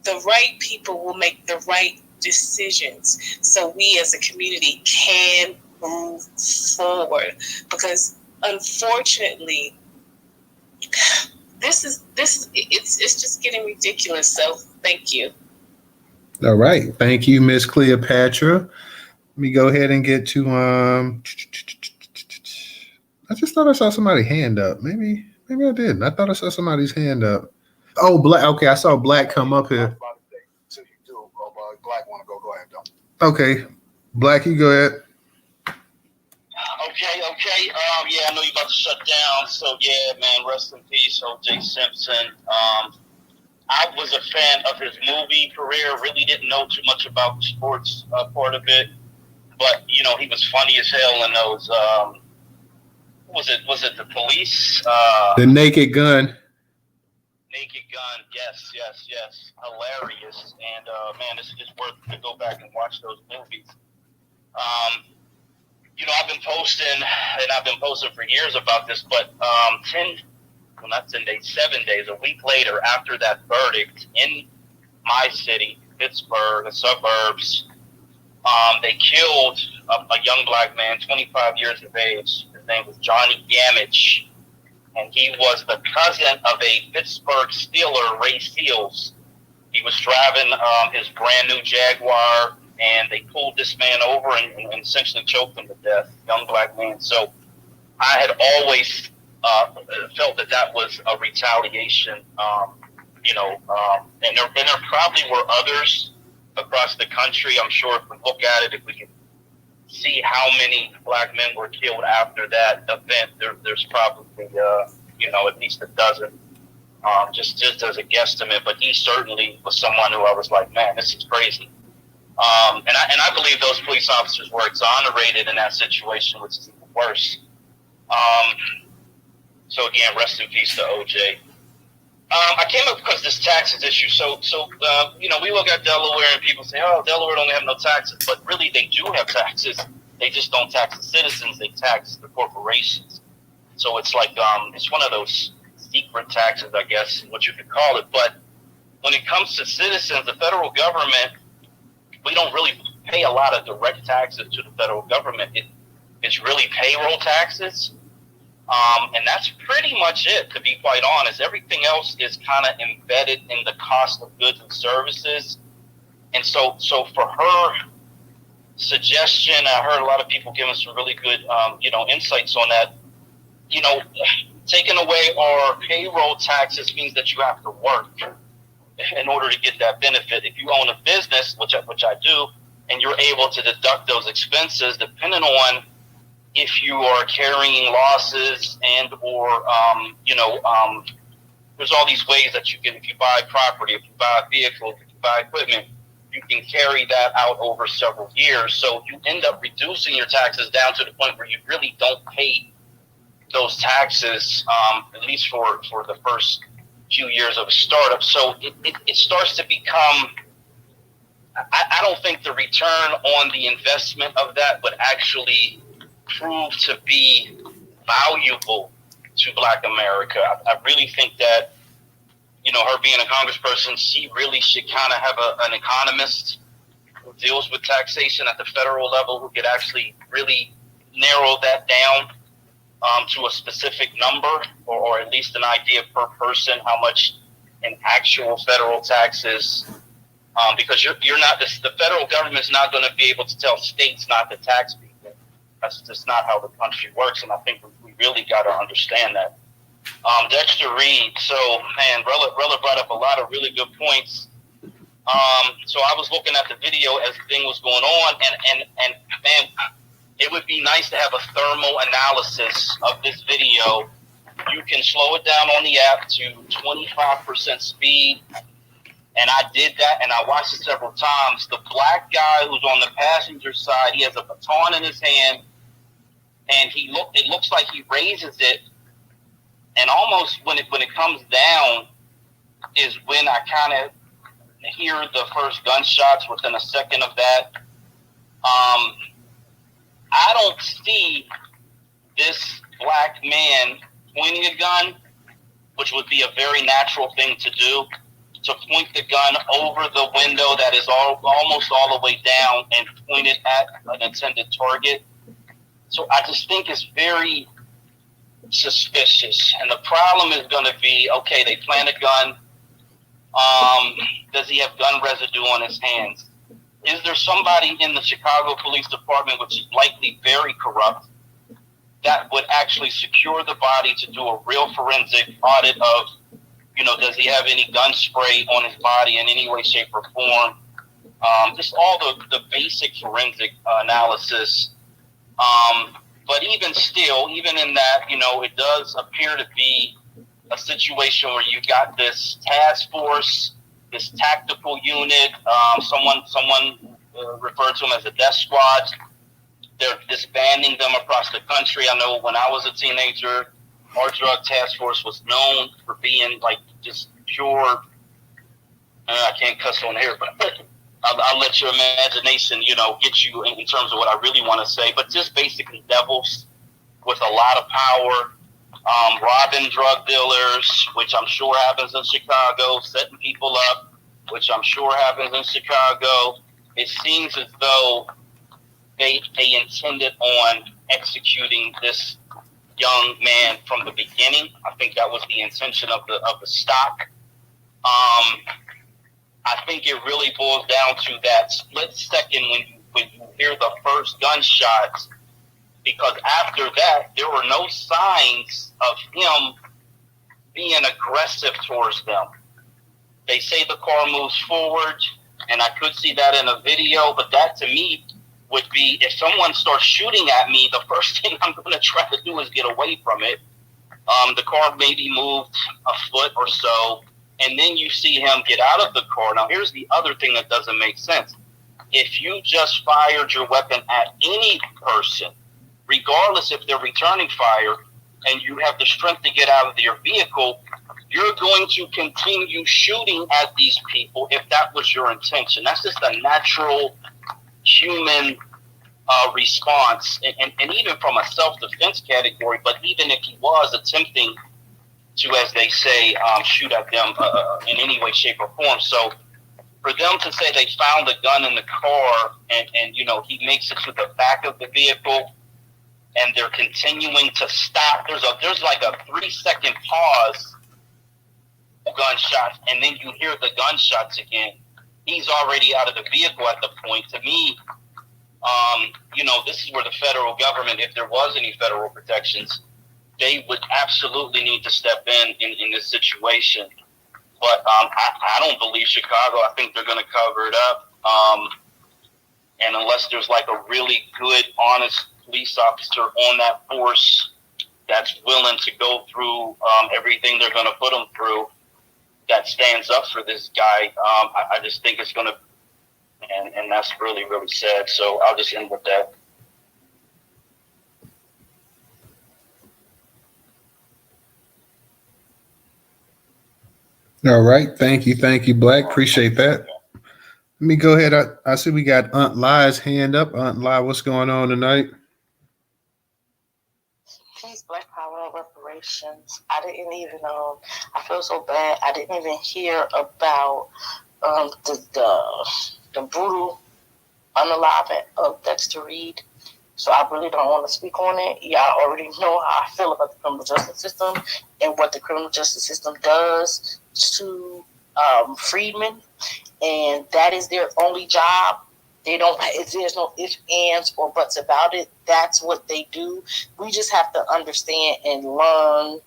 the right people will make the right decisions so we as a community can move forward. Because unfortunately, it's just getting ridiculous. So thank you. All right. Thank you, Miss Cleopatra. Let me go ahead and get to I just thought I saw somebody's hand up. Maybe I didn't. I thought I saw somebody's hand up. Oh, Black. Okay, I saw Black come up here. Until you do, Black want to go ahead, though. Okay. Black, you go ahead. Okay. Yeah, I know you're about to shut down. So, yeah, man, rest in peace, O.J. Simpson. I was a fan of his movie career. Really didn't know too much about the sports part of it. But, he was funny as hell in those, was it The Police? The Naked Gun. Naked Gun, yes. Hilarious. And, man, it's just worth to go back and watch those movies. I've been posting for years about this, but 7 days, a week later after that verdict in my city, Pittsburgh, the suburbs, they killed a young black man, 25 years of age. His name was Johnny Gamage, and he was the cousin of a Pittsburgh Steeler, Ray Seals. He was driving his brand new Jaguar, and they pulled this man over and essentially choked him to death, young black man. So I had always felt that was a retaliation, and there probably were others across the country. I'm sure if we look at it, if we can see how many black men were killed after that event, there's probably, at least a dozen, just as a guesstimate. But he certainly was someone who I was like, man, this is crazy. And I believe those police officers were exonerated in that situation, which is even worse. So again, rest in peace to OJ. I came up because this taxes issue. So we look at Delaware and people say, oh, Delaware don't have no taxes, but really they do have taxes. They just don't tax the citizens; they tax the corporations. So it's like it's one of those secret taxes, I guess, what you could call it. But when it comes to citizens, the federal government, we don't really pay a lot of direct taxes to the federal government. It's really payroll taxes. And that's pretty much it, to be quite honest. Everything else is kind of embedded in the cost of goods and services. And so for her suggestion, I heard a lot of people giving some really good, insights on that. Taking away our payroll taxes means that you have to work in order to get that benefit. If you own a business, which I do, and you're able to deduct those expenses, depending on if you are carrying losses and or there's all these ways that you can, if you buy property, if you buy vehicles, if you buy equipment, you can carry that out over several years. So you end up reducing your taxes down to the point where you really don't pay those taxes, at least for the first few years of a startup. So it starts to become, I don't think the return on the investment of that would actually prove to be valuable to Black America. I really think that, her being a congressperson, she really should kind of have an economist who deals with taxation at the federal level, who could actually really narrow that down to a specific number, or at least an idea per person how much in actual federal taxes. Because you're not, the federal government is not going to be able to tell states not to tax people. That's just not how the country works, and I think we really got to understand that. Dexter Reed, so man, Rella brought up a lot of really good points. So I was looking at the video as the thing was going on, and man, it would be nice to have a thermal analysis of this video. You can slow it down on the app to 25% speed, and I did that, and I watched it several times. The black guy who's on the passenger side, he has a baton in his hand, and it looks like he raises it, and almost when it comes down is when I kind of hear the first gunshots within a second of that. I don't see this black man pointing a gun, which would be a very natural thing to do, to point the gun over the window that is almost all the way down and point it at an intended target. So I just think it's very suspicious. And the problem is going to be, okay, they plant a gun. Does he have gun residue on his hands? Is there somebody in the Chicago Police Department, which is likely very corrupt, that would actually secure the body to do a real forensic audit of, does he have any gun spray on his body in any way, shape, or form? Just all the basic forensic analysis. But even still, even in that, it does appear to be a situation where you got this task force, this tactical unit, someone referred to them as a death squad. They're disbanding them across the country. I know when I was a teenager, our drug task force was known for being like just pure. I can't cuss on here, but I'll let your imagination, get you in terms of what I really want to say. But just basically devils with a lot of power, robbing drug dealers, which I'm sure happens in Chicago, setting people up, which I'm sure happens in Chicago. It seems as though they intended on executing this young man from the beginning. I think that was the intention of the stock. I think it really boils down to that split second when you hear the first gunshots, because after that there were no signs of him being aggressive towards them. They say the car moves forward, and I could see that in a video, but that to me would be, if someone starts shooting at me, the first thing I'm going to try to do is get away from it. The car maybe moved a foot or so, and then you see him get out of the car. Now, here's the other thing that doesn't make sense. If you just fired your weapon at any person, regardless if they're returning fire, and you have the strength to get out of your vehicle, you're going to continue shooting at these people if that was your intention. That's just a natural human response, and even from a self-defense category, but even if he was attempting to, as they say, shoot at them in any way, shape, or form. So for them to say they found a gun in the car and he makes it to the back of the vehicle and they're continuing to stop, there's like a 3-second pause, gunshots, and then you hear the gunshots again. He's already out of the vehicle at the point. To me, this is where the federal government, if there was any federal protections, they would absolutely need to step in this situation. But I don't believe Chicago. I think they're going to cover it up. And unless there's like a really good, honest police officer on that force that's willing to go through everything they're going to put them through, that stands up for this guy, I just think it's going to, and that's really, really sad. So I'll just end with that. All right. Thank you, Black. Appreciate that. Let me go ahead. I see we got Aunt Lie's hand up. Aunt Lie, what's going on tonight? Peace, Black Power, and reparations. I didn't even I feel so bad. I didn't even hear about the brutal unaliving of Dexter Reed. So I really don't want to speak on it. Y'all already know how I feel about the criminal justice system and what the criminal justice system does to freedmen, and that is their only job. There's no ifs, ands, or buts about it. That's what they do. We just have to understand and learn.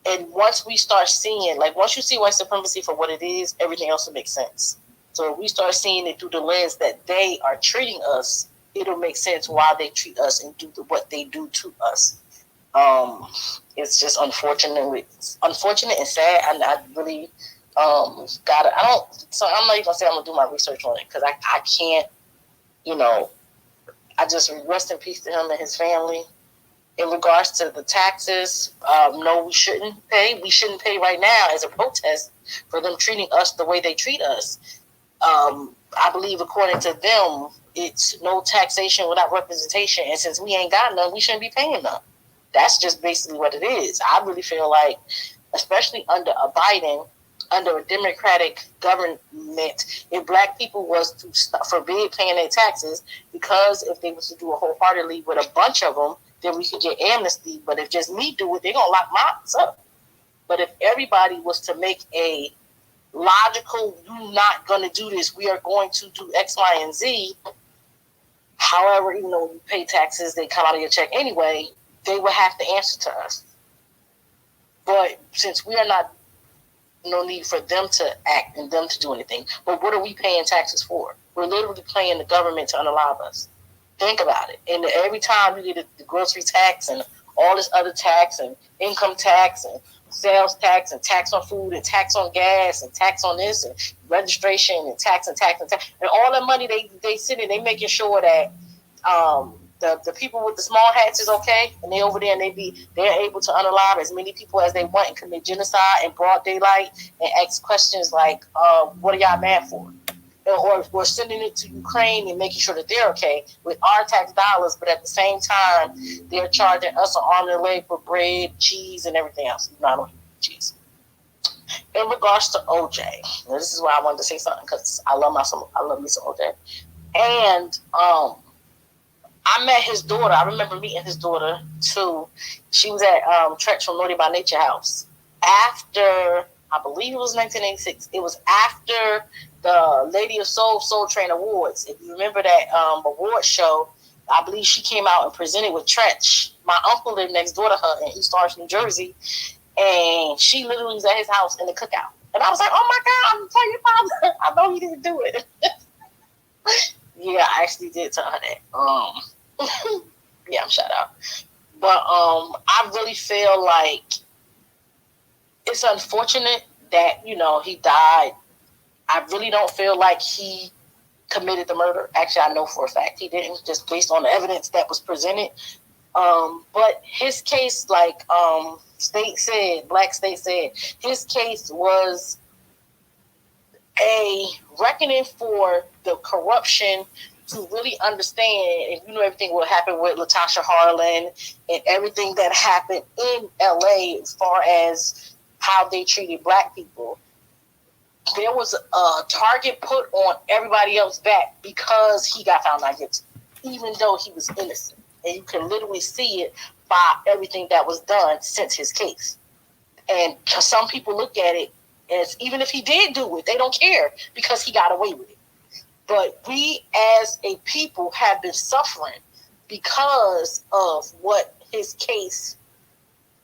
And once we start seeing, once you see white supremacy for what it is, everything else will make sense. So if we start seeing it through the lens that they are treating us, it'll make sense why they treat us and do what they do to us. It's just unfortunate and sad. And I really I'm not even gonna say I'm gonna do my research on it, because I can't, I just rest in peace to him and his family. In regards to the taxes, no, we shouldn't pay. We shouldn't pay right now as a protest for them treating us the way they treat us. I believe, according to them, it's no taxation without representation. And since we ain't got none, we shouldn't be paying none. That's just basically what it is. I really feel like, especially under a Biden, under a Democratic government, if black people was to forbid paying their taxes, because if they was to do it wholeheartedly with a bunch of them, then we could get amnesty. But if just me do it, they're going to lock my ass up. But if everybody was to make a logical, you're not going to do this, we are going to do X, Y, and Z, however, even though you pay taxes, they come out of your check anyway, they would have to answer to us. But since we are not, no need for them to act and them to do anything. But what are we paying taxes for? We're literally paying the government to unalive us. Think about it. And every time you get the grocery tax and all this other tax and income tax and sales tax and tax on food and tax on gas and tax on this and registration and tax and tax and tax and all the money they sit in, they making sure that the people with the small hats is okay, and they over there and they're able to unalive as many people as they want and commit genocide in broad daylight and ask questions like, what are y'all mad for? Or sending it to Ukraine and making sure that they're okay with our tax dollars, but at the same time, they're charging us an arm and a leg for bread, cheese, and everything else. I don't eat cheese. In regards to OJ, this is why I wanted to say something, because I love me some OJ. And I met his daughter. I remember meeting his daughter too. She was at Tretch from Naughty by Nature House after, I believe it was 1986. It was after the Lady of Soul Train Awards. If you remember that award show, I believe she came out and presented with Tretch. My uncle lived next door to her in East Orange, New Jersey, and she literally was at his house in the cookout. And I was like, oh my God, I'm telling your father, I know he didn't do it. Yeah, I actually did tell her that. Yeah, shout out. But I really feel like it's unfortunate that, he died. I really don't feel like he committed the murder. Actually, I know for a fact he didn't, just based on the evidence that was presented. But his case, like Black State said, his case was a reckoning for the corruption, to really understand, and everything what happened with Latasha Harlan and everything that happened in LA as far as how they treated black people. There was a target put on everybody else's back because he got found not guilty, even though he was innocent. And you can literally see it by everything that was done since his case. And some people look at it as, even if he did do it, they don't care because he got away with it. But we as a people have been suffering because of what his case,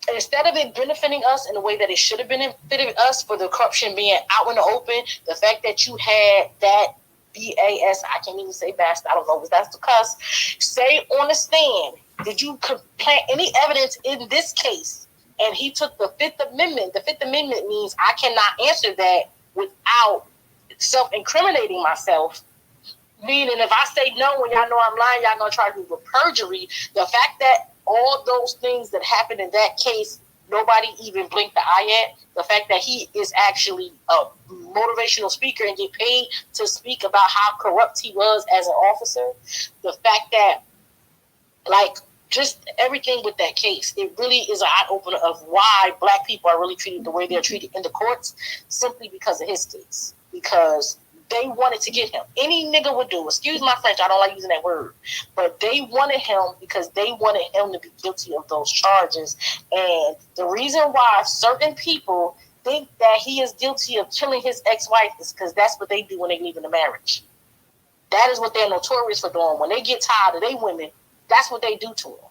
and instead of it benefiting us in the way that it should have benefited us, for the corruption being out in the open, the fact that you had that BAS, I can't even say bastard, I don't know if that's the cuss, say on the stand, did you plant any evidence in this case? And he took the Fifth Amendment. The Fifth Amendment means I cannot answer that without self-incriminating myself. Meaning, if I say no when y'all know I'm lying, y'all gonna try to do the perjury. The fact that all those things that happened in that case, nobody even blinked the eye at. The fact that he is actually a motivational speaker and get paid to speak about how corrupt he was as an officer. The fact that, just everything with that case, it really is an eye-opener of why black people are really treated the way they're treated in the courts, simply because of his case. Because they wanted to get him. Any nigga would do. Excuse my French, I don't like using that word. But they wanted him because they wanted him to be guilty of those charges. And the reason why certain people think that he is guilty of killing his ex-wife is because that's what they do when they leave in a marriage. That is what they're notorious for doing. When they get tired of their women, that's what they do to them.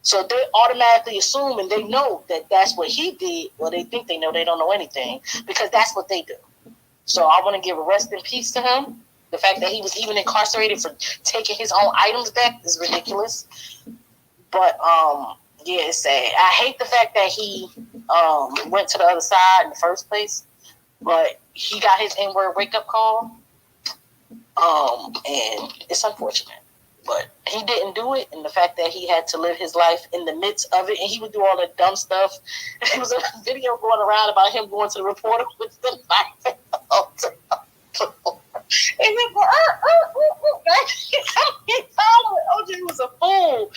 So they automatically assume and they know that that's what he did. Well, they think they know, they don't know anything, because that's what they do. So I want to give a rest in peace to him. The fact that he was even incarcerated for taking his own items back is ridiculous. But yeah, it's sad. I hate the fact that he went to the other side in the first place. But he got his N-word wake-up call. And it's unfortunate. But he didn't do it, and the fact that he had to live his life in the midst of it, and he would do all the dumb stuff. There was a video going around about him going to the reporter with the knife. And he go, OJ was a fool.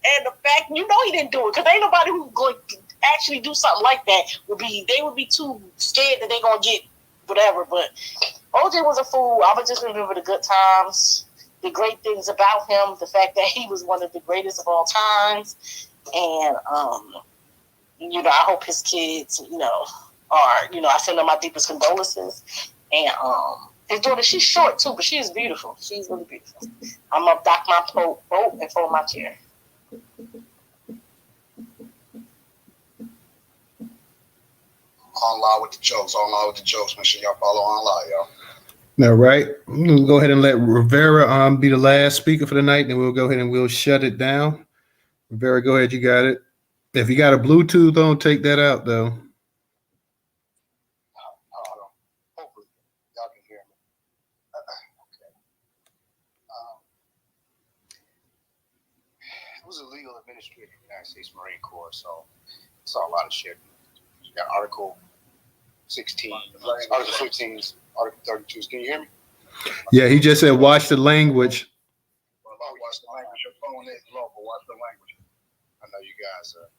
And the fact, he didn't do it, because ain't nobody who's going to actually do something like that they would be too scared that they're going to get whatever. But OJ was a fool. I would just remember the good times, the great things about him, the fact that he was one of the greatest of all times. And, I hope his kids, I send them my deepest condolences. And his daughter, she's short too, but she is beautiful. She's really beautiful. I'm going to dock my vote and fold my chair. Online with the jokes. Online with the jokes. Make sure y'all follow online, y'all. All right. We'll go ahead and let Rivera be the last speaker for the night, and we'll go ahead and we'll shut it down. Rivera, go ahead. You got it. If you got a Bluetooth on, take that out, though. Hopefully, y'all can hear me. Okay. It was a legal administrator in the United States Marine Corps, so I saw a lot of shit. You got Article 16, Article 15, Article 32. Can you hear me? Yeah, he just said watch the language. Well, watch the language. Your phone is low, but watch the language. I know you guys are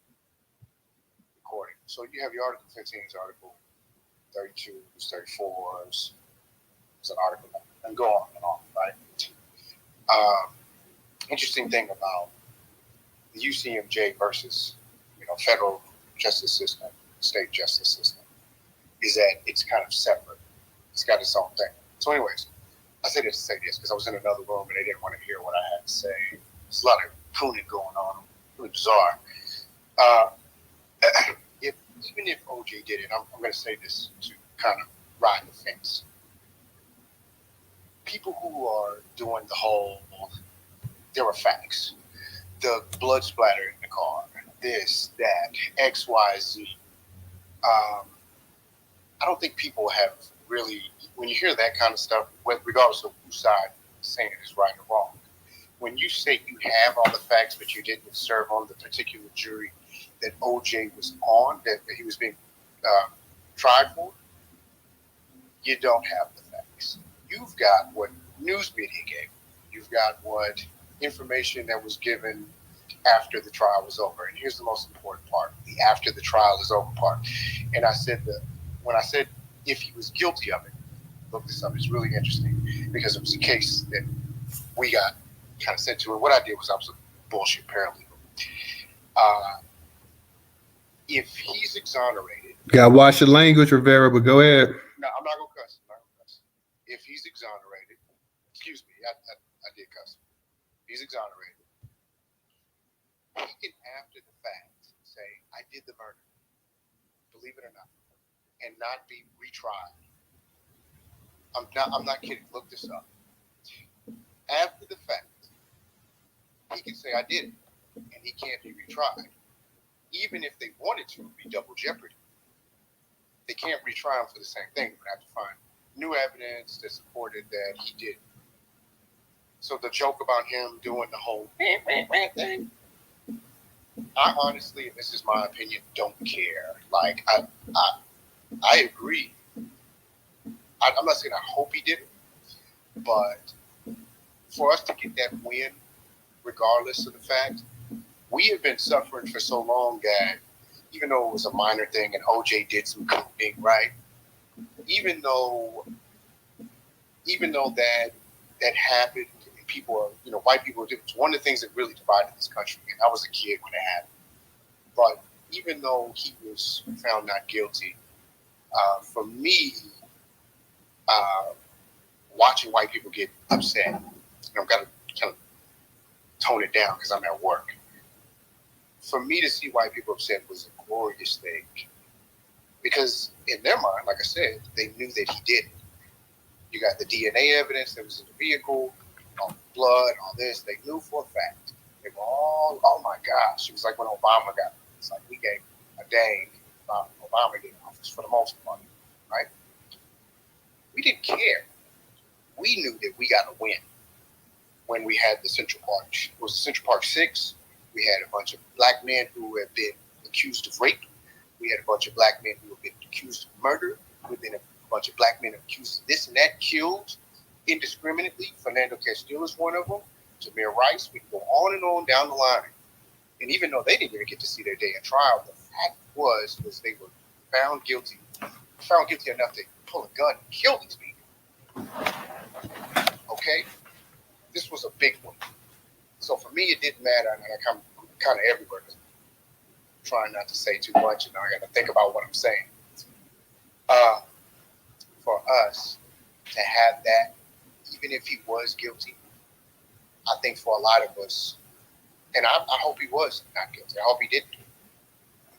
recording. So you have your Article 15's, Article 32's, 34's. It's an article, and go on and on, right? Interesting thing about the UCMJ versus federal justice system, state justice system, is that it's kind of separate. It's got its own thing. So anyways, I say this to say this because I was in another room and they didn't want to hear what I had to say. There's a lot of cooning going on, really bizarre. Even if OJ did it, I'm going to say this to kind of ride the fence. People who are doing the whole, there are facts. The blood splatter in the car, this, that, X, Y, Z. I don't think people have really, when you hear that kind of stuff, regardless of whose side saying it is right or wrong, when you say you have all the facts but you didn't serve on the particular jury that OJ was on, that he was being tried for, you don't have the facts. You've got what news media gave. You've got what information that was given after the trial was over. And here's the most important part, the after the trial is over part. And I said when I said if he was guilty of it, look this up, it's really interesting because it was a case that we got kind of sent to. And what I did was I was a bullshit paralegal. If he's exonerated. You got to watch the language, Rivera, but go ahead. No, I'm not going to cuss. If he's exonerated, excuse me, I did cuss. If he's exonerated, he can, after the fact, say, I did the murder, believe it or not, and not be retried. I'm not kidding. Look this up. After the fact, he can say, I did it, and he can't be retried. Even if they wanted to, it would be double jeopardy. They can't retry him for the same thing. They would have to find new evidence that supported that he did. So the joke about him doing the whole thing, I honestly, and this is my opinion, don't care. Like, I agree. I'm not saying I hope he did it, but for us to get that win, regardless of the fact, we have been suffering for so long that even though it was a minor thing and OJ did some cooking, right? Even though that happened and people are, white people, it's one of the things that really divided this country. And I was a kid when it happened. But even though he was found not guilty, for me, watching white people get upset, and I've got to kind of tone it down because I'm at work. For me to see white people upset was a glorious thing. Because in their mind, like I said, they knew that he did it. You got the DNA evidence that was in the vehicle, all the blood, all this. They knew for a fact. They were all, oh my gosh. It was like when Obama got it. It's like we gave a dang about Obama getting office for the most part, right? We didn't care. We knew that we got to win. when we had the Central Park. It was Central Park 6. We had a bunch of black men who had been accused of rape. We had a bunch of black men who had been accused of murder. We've been a bunch of black men accused of this and that, killed indiscriminately. Fernando Castillo is one of them. Jameer Rice. We can go on and on down the line. And even though they didn't even get to see their day in trial, the fact was they were found guilty enough to pull a gun and kill these people. Okay? This was a big one. So for me, it didn't matter. And I'm kind of everywhere. Trying not to say too much, and I got to think about what I'm saying. For us to have that, even if he was guilty, I think for a lot of us, and I hope he was not guilty. I hope he didn't.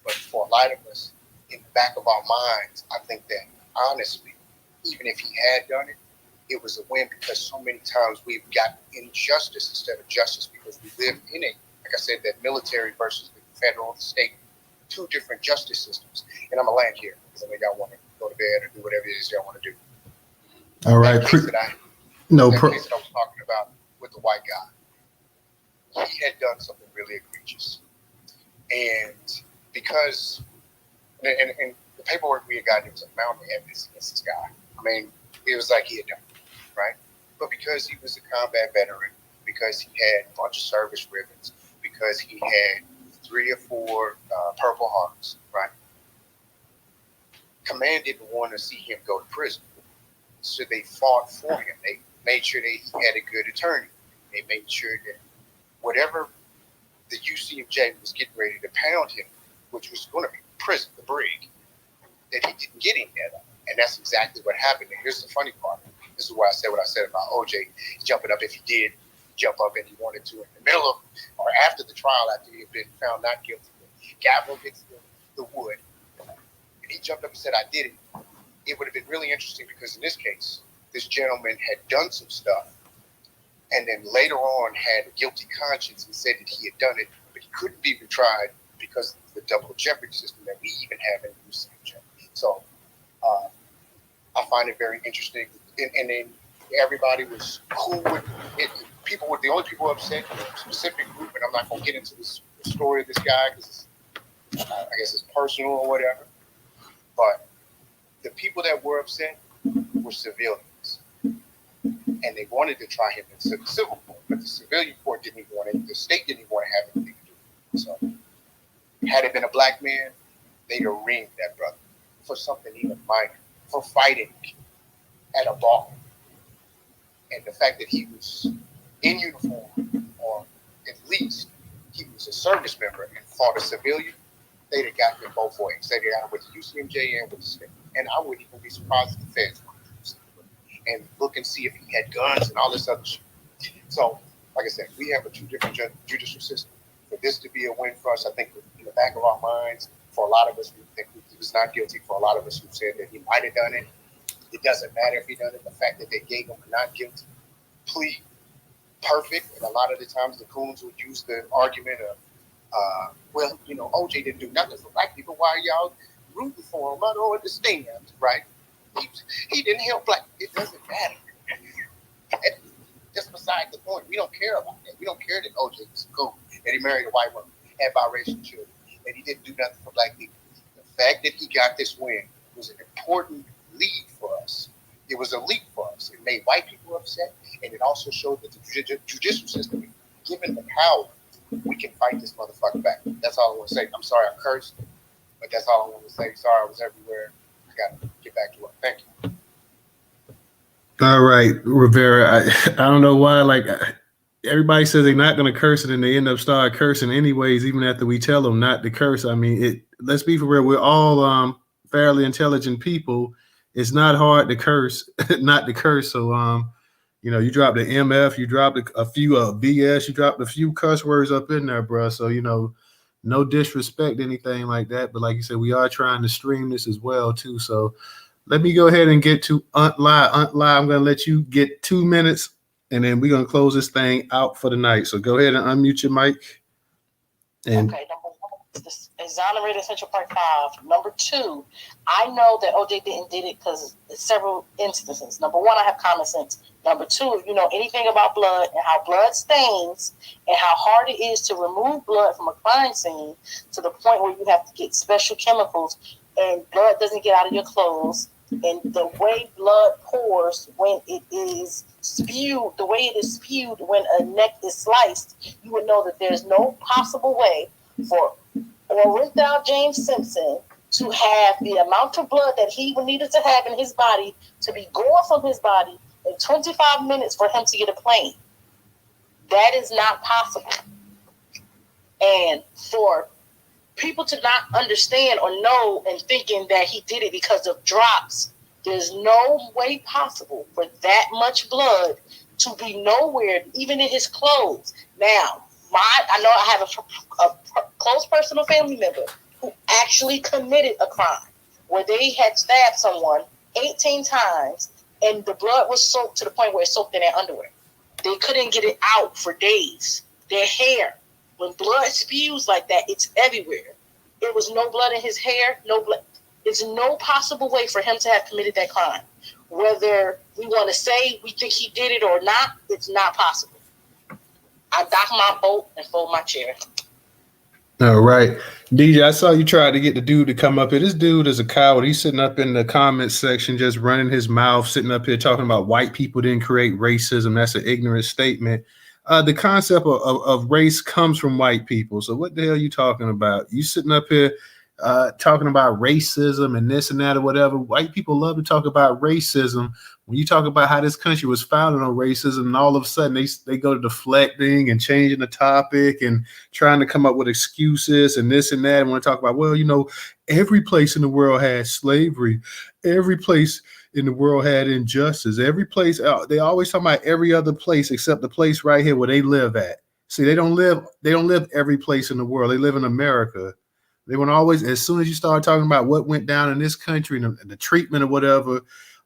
But for a lot of us, in the back of our minds, I think that honestly, even if he had done it, it was a win because so many times we've got injustice instead of justice because we live in like I said, that military versus the federal, the state, two different justice systems. And I'm going to land here because I know y'all want to go to bed or do whatever it is y'all want to do. All right. That case that I was talking about with the white guy, he had done something really egregious. And because, and the paperwork we had gotten, it was a mountain of evidence against this guy. I mean, it was like he had done it, right? But because he was a combat veteran, because he had a bunch of service ribbons, because he had 3 or 4 Purple Hearts, right? Command didn't want to see him go to prison. So they fought for him. They made sure he had a good attorney. They made sure that whatever the UCMJ was getting ready to pound him, which was going to be prison, the brig, that he didn't get any of that. And that's exactly what happened. And here's the funny part. This is why I said what I said about OJ jumping up if he did jump up and he wanted to in the middle of or after the trial, after he had been found not guilty. Gavel gets the wood. And he jumped up and said, I did it. It would have been really interesting because in this case, this gentleman had done some stuff and then later on had a guilty conscience and said that he had done it, but he couldn't be retried because of the double jeopardy system that we even have in the UCMJ. So I find it very interesting. And then everybody was cool with it. People were the only people upset in a specific group, and I'm not going to get into this story of this guy because I guess it's personal or whatever. But the people that were upset were civilians, and they wanted to try him in the civil court, but the civilian court didn't even want it. The state didn't even want to have anything to do with it. So, had it been a black man, they'd arraigned that brother for something even minor, for fighting at a bar. And the fact that he was in uniform, or at least he was a service member and fought a civilian, they'd have got him both ways. They'd have got him with the UCMJ and with the state. And I wouldn't even be surprised if the feds wanted to and look and see if he had guns and all this other shit. So, like I said, we have a 2 different judicial system. For this to be a win for us, I think in the back of our minds, for a lot of us, we think he was not guilty. For a lot of us who said that he might have done it, it doesn't matter if he done it. The fact that they gave him a not guilty plea, perfect. And a lot of the times the coons would use the argument of, well, you know, OJ didn't do nothing for black people. Why are y'all rooting for him? I don't understand, right? He didn't help black. It doesn't matter. That's beside the point. We don't care about that. We don't care that OJ was cool, that he married a white woman, had biracial children, that he didn't do nothing for black people. The fact that he got this win was an important lead for us. It was a leap for us. It made white people upset, and it also showed that the judicial system, given the power, we can fight this motherfucker back. That's all I want to say. I'm sorry I cursed, but that's all I want to say. Sorry I was everywhere. I got to get back to work. Thank you. All right, Rivera. I don't know why. Like everybody says they're not going to curse it, and they end up start cursing anyways, even after we tell them not to curse. I mean, let's be for real. We're all fairly intelligent people. It's not hard to curse, not to curse. So, you know, you dropped the MF, you dropped a few BS, you dropped a few cuss words up in there, bro. So, you know, no disrespect, anything like that. But like you said, we are trying to stream this as well, too. So let me go ahead and get to Aunt Lie. Aunt Lie, I'm going to let you get 2 minutes, and then we're going to close this thing out for the night. So go ahead and unmute your mic. And Okay, number one, exonerated Central Park 5. Number 2, I know that OJ did it because several instances. Number 1, I have common sense. Number 2, if you know anything about blood and how blood stains and how hard it is to remove blood from a crime scene to the point where you have to get special chemicals and blood doesn't get out of your clothes, and the way blood pours when it is spewed, the way it is spewed when a neck is sliced, you would know that there's no possible way for Orenthal James Simpson to have the amount of blood that he needed to have in his body to be going from his body in 25 minutes for him to get a plane. That is not possible. And for people to not understand or know and thinking that he did it because of drops, there's no way possible for that much blood to be nowhere, even in his clothes. Now, I know I have a close personal family member who actually committed a crime where they had stabbed someone 18 times and the blood was soaked to the point where it soaked in their underwear. They couldn't get it out for days. Their hair, when blood spews like that, it's everywhere. It was no blood in his hair, no blood. There's no possible way for him to have committed that crime. Whether we want to say we think he did it or not, it's not possible. I dock my boat and fold my chair. All right. DJ, I saw you tried to get the dude to come up here. This dude is a coward. He's sitting up in the comments section just running his mouth, sitting up here talking about white people didn't create racism. That's an ignorant statement. The concept of race comes from white people. So what the hell are you talking about? You sitting up here talking about racism and this and that or whatever. White people love to talk about racism. When you talk about how this country was founded on racism, and all of a sudden they go to deflecting and changing the topic and trying to come up with excuses and this and that, and want to talk about, well, you know, every place in the world had slavery. Every place in the world had injustice. Every place, they always talk about every other place except the place right here where they live at. See, they don't live every place in the world. They live in America. They want always, as soon as you start talking about what went down in this country and the treatment or whatever,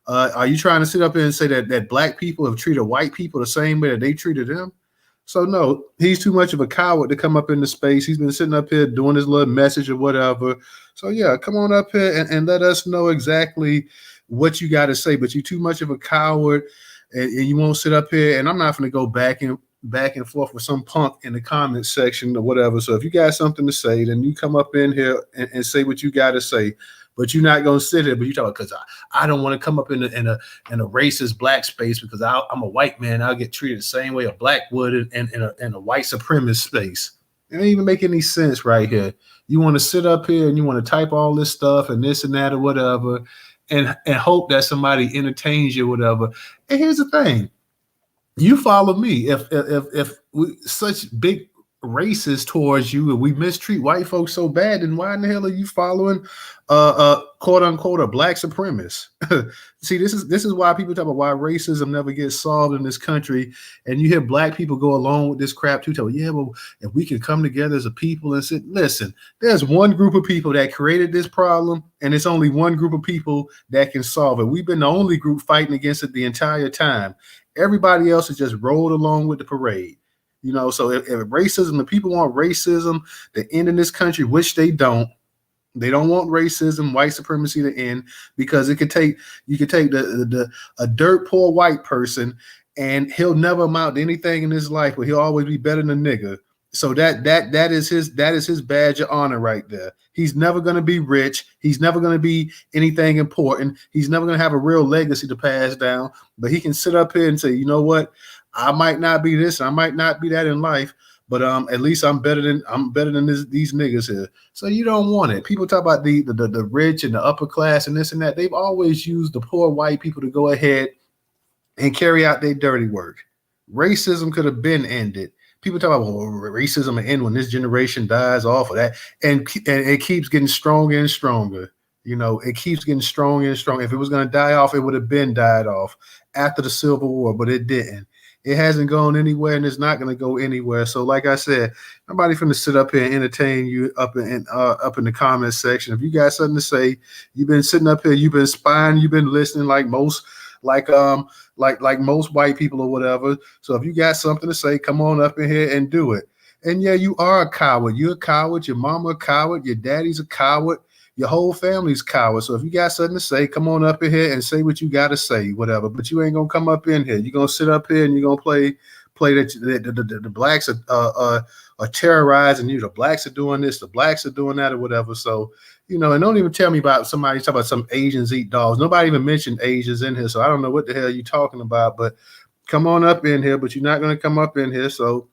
are you trying to sit up there and say that black people have treated white people the same way that they treated them? So no, he's too much of a coward to come up in the space. He's been sitting up here doing his little message or whatever. So yeah, come on up here and let us know exactly what you got to say. But you're too much of a coward, and you won't sit up here. And I'm not going to go back and forth with some punk in the comments section or whatever. So if you got something to say, then you come up in here and say what you got to say. But you're not gonna sit here. But you talk because I don't want to come up in a racist black space because I'm a white man. I'll get treated the same way a black would in a white supremacist space. It don't even make any sense right here. You want to sit up here and you want to type all this stuff and this and that or whatever, and hope that somebody entertains you or whatever. And here's the thing: you follow me. If we such big racist towards you and we mistreat white folks so bad, then why in the hell are you following quote unquote a black supremacist? See, this is why people talk about why racism never gets solved in this country. And you hear black people go along with this crap too, tell yeah, well, if we can come together as a people and say, listen, there's one group of people that created this problem, and it's only one group of people that can solve it. We've been the only group fighting against it the entire time. Everybody else has just rolled along with the parade. You know, so if racism, if people want racism to end in this country, which they don't want racism, white supremacy to end, because you could take a dirt poor white person and he'll never amount to anything in his life, but he'll always be better than a nigga. So that is his badge of honor right there. He's never going to be rich. He's never going to be anything important. He's never going to have a real legacy to pass down, but he can sit up here and say, you know what? I might not be this, I might not be that in life, but at least I'm better than these niggas here. So you don't want it. People talk about the rich and the upper class and this and that. They've always used the poor white people to go ahead and carry out their dirty work. Racism could have been ended. People talk about, well, racism will end when this generation dies off of that, and it keeps getting stronger and stronger. You know, it keeps getting stronger and stronger. If it was going to die off, it would have been died off after the Civil War, but it didn't. It hasn't gone anywhere, and it's not going to go anywhere. So, like I said, nobody finna sit up here and entertain you up in the comments section. If you got something to say, you've been sitting up here, you've been spying, you've been listening like most white people or whatever. So, if you got something to say, come on up in here and do it. And yeah, you are a coward. You're a coward. Your mama a coward. Your daddy's a coward. Your whole family's coward. So if you got something to say, come on up in here and say what you got to say, whatever. But you ain't gonna come up in here. You're gonna sit up here and you're gonna play that the blacks are terrorizing you. The blacks are doing this. The blacks are doing that, or whatever. So and don't even tell me about somebody talking about some Asians eat dogs. Nobody even mentioned Asians in here, so I don't know what the hell you're talking about. But come on up in here. But you're not gonna come up in here, so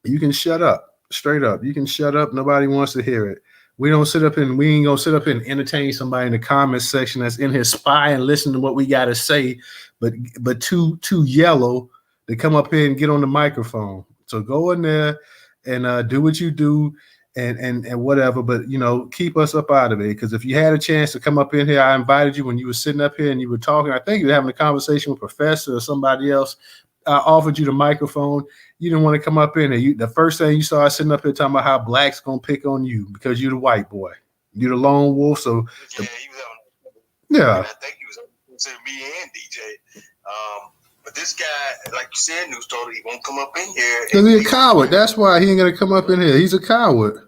you can shut up. Straight up, you can shut up. Nobody wants to hear it. We ain't gonna sit up and entertain somebody in the comment section that's in here spy and listen to what we gotta say, but too yellow to come up here and get on the microphone. So go in there and do what you do and whatever, but keep us up out of it. Because if you had a chance to come up in here, I invited you when you were sitting up here and you were talking. I think you were having a conversation with Professor or somebody else. I offered you the microphone. You didn't want to come up in there. The first thing you saw, I sitting up here talking about how blacks gonna pick on you because you're the white boy. You're the lone wolf. So he was having. Yeah. I think he was considering me and DJ. But this guy, like you said, Newstoter, he won't come up in here. Because he's a coward. That's why he ain't gonna come up in here. He's a coward.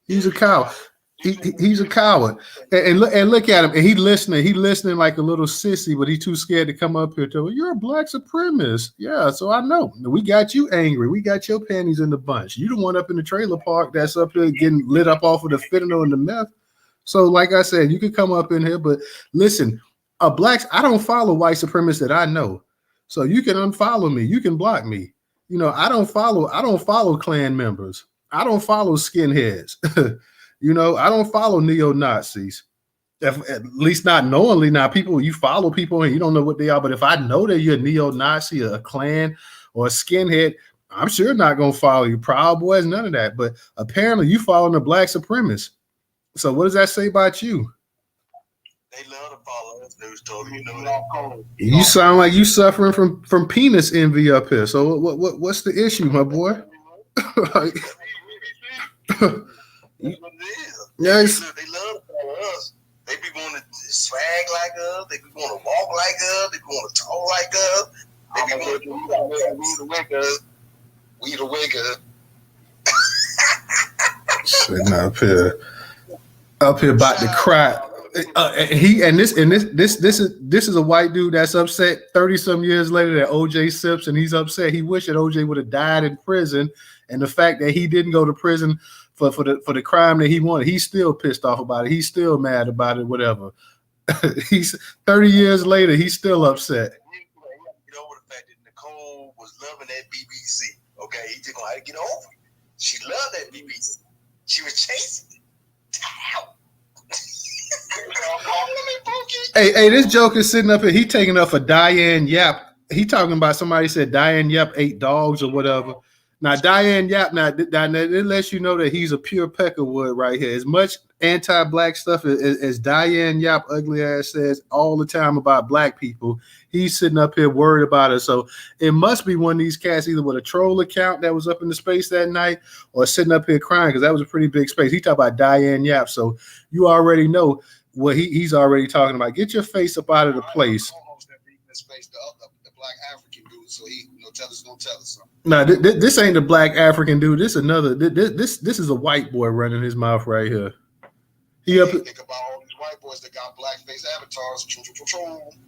He's a coward. He's a coward. And look at him. And he's listening like a little sissy, but he's too scared to come up here to, you're a black supremacist. Yeah, so I know. We got you angry. We got your panties in the bunch. You the one up in the trailer park that's up here getting lit up off of the fentanyl and the meth. So like I said, you can come up in here, but listen, blacks, I don't follow white supremacists that I know. So you can unfollow me. You can block me. I don't follow Klan members. I don't follow skinheads. I don't follow neo-Nazis. At least not knowingly. Now, you follow people and you don't know what they are. But if I know that you're a neo-Nazi, a Klan, or a skinhead, I'm sure not going to follow you. Proud Boys, none of that. But apparently you following the black supremacists. So what does that say about you? They love to follow us, Newstoter. You know that. You sound like you suffering from penis envy up here. So what's the issue, my boy? Yes. They love to follow us. They be wanting to swag like us. They be want to walk like us. They be want to talk like us. They be want to we the wiggers. We the wiggers. Sitting up here about to cry. This is a white dude that's upset 30-some years later that OJ Simpson. He's upset. He wished that OJ would have died in prison, and the fact that he didn't go to prison for the crime that he wanted, he's still pissed off about it. He's still mad about it. Whatever. He's 30 years later. He's still upset. Get over the fact that Nicole was loving that BBC. Okay, he just gonna have to get over it. She loved that BBC. She was chasing it. Hey, this joke is sitting up here. He taking up for Diane Yap. He talking about somebody said Diane Yap ate dogs or whatever. Now, Diane Yap, it lets you know that he's a pure peckerwood right here. As much anti-black stuff as Diane Yap, ugly ass, says all the time about black people, he's sitting up here worried about it. So it must be one of these cats either with a troll account that was up in the space that night or sitting up here crying because that was a pretty big space. He talked about Diane Yap. So you already know what he's already talking about. Get your face up out of the place. The black African dude, so he tell us something. No, this ain't the black African dude. This another. This is a white boy running his mouth right here. Think about all these white boys that got blackface avatars.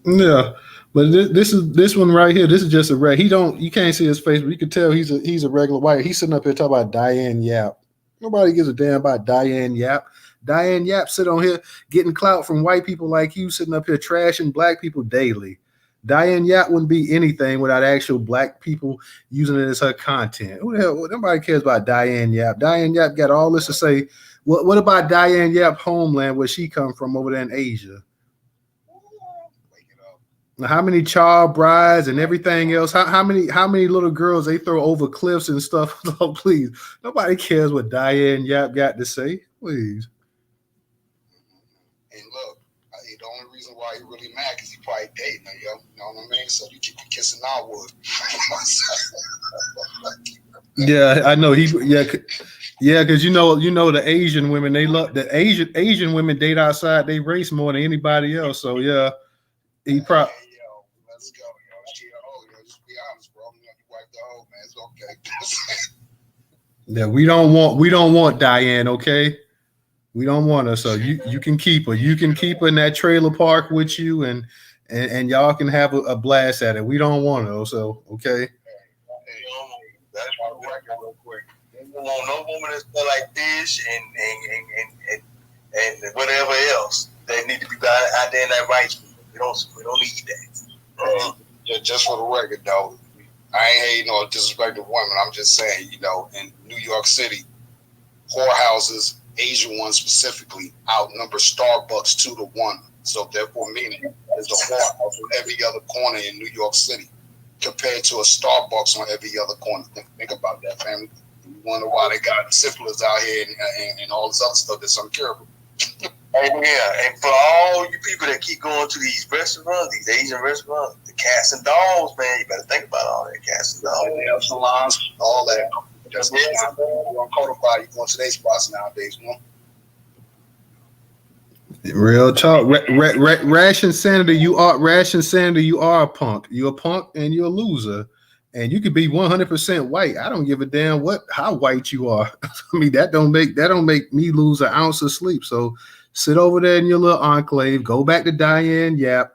Yeah, but this one right here. This is just a red. You can't see his face, but you can tell he's a regular white. He's sitting up here talking about Diane Yap. Nobody gives a damn about Diane Yap. Diane Yap sit on here getting clout from white people like you, sitting up here trashing black people daily. Diane Yap wouldn't be anything without actual black people using it as her content. Who the hell? Nobody cares about Diane Yap. Diane Yap got all this to say. What about Diane Yap homeland, where she come from over there in Asia? Now, how many child brides and everything else? How many little girls they throw over cliffs and stuff? Oh, please, nobody cares what Diane Yap got to say. Please. And look, the only reason why he really mad because he probably dating her, yo. You know what I mean? So you keep kissing our wood. Yeah, I know because you know the Asian women, they love the Asian women date outside they race more than anybody else. So yeah, he probably. Hey, yo, let's go, yo. Just be honest, bro. You wiped the hoe, man. It's okay. Yeah, we don't want Diane, okay? We don't want her. So you can keep her. You can keep her in that trailer park with you and y'all can have a blast at it. We don't want her, so okay. That's my record real quick. We don't want no woman that smell like fish and whatever else that need to be out there in that rice. We don't need that. Just for the record, though, I ain't hating or disrespecting women. I'm just saying, you know, in New York City, whorehouses, Asian ones specifically, outnumber Starbucks 2-1. So therefore, meaning there's a whorehouse on every other corner in New York City compared to a Starbucks on every other corner. Think about that, family. You wonder why they got syphilis out here and all this other stuff that's uncurable. And for all you people that keep going to these restaurants, these Asian restaurants, the cats and dogs, man, you better think about all that cats and dogs. Nail salons, all that. That's not codified. You going to their spots nowadays, man. Real talk. Ration Sanity, you are a punk. You're a punk and you're a loser. And you could be 100% white. I don't give a damn how white you are. I mean, that don't make me lose an ounce of sleep. So sit over there in your little enclave, go back to Diane Yap,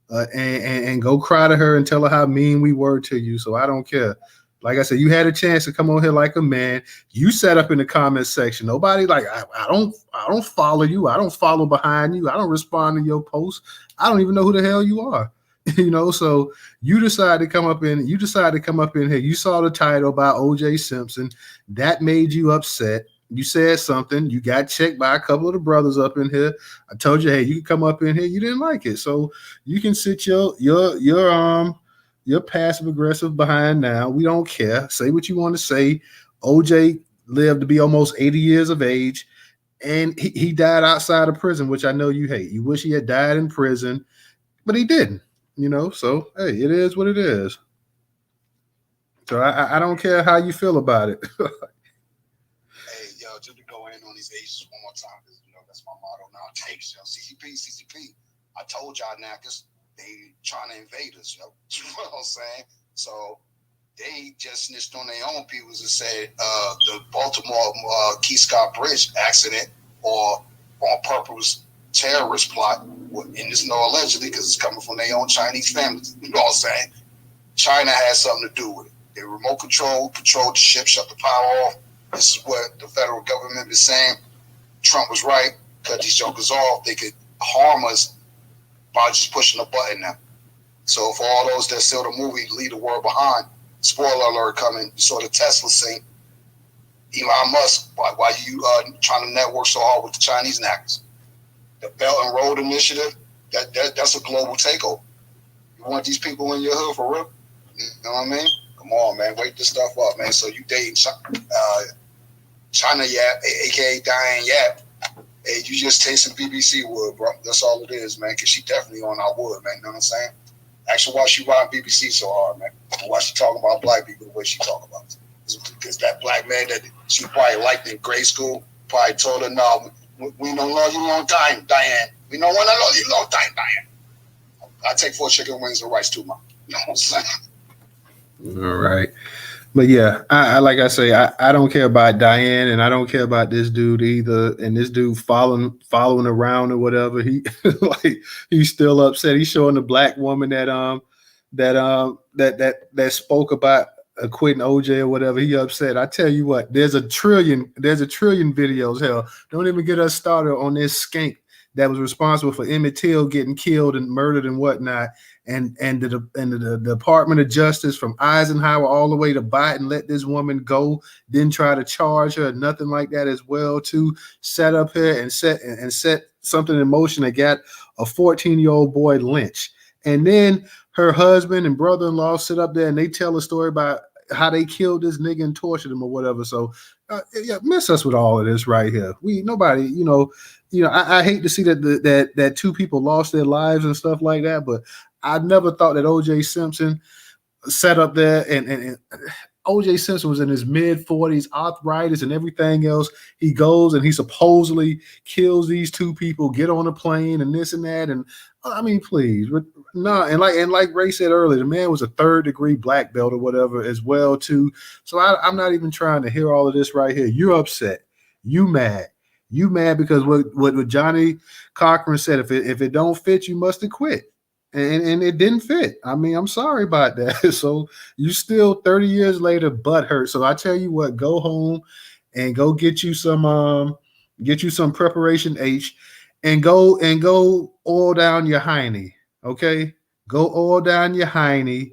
and go cry to her and tell her how mean we were to you. So I don't care. Like I said, you had a chance to come on here like a man. You sat up in the comment section. Nobody I don't follow you. I don't follow behind you. I don't respond to your posts. I don't even know who the hell you are. You know, so you decided to come up in here. You saw the title about OJ Simpson. That made you upset. You said something. You got checked by a couple of the brothers up in here. I told you, hey, you can come up in here. You didn't like it. So you can sit your passive aggressive behind now. We don't care. Say what you want to say. OJ lived to be almost 80 years of age, and he died outside of prison, which I know you hate. You wish he had died in prison, but he didn't. You know, so hey, it is what it is. So I don't care how you feel about it. Hey, yo, just to go in on these Asians one more time, because you know that's my motto now. Takes, yo, CCP. I told y'all now, because they trying to invade us, yo. You know what I'm saying? So they just snitched on their own people and said the Baltimore Key Scott Bridge accident or on purpose terrorist plot, and it's no allegedly because it's coming from their own Chinese families. You know what I'm saying? China has something to do with it. They remote controlled the ship, shut the power off. This is what the federal government is saying. Trump was right. Cut these jokers off. They could harm us by just pushing a button now. So for all those that saw the movie, Leave the World Behind, spoiler alert coming, you saw the Tesla scene. Elon Musk, why you trying to network so hard with the Chinese hackers? The Belt and Road Initiative, that's a global takeover. You want these people in your hood for real? You know what I mean? Come on, man. Wake this stuff up, man. So you dating China Yap, a.k.a. Diane Yap. Hey, you just tasting BBC wood, bro. That's all it is, man, because she definitely on our wood, man. You know what I'm saying? Actually, why she riding BBC so hard, man? Why she talking about black people the way she talking about it? Because that black man that she probably liked in grade school probably told her, no, we don't love you long time, Diane. We don't want to love you long time, Diane. I take 4 chicken wings and rice too, man. You know what I'm saying? All right. But yeah, I like I say, I don't care about Diane and I don't care about this dude either. And this dude following around or whatever. He he's still upset. He's showing the black woman that spoke about quitting OJ or whatever. He upset. I tell you what, there's a trillion videos. Hell, don't even get us started on this skank that was responsible for Emmett Till getting killed and murdered and whatnot. And the Department of Justice from Eisenhower all the way to Biden let this woman go, didn't try to charge her, nothing like that as well, too. Set up here and set something in motion that got a 14-year-old boy lynched. And then her husband and brother-in-law sit up there and they tell a story about how they killed this nigga and tortured him or whatever. So yeah, miss us with all of this right here. Nobody, I hate to see that 2 people lost their lives and stuff like that, but I never thought that OJ Simpson sat up there and OJ Simpson was in his mid-40s, arthritis and everything else. He goes and he supposedly kills these 2 people, get on a plane and this and that. And I mean, please, No, and like Ray said earlier, the man was a 3rd-degree black belt or whatever as well too. So I'm not even trying to hear all of this right here. You're upset. You mad. You mad because what Johnny Cochran said, if it don't fit, you must have quit. And it didn't fit. I mean, I'm sorry about that. So you still 30 years later butt hurt. So I tell you what, go home and go get you some preparation H and go oil down your hiney. Okay? Go oil down your hiney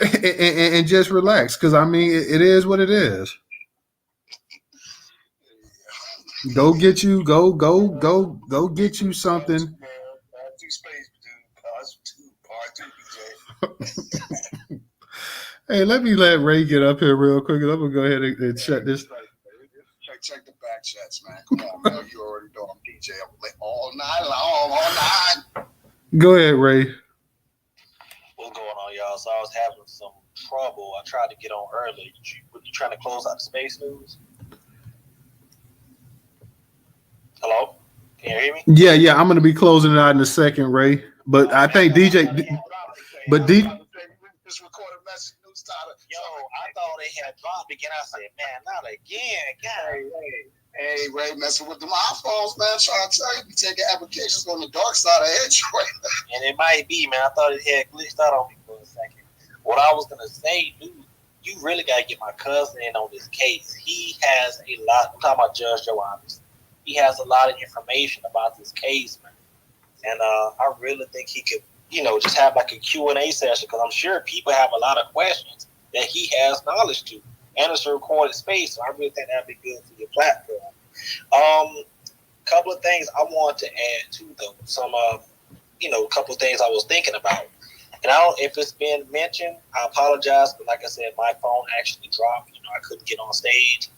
and just relax. Because I mean it is what it is. Go get you something. Hey, let Ray get up here real quick. I'm gonna go ahead and shut this. Check the back chats, man. Come on, man. You already know I'm DJ. I'm all night long, all night. Go ahead, Ray. What's going on, y'all? So I was having some trouble. I tried to get on early. You trying to close out the space news? Hello? Can you hear me? Yeah. I'm gonna be closing it out in a second, Ray. But I think DJ. But DJ. Just record a message, Newstoter. Yo, I thought they had dropped again. I said, man, not again. God. Hey, Ray, messing with them iPhones, man. Trying to tell you, be taking applications on the dark side of Android. And it might be, man. I thought it had glitched out on me for a second. What I was gonna say, dude, you really gotta get my cousin in on this case. He has a lot. I'm talking about Judge Joe, obviously. He has a lot of information about this case, man. And I really think he could, just have like a Q&A session, because I'm sure people have a lot of questions that he has knowledge to. And it's a recorded space, so I really think that'd be good for your platform. Couple of things I want to add too, though. Some, a couple of things I was thinking about. And I don't, if it's been mentioned, I apologize, but like I said, my phone actually dropped. I couldn't get on stage.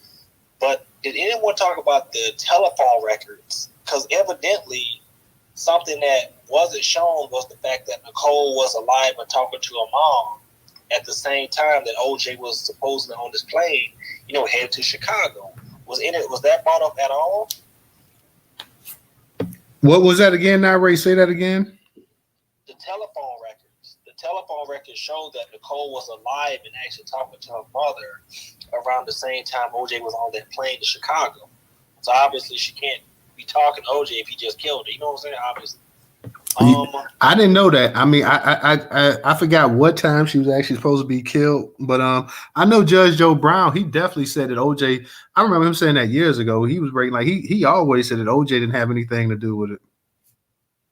But did anyone talk about the telephone records? Because evidently, something that wasn't shown was the fact that Nicole was alive and talking to her mom at the same time that OJ was supposedly on this plane, headed to Chicago. Was that brought up at all? What was that again, now, Ray? Say that again. The telephone records. The telephone records showed that Nicole was alive and actually talking to her mother around the same time OJ was on that plane to Chicago. So obviously she can't be talking to OJ if he just killed her. You know what I'm saying? Obviously. I didn't know that. I mean, I forgot what time she was actually supposed to be killed, but I know Judge Joe Brown. He definitely said that OJ. I remember him saying that years ago. He was breaking, like he always said that OJ didn't have anything to do with it.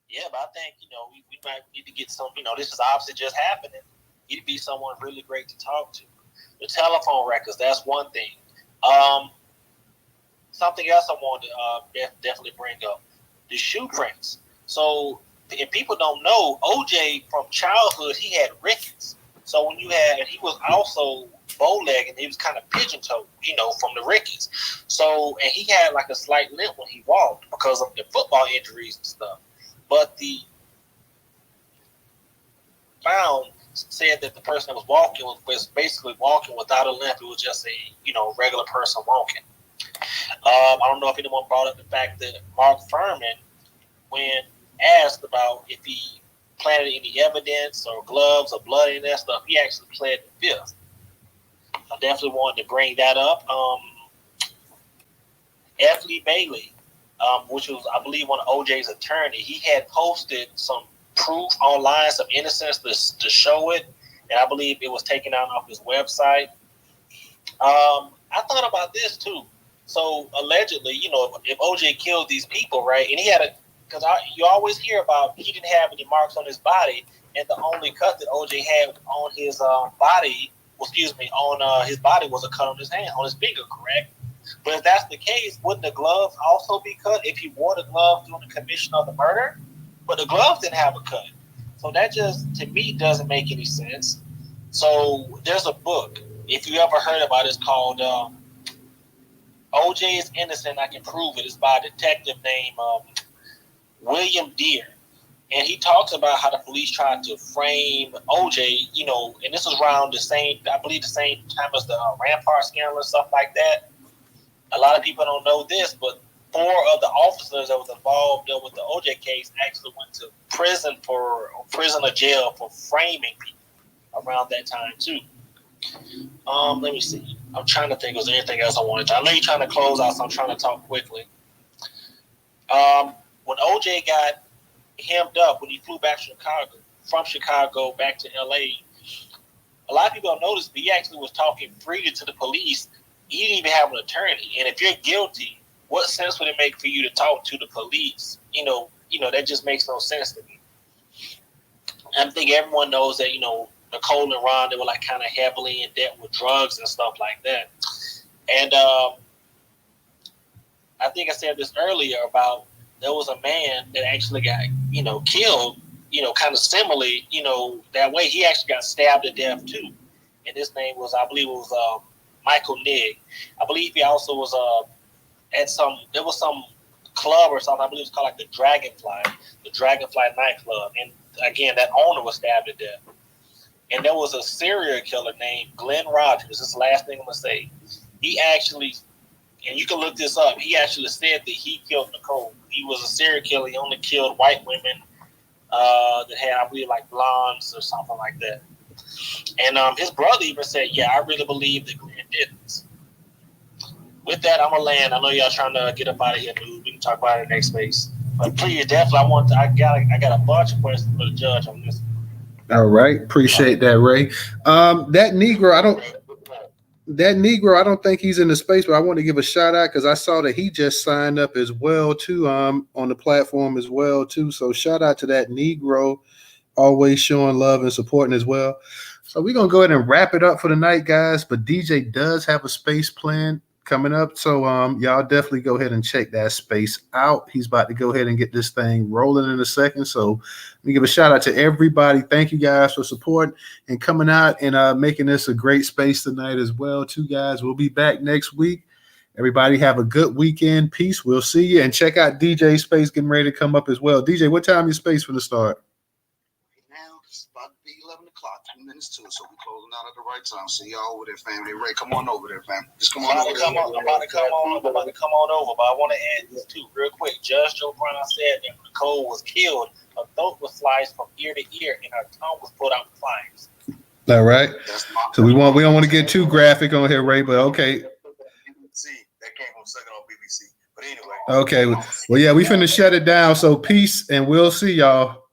Yeah, but I think we might need to get some. This is obviously just happening. He'd be someone really great to talk to. The telephone records. That's one thing. Something else I wanted to definitely bring up: the shoe prints. So. If people don't know, OJ from childhood, he had rickets. So when he was also bow-legged, and he was kind of pigeon-toed, from the rickets. So, and he had like a slight limp when he walked because of the football injuries and stuff. But the found said that the person that was walking was basically walking without a limp. It was just a, regular person walking. I don't know if anyone brought up the fact that Mark Furman, when asked about if he planted any evidence or gloves or blood and that stuff, he actually pled the fifth. I definitely wanted to bring that up. F. Lee Bailey, which was, I believe, one of OJ's attorney, he had posted some proof online, some innocence to show it, and I believe it was taken down off his website. I thought about this too. So allegedly, if OJ killed these people, right, and he had because you always hear about he didn't have any marks on his body, and the only cut that OJ had on his body was a cut on his hand, on his finger, correct? But if that's the case, wouldn't the gloves also be cut if he wore the glove during the commission of the murder? But the gloves didn't have a cut. So that just, to me, doesn't make any sense. So there's a book, if you ever heard about it, it's called OJ is Innocent, I Can Prove It. It's by a detective named William Deere, and he talks about how the police tried to frame OJ, and this was around the same time as the Rampart scandal and stuff like that. A lot of people don't know this, but 4 of the officers that was involved with the OJ case actually went to prison or jail for framing people around that time too. Let me see. I'm trying to think. Was there anything else I wanted to? I know you're trying to close out, so I'm trying to talk quickly. When OJ got hemmed up, when he flew back from Chicago back to LA, a lot of people don't notice, but he actually was talking freely to the police. He didn't even have an attorney. And if you're guilty, what sense would it make for you to talk to the police? You know, that just makes no sense to me. I think everyone knows that, Nicole and Ron, they were like kind of heavily in debt with drugs and stuff like that. And I think I said this earlier about there was a man that actually got, killed, kind of similarly, that way. He actually got stabbed to death too. And his name was, I believe it was Michael Nigg. I believe he also was there was some club or something, I believe it's called like the Dragonfly nightclub. And again, that owner was stabbed to death. And there was a serial killer named Glenn Rogers. This is the last thing I'm going to say. He actually, and you can look this up, he actually said that he killed Nicole. He was a serial killer. He only killed white women that had, I believe, like blondes or something like that. And his brother even said, yeah, I really believe that Glenn did this. With that, I'm going to land. I know y'all trying to get up out of here, dude. We can talk about it in the next space. But please, definitely, I got a bunch of questions for the judge on this. All right, appreciate that, Ray. That Negro, I don't think he's in the space, but I want to give a shout out because I saw that he just signed up as well too, on the platform as well too. So shout out to that Negro, always showing love and supporting as well. So we're gonna go ahead and wrap it up for the night, guys. But DJ does have a space plan coming up, so y'all definitely go ahead and check that space out. He's about to go ahead and get this thing rolling in a second. So let me give a shout out to everybody. Thank you guys for support and coming out and making this a great space tonight as well too, guys. We'll be back next week. Everybody have a good weekend. Peace. We'll see you, and check out DJ space getting ready to come up as well. DJ, what time is space for the start? Now it's about to be 11 o'clock, 2 minutes to it, so we're closing out at the right time. See y'all over there, family. Ray, come on over there, fam. Just come on over there. I'm about to come on over, but I want to add this too, real quick. Judge Joe Brown said that when Nicole was killed, her throat was sliced from ear to ear, and her tongue was put out in flames. All right. So we don't want to get too graphic on here, Ray, but okay. See, that came from second on BBC. But anyway. Okay. Well, yeah, we finna shut it down. So peace, and we'll see y'all.